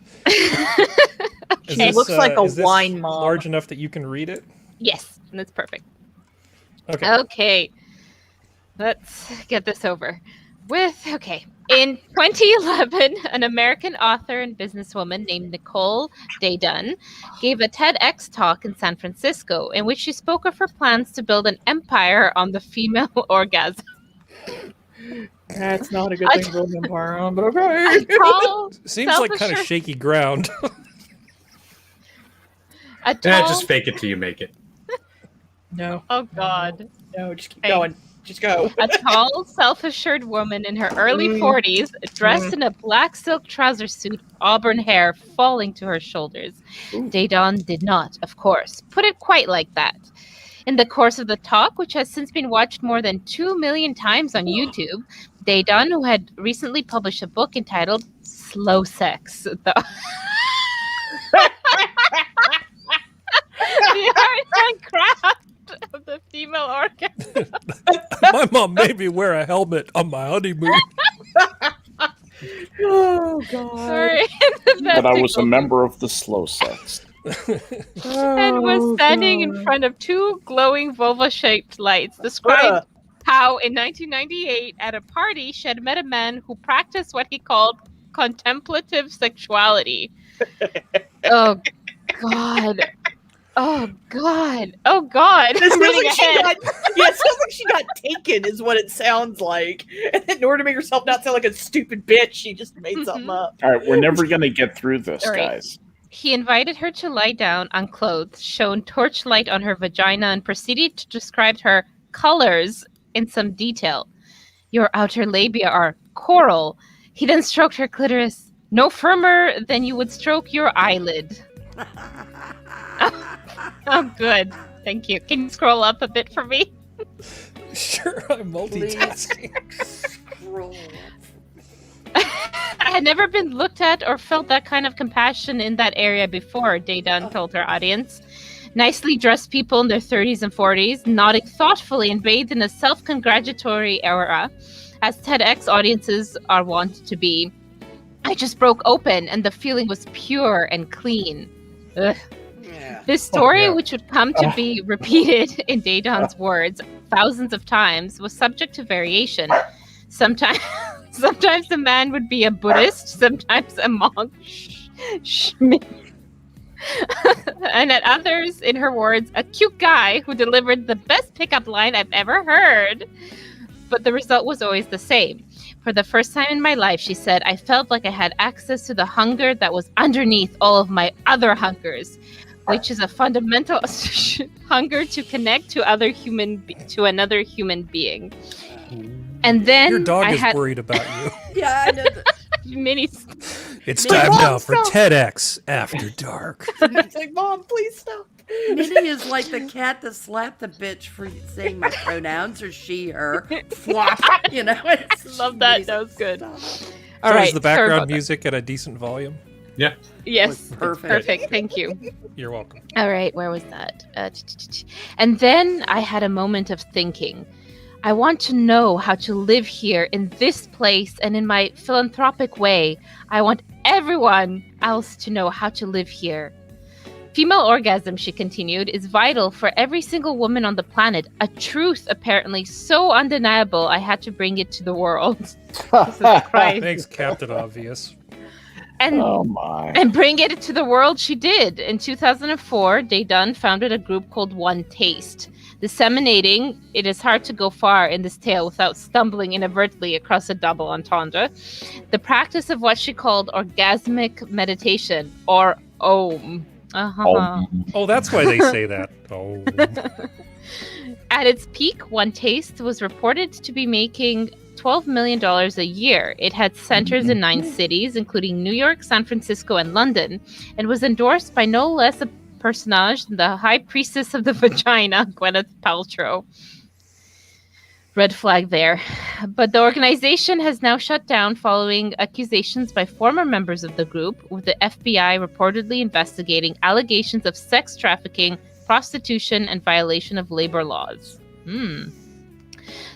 She looks like a is this wine mom. large enough that you can read it? Yes, that's perfect. Okay. Okay. Let's get this over with. Okay. In 2011, an American author and businesswoman named Nicole Daydun gave a TEDx talk in San Francisco in which she spoke of her plans to build an empire on the female orgasm. That's not a good thing to build an empire on, but okay. A tall, Seems like kind of self-assured- shaky ground. a tall, Just fake it till you make it. No, oh God. no, just keep Hey. going. Just go. A tall, self-assured woman in her early 40s, dressed in a black silk trouser suit, auburn hair falling to her shoulders. Daydun did not, of course, put it quite like that. In the course of the talk, which has since been watched more than 2 million times on YouTube, Daydun, who had recently published a book entitled Slow Sex, the art and craft of the female orgasm. My mom made me wear a helmet on my honeymoon. Oh God. Sorry. But I was a member of the slow sex. And was standing in front of 2 glowing vulva-shaped lights, described how in 1998 at a party she had met a man who practiced what he called contemplative sexuality. Oh God. Oh God. Oh God. It sounds Reading like she ahead. got. Yeah, it sounds like she got taken, is what it sounds like. And in order to make herself not sound like a stupid bitch, she just made something up. All right, we're never going to get through this, All right. guys. He invited her to lie down unclothed, shone torchlight on her vagina, and proceeded to describe her colors in some detail. Your outer labia are coral. He then stroked her clitoris, no firmer than you would stroke your eyelid. Oh, good. Thank you. Can you scroll up a bit for me? Sure, I'm multitasking. Scroll. I had never been looked at or felt that kind of compassion in that area before, Daydun told her audience. Nicely dressed people in their 30s and 40s, nodding thoughtfully and bathed in a self-congratulatory aura, as TEDx audiences are wont to be. I just broke open, and the feeling was pure and clean. Ugh. Yeah. This story, yeah. which would come to be repeated in Daydun's words thousands of times, was subject to variation. Sometimes the man would be a Buddhist, sometimes a monk, and at others, in her words, a cute guy who delivered the best pickup line I've ever heard. But the result was always the same. For the first time in my life, she said, I felt like I had access to the hunger that was underneath all of my other hungers, which is a fundamental hunger to connect to another human being. And then Your dog I is had worried about you. Yeah, I know. mini. It's Minnie, time Mom, now for stop. TEDx After Dark. It's like, Mom, please stop. Minnie is like the cat that slapped the bitch for saying my pronouns or she, her. Flop. You know, it's Love that. amazing. That was good. Stop. All So right. is the sorry background about that. music at a decent volume? Yes. Perfect. Perfect. Thank you. You're welcome. All right, where was that? And then I had a moment of thinking. I want to know how to live here in this place, and in my philanthropic way, I want everyone else to know how to live here. Female orgasm, she continued, is vital for every single woman on the planet. A truth, apparently, so undeniable I had to bring it to the world. Jesus Christ. Thanks, Captain Obvious. And Oh my. And bring it to the world she did. In 2004, Daydun founded a group called One Taste. Disseminating, it is hard to go far in this tale without stumbling inadvertently across a double entendre, the practice of what she called orgasmic meditation, or OM. Oh, that's why they say that. Oh. At its peak, One Taste was reported to be making $12 million a year. It had centers in 9 cities, including New York, San Francisco, and London, and was endorsed by no less a personage than the High Priestess of the Vagina, Gwyneth Paltrow. Red flag there. But the organization has now shut down following accusations by former members of the group, with the FBI reportedly investigating allegations of sex trafficking, prostitution, and violation of labor laws.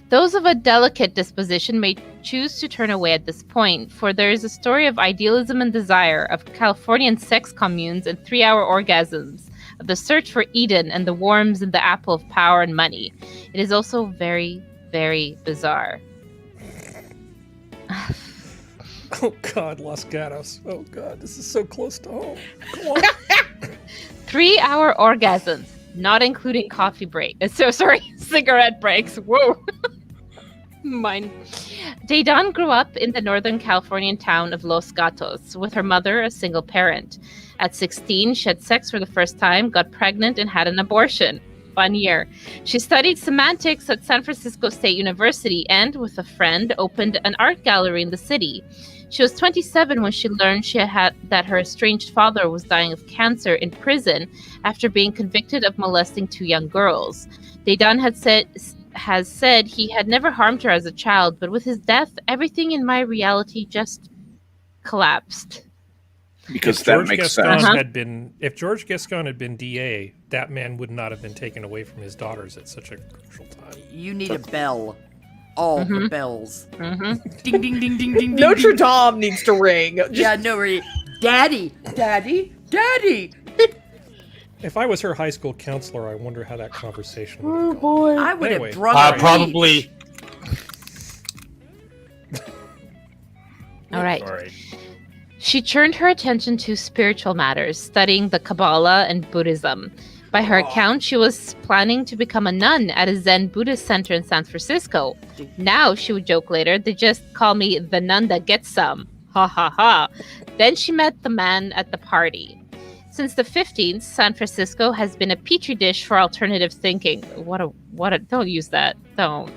Those of a delicate disposition may choose to turn away at this point, for there is a story of idealism and desire, of Californian sex communes and 3-hour orgasms, of the search for Eden and the worms in the apple of power and money. It is also very, very bizarre. Oh, God, Los Gatos. Oh, God, this is so close to home. Come on. 3-hour orgasms, not including coffee break. Cigarette breaks. Whoa. Mine. Daydun grew up in the Northern Californian town of Los Gatos with her mother, a single parent. At 16, she had sex for the first time, got pregnant, and had an abortion. Fun year. She studied semantics at San Francisco State University and, with a friend, opened an art gallery in the city. She was 27 when she learned that her estranged father was dying of cancer in prison after being convicted of molesting 2 young girls. Daydun has said he had never harmed her as a child, but with his death, everything in my reality just collapsed. Because If that George makes Gascon sense. if George Gascon had been DA, that man would not have been taken away from his daughters at such a crucial time. You need a bell. All the bells. Mm-hmm. Ding, ding, ding, ding, ding, Notre ding. Dame needs to ring. Just- Yeah, no, Daddy, Daddy, Daddy. If I was her high school counselor, I wonder how that conversation would Oh have gone. boy. I would Anyway. have drunk bleach. Probably. All right. Sorry. She turned her attention to spiritual matters, studying the Kabbalah and Buddhism. By her account, she was planning to become a nun at a Zen Buddhist center in San Francisco. Now, she would joke later, they just call me the nun that gets some. Ha ha ha. Then she met the man at the party. Since the 50s, San Francisco has been a petri dish for alternative thinking. What a don't use that. Don't.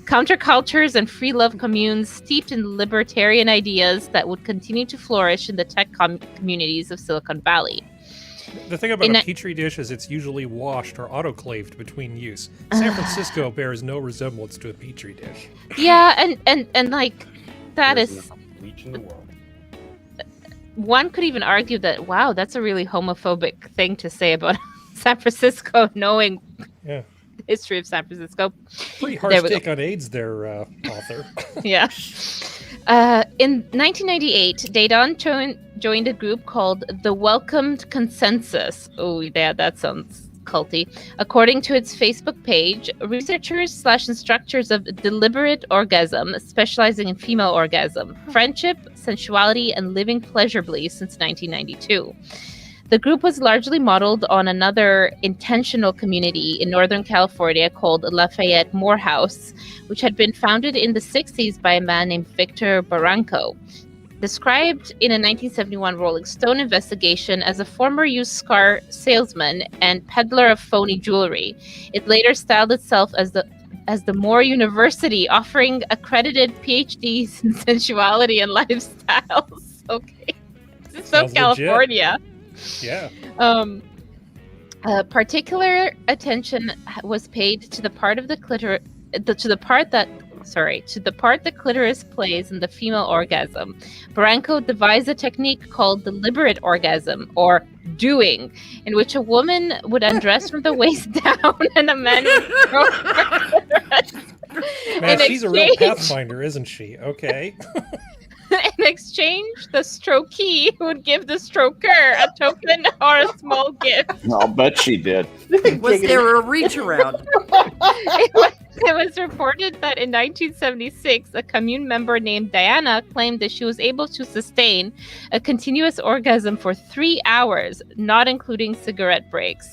Countercultures and free love communes steeped in libertarian ideas that would continue to flourish in the tech communities of Silicon Valley. The thing about a petri dish is it's usually washed or autoclaved between use. San Francisco bears no resemblance to a petri dish. Yeah, and like that There's is no bleach in the world. one could even argue that wow, that's a really homophobic thing to say about San Francisco, knowing Yeah. the history of San Francisco. Pretty There harsh we go. take on AIDS there, author. Yeah. In 1998, Dedan joined a group called the Welcomed Consensus. Oh, yeah, that sounds culty. According to its Facebook page, researchers/instructors of deliberate orgasm, specializing in female orgasm, friendship, sensuality, and living pleasurably since 1992. The group was largely modeled on another intentional community in Northern California called Lafayette Morehouse, which had been founded in the 60s by a man named Victor Barranco. Described in a 1971 Rolling Stone investigation as a former used car salesman and peddler of phony jewelry, it later styled itself as the Moore University, offering accredited PhDs in sensuality and lifestyles. Okay. This is so Sounds legit. California. Yeah. Particular attention was paid to the part of the part the clitoris plays in the female orgasm. Barranco devised a technique called deliberate orgasm, or doing, in which a woman would undress from the waist down and a man would throw her clitoris. Man, In she's a real exchange- Pathfinder, isn't she? Okay. In exchange, the strokee would give the stroker a token or a small gift. I'll bet she did. Was there a reach around? It was reported that in 1976, a commune member named Diana claimed that she was able to sustain a continuous orgasm for 3 hours, not including cigarette breaks.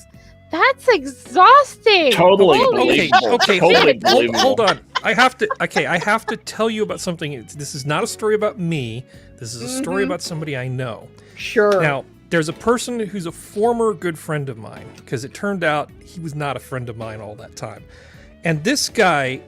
That's exhausting. Totally Okay, believable. okay, Totally hold believable. on. I have to tell you about something. This is not a story about me. This is a story about somebody I know. Sure. Now, there's a person who's a former good friend of mine, because it turned out he was not a friend of mine all that time. And this guy,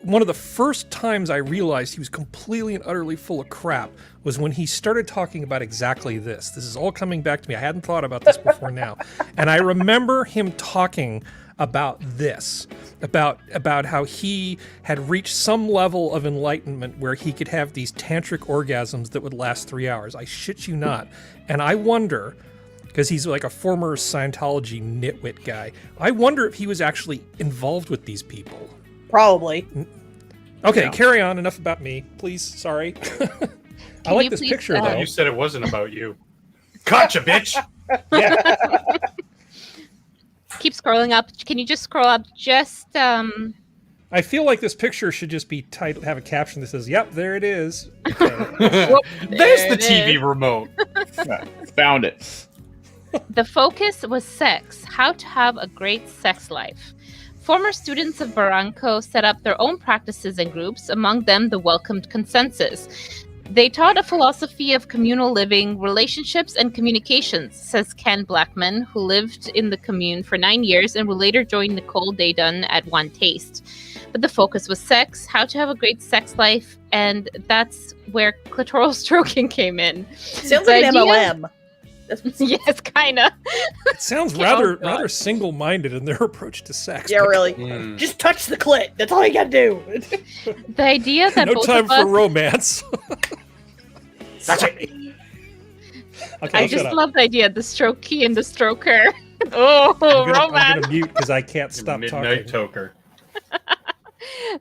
one of the first times I realized he was completely and utterly full of crap was when he started talking about exactly this. This is all coming back to me. I hadn't thought about this before now. And I remember him talking about this, about how he had reached some level of enlightenment where he could have these tantric orgasms that would last 3 hours. I shit you not. And I wonder, because he's like a former Scientology nitwit guy, I wonder if he was actually involved with these people. Probably. Okay, Yeah. carry on. Enough about me, please. Sorry. I Can like you this please, picture, though. You said it wasn't about you. Gotcha, bitch. Yeah. Keep scrolling up. Can you just scroll up just I feel like this picture should just be have a caption that says, "Yep, there it is." Okay. There's the it TV is. remote. Found it. The focus was sex, how to have a great sex life. Former students of Barranco set up their own practices and groups, among them the Welcomed Consensus. They taught a philosophy of communal living, relationships, and communications, says Ken Blackman, who lived in the commune for 9 years and would later join Nicole Dedan at One Taste. But the focus was sex, how to have a great sex life, and that's where clitoral stroking came in. Sounds The like an idea- MLM. That's Yes, kind of. It sounds Oh, rather God. single-minded in their approach to sex. yeah, but really. Mm. Just touch the clit. That's all you gotta do. The idea that No both time of us for romance. That's it. Okay, I I'll just shut up. love the idea, the strokey and the stroker. Oh, I'm romance. gonna mute because I can't stop Midnight talking. toker.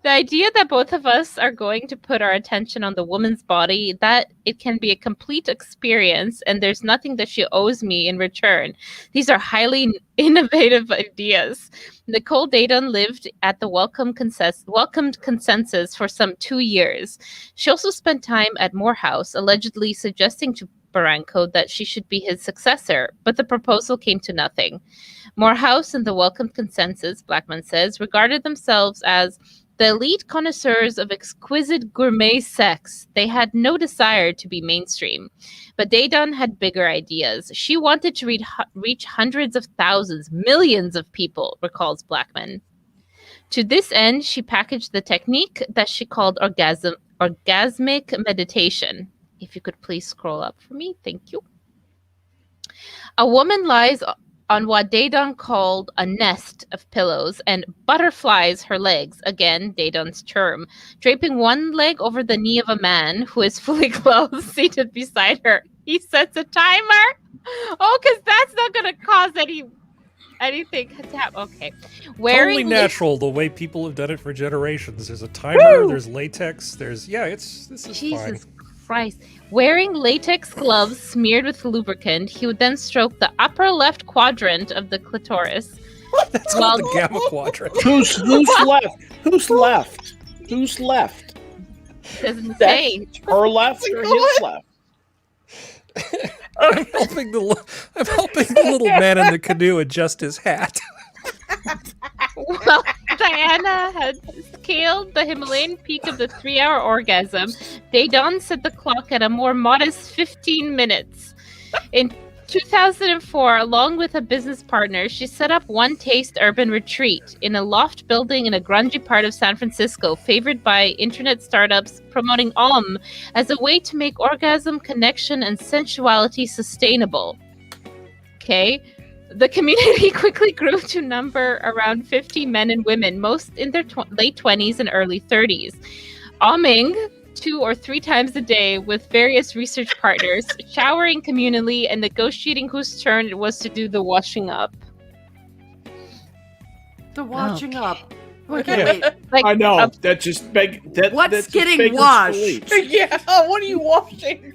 The idea that both of us are going to put our attention on the woman's body, that it can be a complete experience and there's nothing that she owes me in return. These are highly innovative ideas. Nicole Dedan lived at the Welcomed Consensus for some 2 years. She also spent time at Morehouse, allegedly suggesting to Barranco that she should be his successor, but the proposal came to nothing. Morehouse and the Welcomed Consensus, Blackman says, regarded themselves as The elite connoisseurs of exquisite gourmet sex, they had no desire to be mainstream. But Dedan had bigger ideas. She wanted to reach hundreds of thousands, millions of people, recalls Blackman. To this end, she packaged the technique that she called orgasmic meditation. If you could please scroll up for me, thank you. A woman lies on what Dedan called a nest of pillows and butterflies her legs, again, Dedan's term, draping one leg over the knee of a man who is fully clothed seated beside her. He sets a timer. Oh, because that's not going to cause anything to happen. Okay. Totally natural, the way people have done it for generations. There's a timer, there's latex, this is Jesus fine. Christ. Wearing latex gloves smeared with lubricant, he would then stroke the upper left quadrant of the clitoris. That's called the gamma quadrant. Who's left? Who's left? Who's left? Doesn't say. Her left or his left? I'm helping the little man in the canoe adjust his hat. Well, Diana had scaled the Himalayan peak of the 3-hour orgasm. Dedan set the clock at a more modest 15 minutes. In 2004, along with a business partner, she set up One Taste Urban Retreat in a loft building in a grungy part of San Francisco, favored by internet startups promoting as a way to make orgasm, connection, and sensuality sustainable. Okay. The community quickly grew to number around 50 men and women, most in their late 20s and early 30s. Amming 2 or 3 times a day with various research partners, showering communally, and negotiating whose turn it was to do the washing up. The washing up. Yeah. Wait. Like, I know. That just What's that just getting beggars washed? belief. Yeah, what are you washing?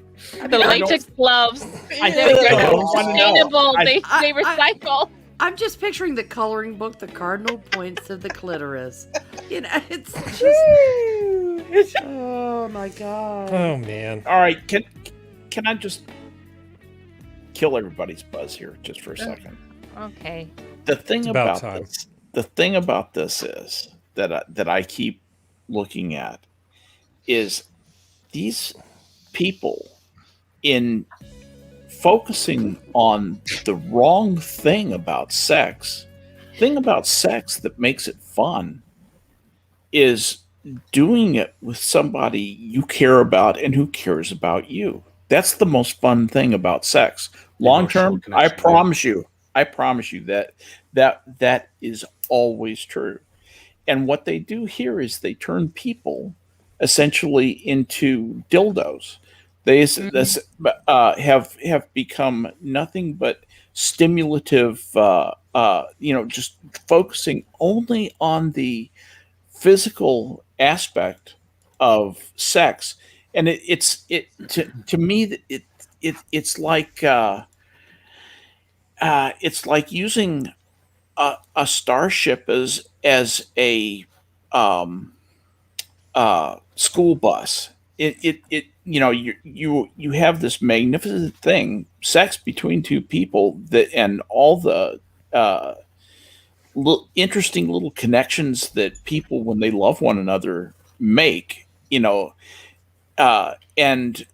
the latex gloves. I They're don't wanna know. sustainable. I- They recycle. I'm just picturing the coloring book, the cardinal points of the clitoris. It's just. Oh my god. Oh man. All right, can I just kill everybody's buzz here just for a second? Okay. The thing It's about about time. this, the thing about this is that I keep looking at is these people in focusing on the wrong thing about sex that makes it fun is doing it with somebody you care about and who cares about you. That's the most fun thing about sex. Long term, I promise you that is always true. And what they do here is they turn people essentially into dildos. They have become nothing but stimulative, just focusing only on the physical aspect of sex. And to me, it's like using a starship as a school bus. You have this magnificent thing, sex between two people, and all the interesting little connections that people, when they love one another, make. And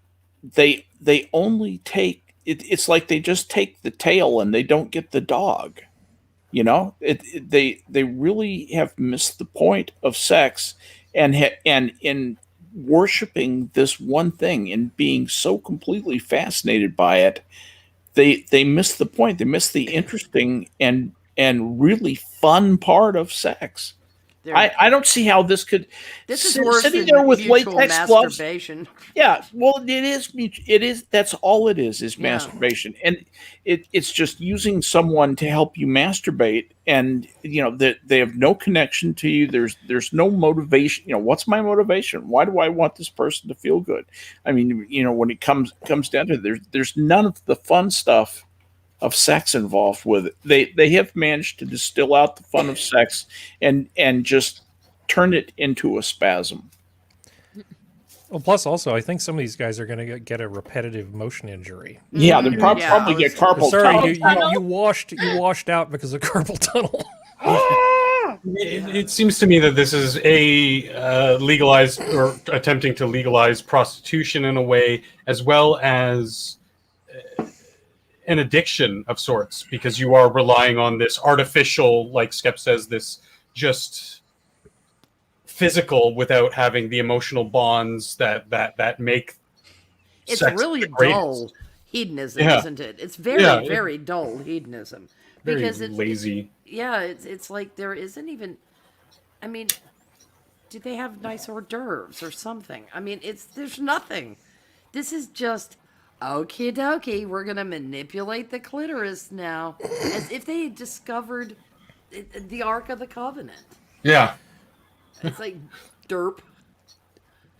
they only take it. It's like they just take the tail and they don't get the dog. They really have missed the point of sex, and in worshiping this one thing and being so completely fascinated by it, they miss the point. They miss the interesting and really fun part of sex. I don't see how this could. This is worse sitting than there with mutual latex gloves. masturbation. Yeah, well, it is. That's all it is Yeah. masturbation, and it's just using someone to help you masturbate, and they have no connection to you. There's no motivation. What's my motivation? Why do I want this person to feel good? I mean, when it comes down to it, there's none of the fun stuff of sex involved with it. They have managed to distill out the fun of sex and just turn it into a spasm. Well, plus also, I think some of these guys are going to get a repetitive motion injury. Yeah, they Yeah. probably get carpal Sorry, tunnel. you washed out because of carpal tunnel. It seems to me that this is legalized or attempting to legalize prostitution in a way, as well as an addiction of sorts, because you are relying on this artificial, like Skep says, this just physical without having the emotional bonds that make It's sex really the greatest. dull hedonism, Yeah. isn't it? It's very, Yeah, very dull hedonism. Very Because it's lazy. yeah, it's like there isn't even. I mean, do they have nice hors d'oeuvres or something? I mean, there's nothing. This is just okie dokie. We're gonna manipulate the clitoris now, as if they had discovered the Ark of the Covenant. Yeah. It's like derp.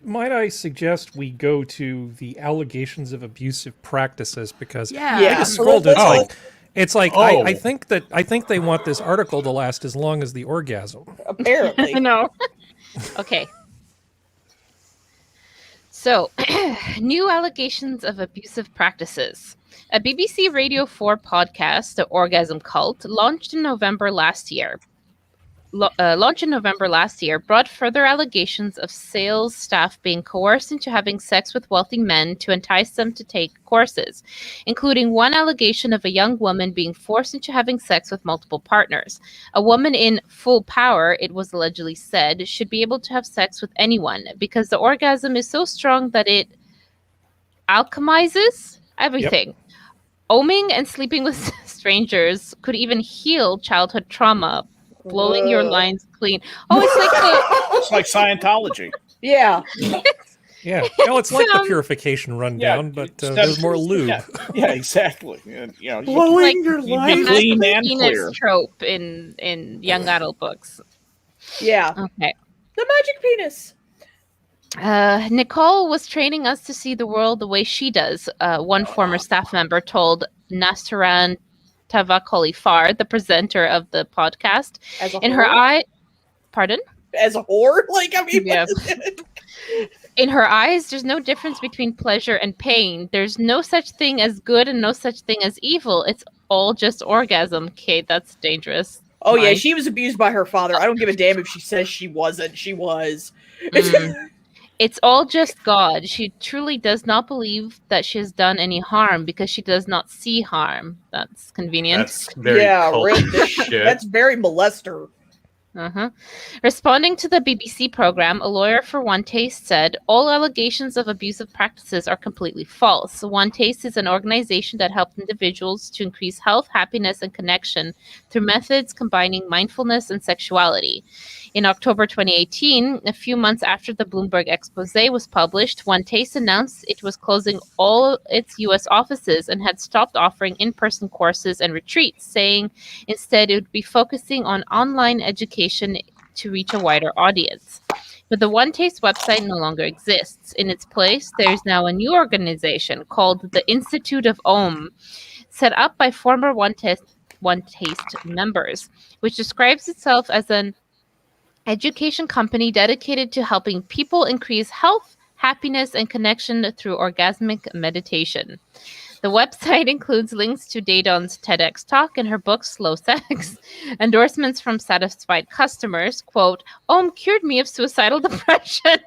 Might I suggest we go to the allegations of abusive practices, because Yeah. Yeah. I just scrolled. It's like Oh. I think they want this article to last as long as the orgasm. Apparently. No. Okay. So, new allegations of abusive practices. A BBC Radio 4 podcast, The Orgasm Cult, launched in November last year, brought further allegations of sales staff being coerced into having sex with wealthy men to entice them to take courses, including one allegation of a young woman being forced into having sex with multiple partners. A woman in full power, it was allegedly said, should be able to have sex with anyone because the orgasm is so strong that it alchemizes everything. Oming and sleeping with strangers could even heal childhood trauma, blowing your lines clean. Oh, it's like It's like Scientology. Yeah. Yeah, well, it's like the Some- purification rundown, but it's- there's more lube. Yeah, exactly. You know, like you the can clean and penis clear. trope in young adult books. Yeah. Okay. The magic penis. Nicole was training us to see the world the way she does, one former staff member told Nastaran Tavakoli-Far, the presenter of the podcast. As a In her whore? eye... Pardon? As a whore? Like, I mean, Yeah. In her eyes, there's no difference between pleasure and pain. There's no such thing as good and no such thing as evil. It's all just orgasm. Kate, that's dangerous. Oh, yeah, Mine. she was abused by her father. I don't give a damn if she says she wasn't. She was. It's all just God. She truly does not believe that she has done any harm because she does not see harm. That's convenient. That's very Yeah, cult really. shit. That's very molester. Uh-huh. Responding to the BBC program, a lawyer for One Taste said, all allegations of abusive practices are completely false. One Taste is an organization that helps individuals to increase health, happiness, and connection through methods combining mindfulness and sexuality. In October 2018, a few months after the Bloomberg expose was published, One Taste announced it was closing all its U.S. offices and had stopped offering in-person courses and retreats, saying instead it would be focusing on online education to reach a wider audience. But the One Taste website no longer exists. In its place, there is now a new organization called the Institute of Om, set up by former One Taste members, which describes itself as an education company dedicated to helping people increase health, happiness, and connection through orgasmic meditation. The website includes links to Daedon's TEDx talk and her book Slow Sex, endorsements from satisfied customers, quote, Om cured me of suicidal depression.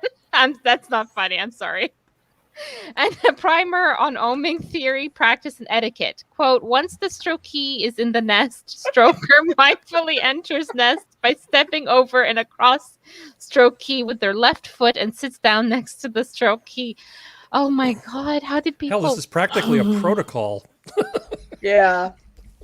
That's not funny, I'm sorry. And a primer on oming theory, practice, and etiquette. Quote, once the strokee is in the nest, stroker mindfully enters nest by stepping over and across strokee with their left foot and sits down next to the strokee. Oh my God, how did people... Hell, this is practically a protocol. Yeah.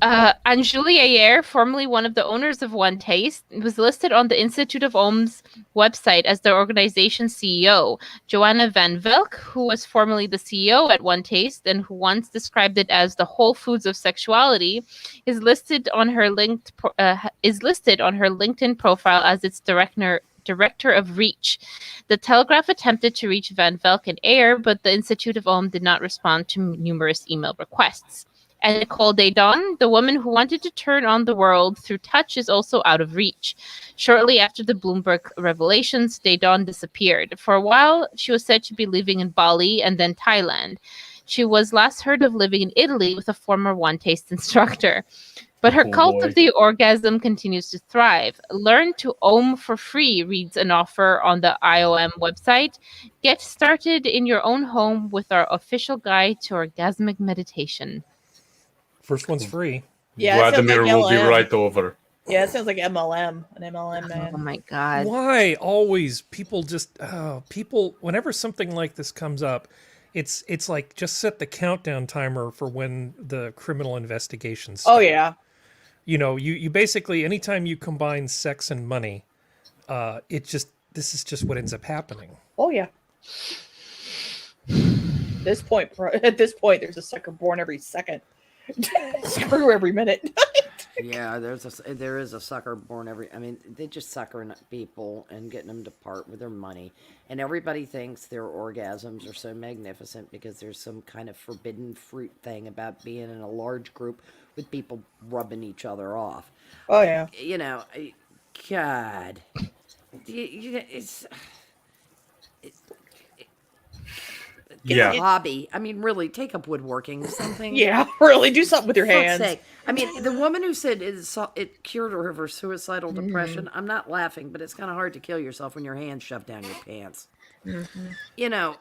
Anjuli Ayer, formerly one of the owners of One Taste, was listed on the Institute of Om's website as the organization's CEO. Joanna Van Velk, who was formerly the CEO at One Taste and who once described it as the Whole Foods of sexuality, is listed on her LinkedIn profile as its director of Reach. The Telegraph attempted to reach Van Velk and Ayer, but the Institute of Om did not respond to numerous email requests. And Nicole Daedon, the woman who wanted to turn on the world through touch, is also out of reach. Shortly after the Bloomberg revelations, Daedon disappeared. For a while, she was said to be living in Bali and then Thailand. She was last heard of living in Italy with a former One Taste instructor. But her Oh, cult boy. of the orgasm continues to thrive. Learn to ohm for free, reads an offer on the IOM website. Get started in your own home with our official guide to orgasmic meditation. First one's free. Yeah, it sounds like Vladimir will be LM. right over. Yeah, it sounds like MLM, an MLM Oh man. my god. Why always people just people whenever something like this comes up, it's like just set the countdown timer for when the criminal investigations Oh start. yeah. You know, you basically anytime you combine sex and money, this is just what ends up happening. Oh yeah. At this point, there's a sucker born every second. Screw every minute. Yeah, there is a sucker born every. I mean, they just suckering people and getting them to part with their money, and everybody thinks their orgasms are so magnificent because there's some kind of forbidden fruit thing about being in a large group with people rubbing each other off. Oh yeah. You know, God, Get Yeah. a hobby. I mean, really, take up woodworking or something. Yeah, really, do something with your For fuck's hands. sake. I mean, the woman who said it cured her of her suicidal depression, I'm not laughing, but it's kind of hard to kill yourself when your hands shoved down your pants. You know,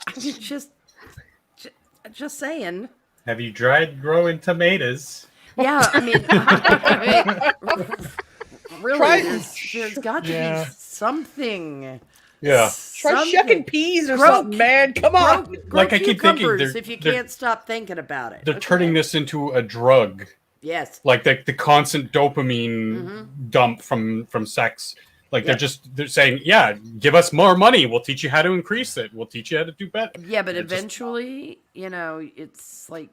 just saying. Have you tried growing tomatoes? Yeah, I mean, really, Try- there's got to Yeah. be something. Yeah. Try something. shucking peas or Grow- something, man. Come on. Grow Like, I keep thinking cucumbers they're- if you they're- can't stop thinking about it. They're Okay. turning this into a drug. Yes. Like the constant dopamine Mm-hmm. dump from sex. Like they're saying, yeah, give us more money. We'll teach you how to increase it. We'll teach you how to do better. Yeah, but It just- eventually, you know, it's like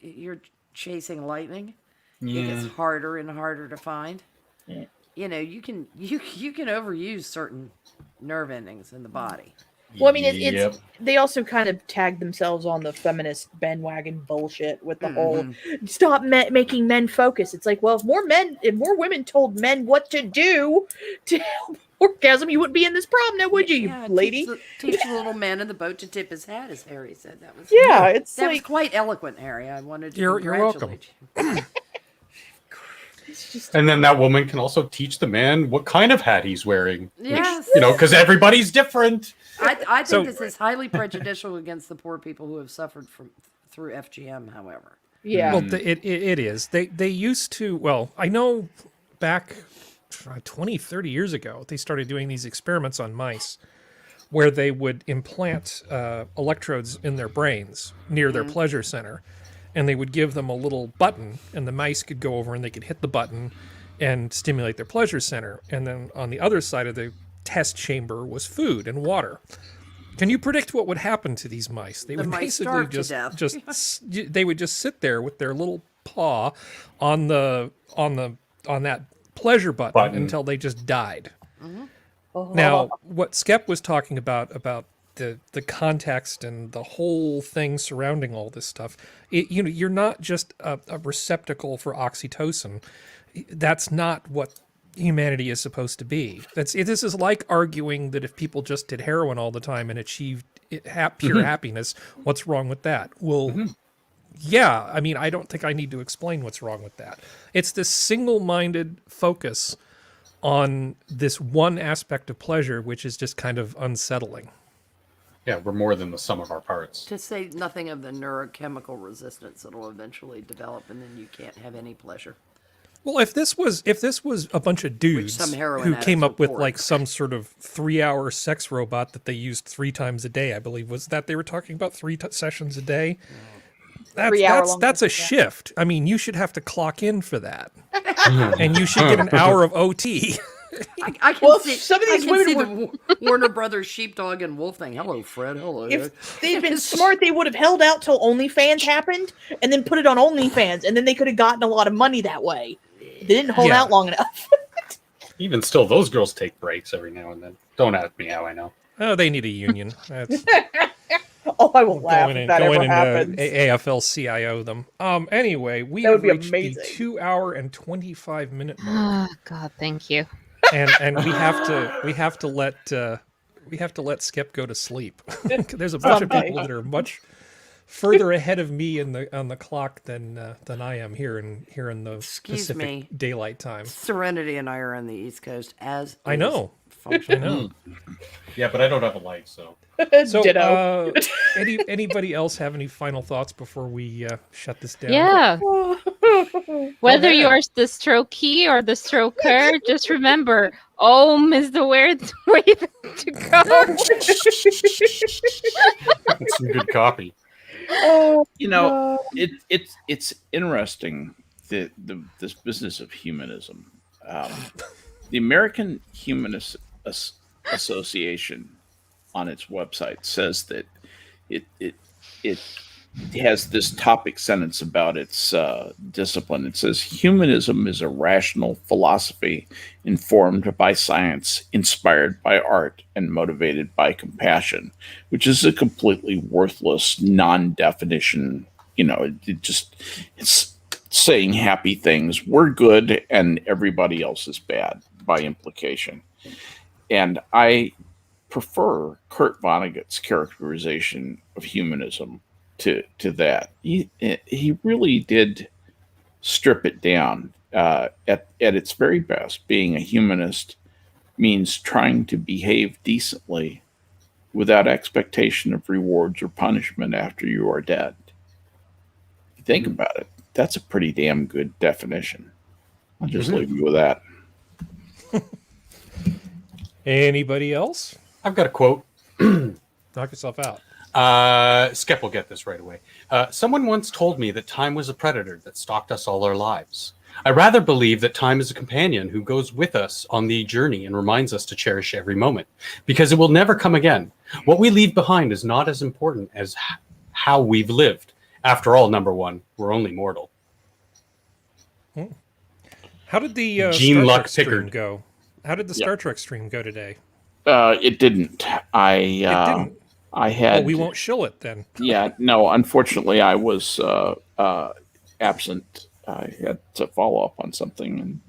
you're chasing lightning. It gets harder and harder to find. Yeah. You know, you can overuse certain nerve endings in the body. Well, I mean, Yep. it's they also kind of tag themselves on the feminist bandwagon bullshit with the whole stop making men focus. It's like, well, if more women told men what to do to help orgasm, you wouldn't be in this problem now, would you, Yeah, lady? Teach the little man in the boat to tip his hat, as Harry said. That was Yeah, it's that was like quite eloquent, Harry. I wanted to You're welcome. congratulate you. it's just And then that woman can also teach the man what kind of hat he's wearing. Yes. You know, because everybody's different. I think So- this is highly prejudicial against the poor people who have suffered through FGM. However, yeah. Well, it is. They used to. Well, I know back 20, 30 years ago, they started doing these experiments on mice where they would implant electrodes in their brains near their pleasure center. And they would give them a little button, and the mice could go over and they could hit the button and stimulate their pleasure center. And then on the other side of the test chamber was food and water. Can you predict what would happen to these mice? They would mice basically starve to death. they would just sit there with their little paw on that pleasure button until they just died. Now, what Skep was talking about the context and the whole thing surrounding all this stuff, you're not just a receptacle for oxytocin. That's not what humanity is supposed to be. This is like arguing that if people just did heroin all the time and achieved pure happiness, what's wrong with that? Well, yeah, I mean, I don't think I need to explain what's wrong with that. It's this single-minded focus on this one aspect of pleasure, which is just kind of unsettling. Yeah, we're more than the sum of our parts. to say nothing of the neurochemical resistance that'll eventually develop, and then you can't have any pleasure. Well, if this was a bunch of dudes some heroin who addicts came up with report. like some sort of 3-hour sex robot that they used 3 times a day, I believe was that they were talking about 3 sessions a day. That's 3 hour long that's a sessions, yeah. shift. I mean, you should have to clock in for that, and you should get an hour of OT. I can Well, see some of these I can see women the Warner Brothers sheepdog and wolf thing. Hello, Fred. Hello. If they'd been smart, they would have held out till OnlyFans happened and then put it on OnlyFans, and then they could have gotten a lot of money that way. They didn't hold Yeah. out long enough. Even still, those girls take breaks every now and then. Don't ask me how I know. Oh, they need a union. That's Oh, I will laugh going if in, that going ever into happens. AFL-CIO them. Anyway, we That have would be reached amazing. the 2-hour and 25-minute mark. Oh, God, thank you. and we have to let Skep go to sleep. There's a bunch of people Someday. that are much further ahead of me on the clock than I am here in the Excuse Pacific me. Daylight Time. Serenity and I are on the East Coast, as I is know. I Functional. know. Yeah, but I don't have a light, so. So, Ditto. anybody else have any final thoughts before we shut this down? Yeah. Whether ahead. you're the strokee or the stroker, just remember, Om is the way to go. It's some good copy. You know, it's interesting that this business of humanism. The American Humanist Association on its website says that it has this topic sentence about its discipline. It says humanism is a rational philosophy informed by science, inspired by art, and motivated by compassion, which is a completely worthless non-definition. You know, it's saying happy things. We're good and everybody else is bad by implication. And I prefer Kurt Vonnegut's characterization of humanism to that. He really did strip it down at its very best. Being a humanist means trying to behave decently without expectation of rewards or punishment after you are dead. If you think about it, that's a pretty damn good definition. I'll just leave you with that. Anybody else? I've got a quote. Knock yourself out. Skep will get this right away. Someone once told me that time was a predator that stalked us all our lives. I rather believe that time is a companion who goes with us on the journey and reminds us to cherish every moment, because it will never come again. What we leave behind is not as important as how we've lived. After all, number one, we're only mortal. How did the Gene Star Luck Trek stream Pickard. go? How did the Star Trek stream go today? It didn't. It didn't. I had. Well, we won't shill it then. Yeah, no. Unfortunately, I was absent. I had to follow up on something, and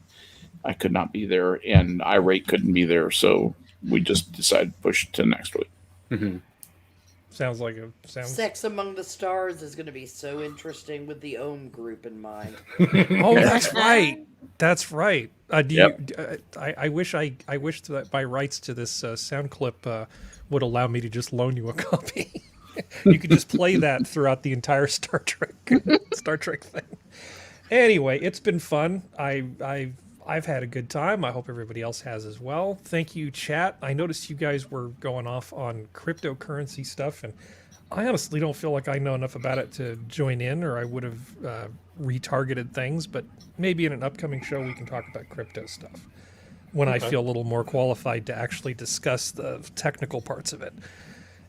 I could not be there. And Irate couldn't be there, so we just decided to push it to next week. Mm-hmm. Sounds like a Sex Among the Stars is going to be so interesting with the Ohm group in mind. Oh, that's right. That's right. Yep. I wish that my rights to this sound clip would allow me to just loan you a copy. You could just play that throughout the entire Star Trek thing. Anyway, it's been fun. I've had a good time. I hope everybody else has as well. Thank you, chat. I noticed you guys were going off on cryptocurrency stuff, and I honestly don't feel like I know enough about it to join in, or I would have retargeted things, but maybe in an upcoming show we can talk about crypto stuff when I feel a little more qualified to actually discuss the technical parts of it.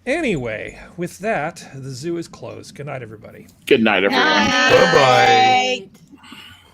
Anyway, with that, the zoo is closed. Good night, everybody. Good night, everyone. Bye-bye. Right.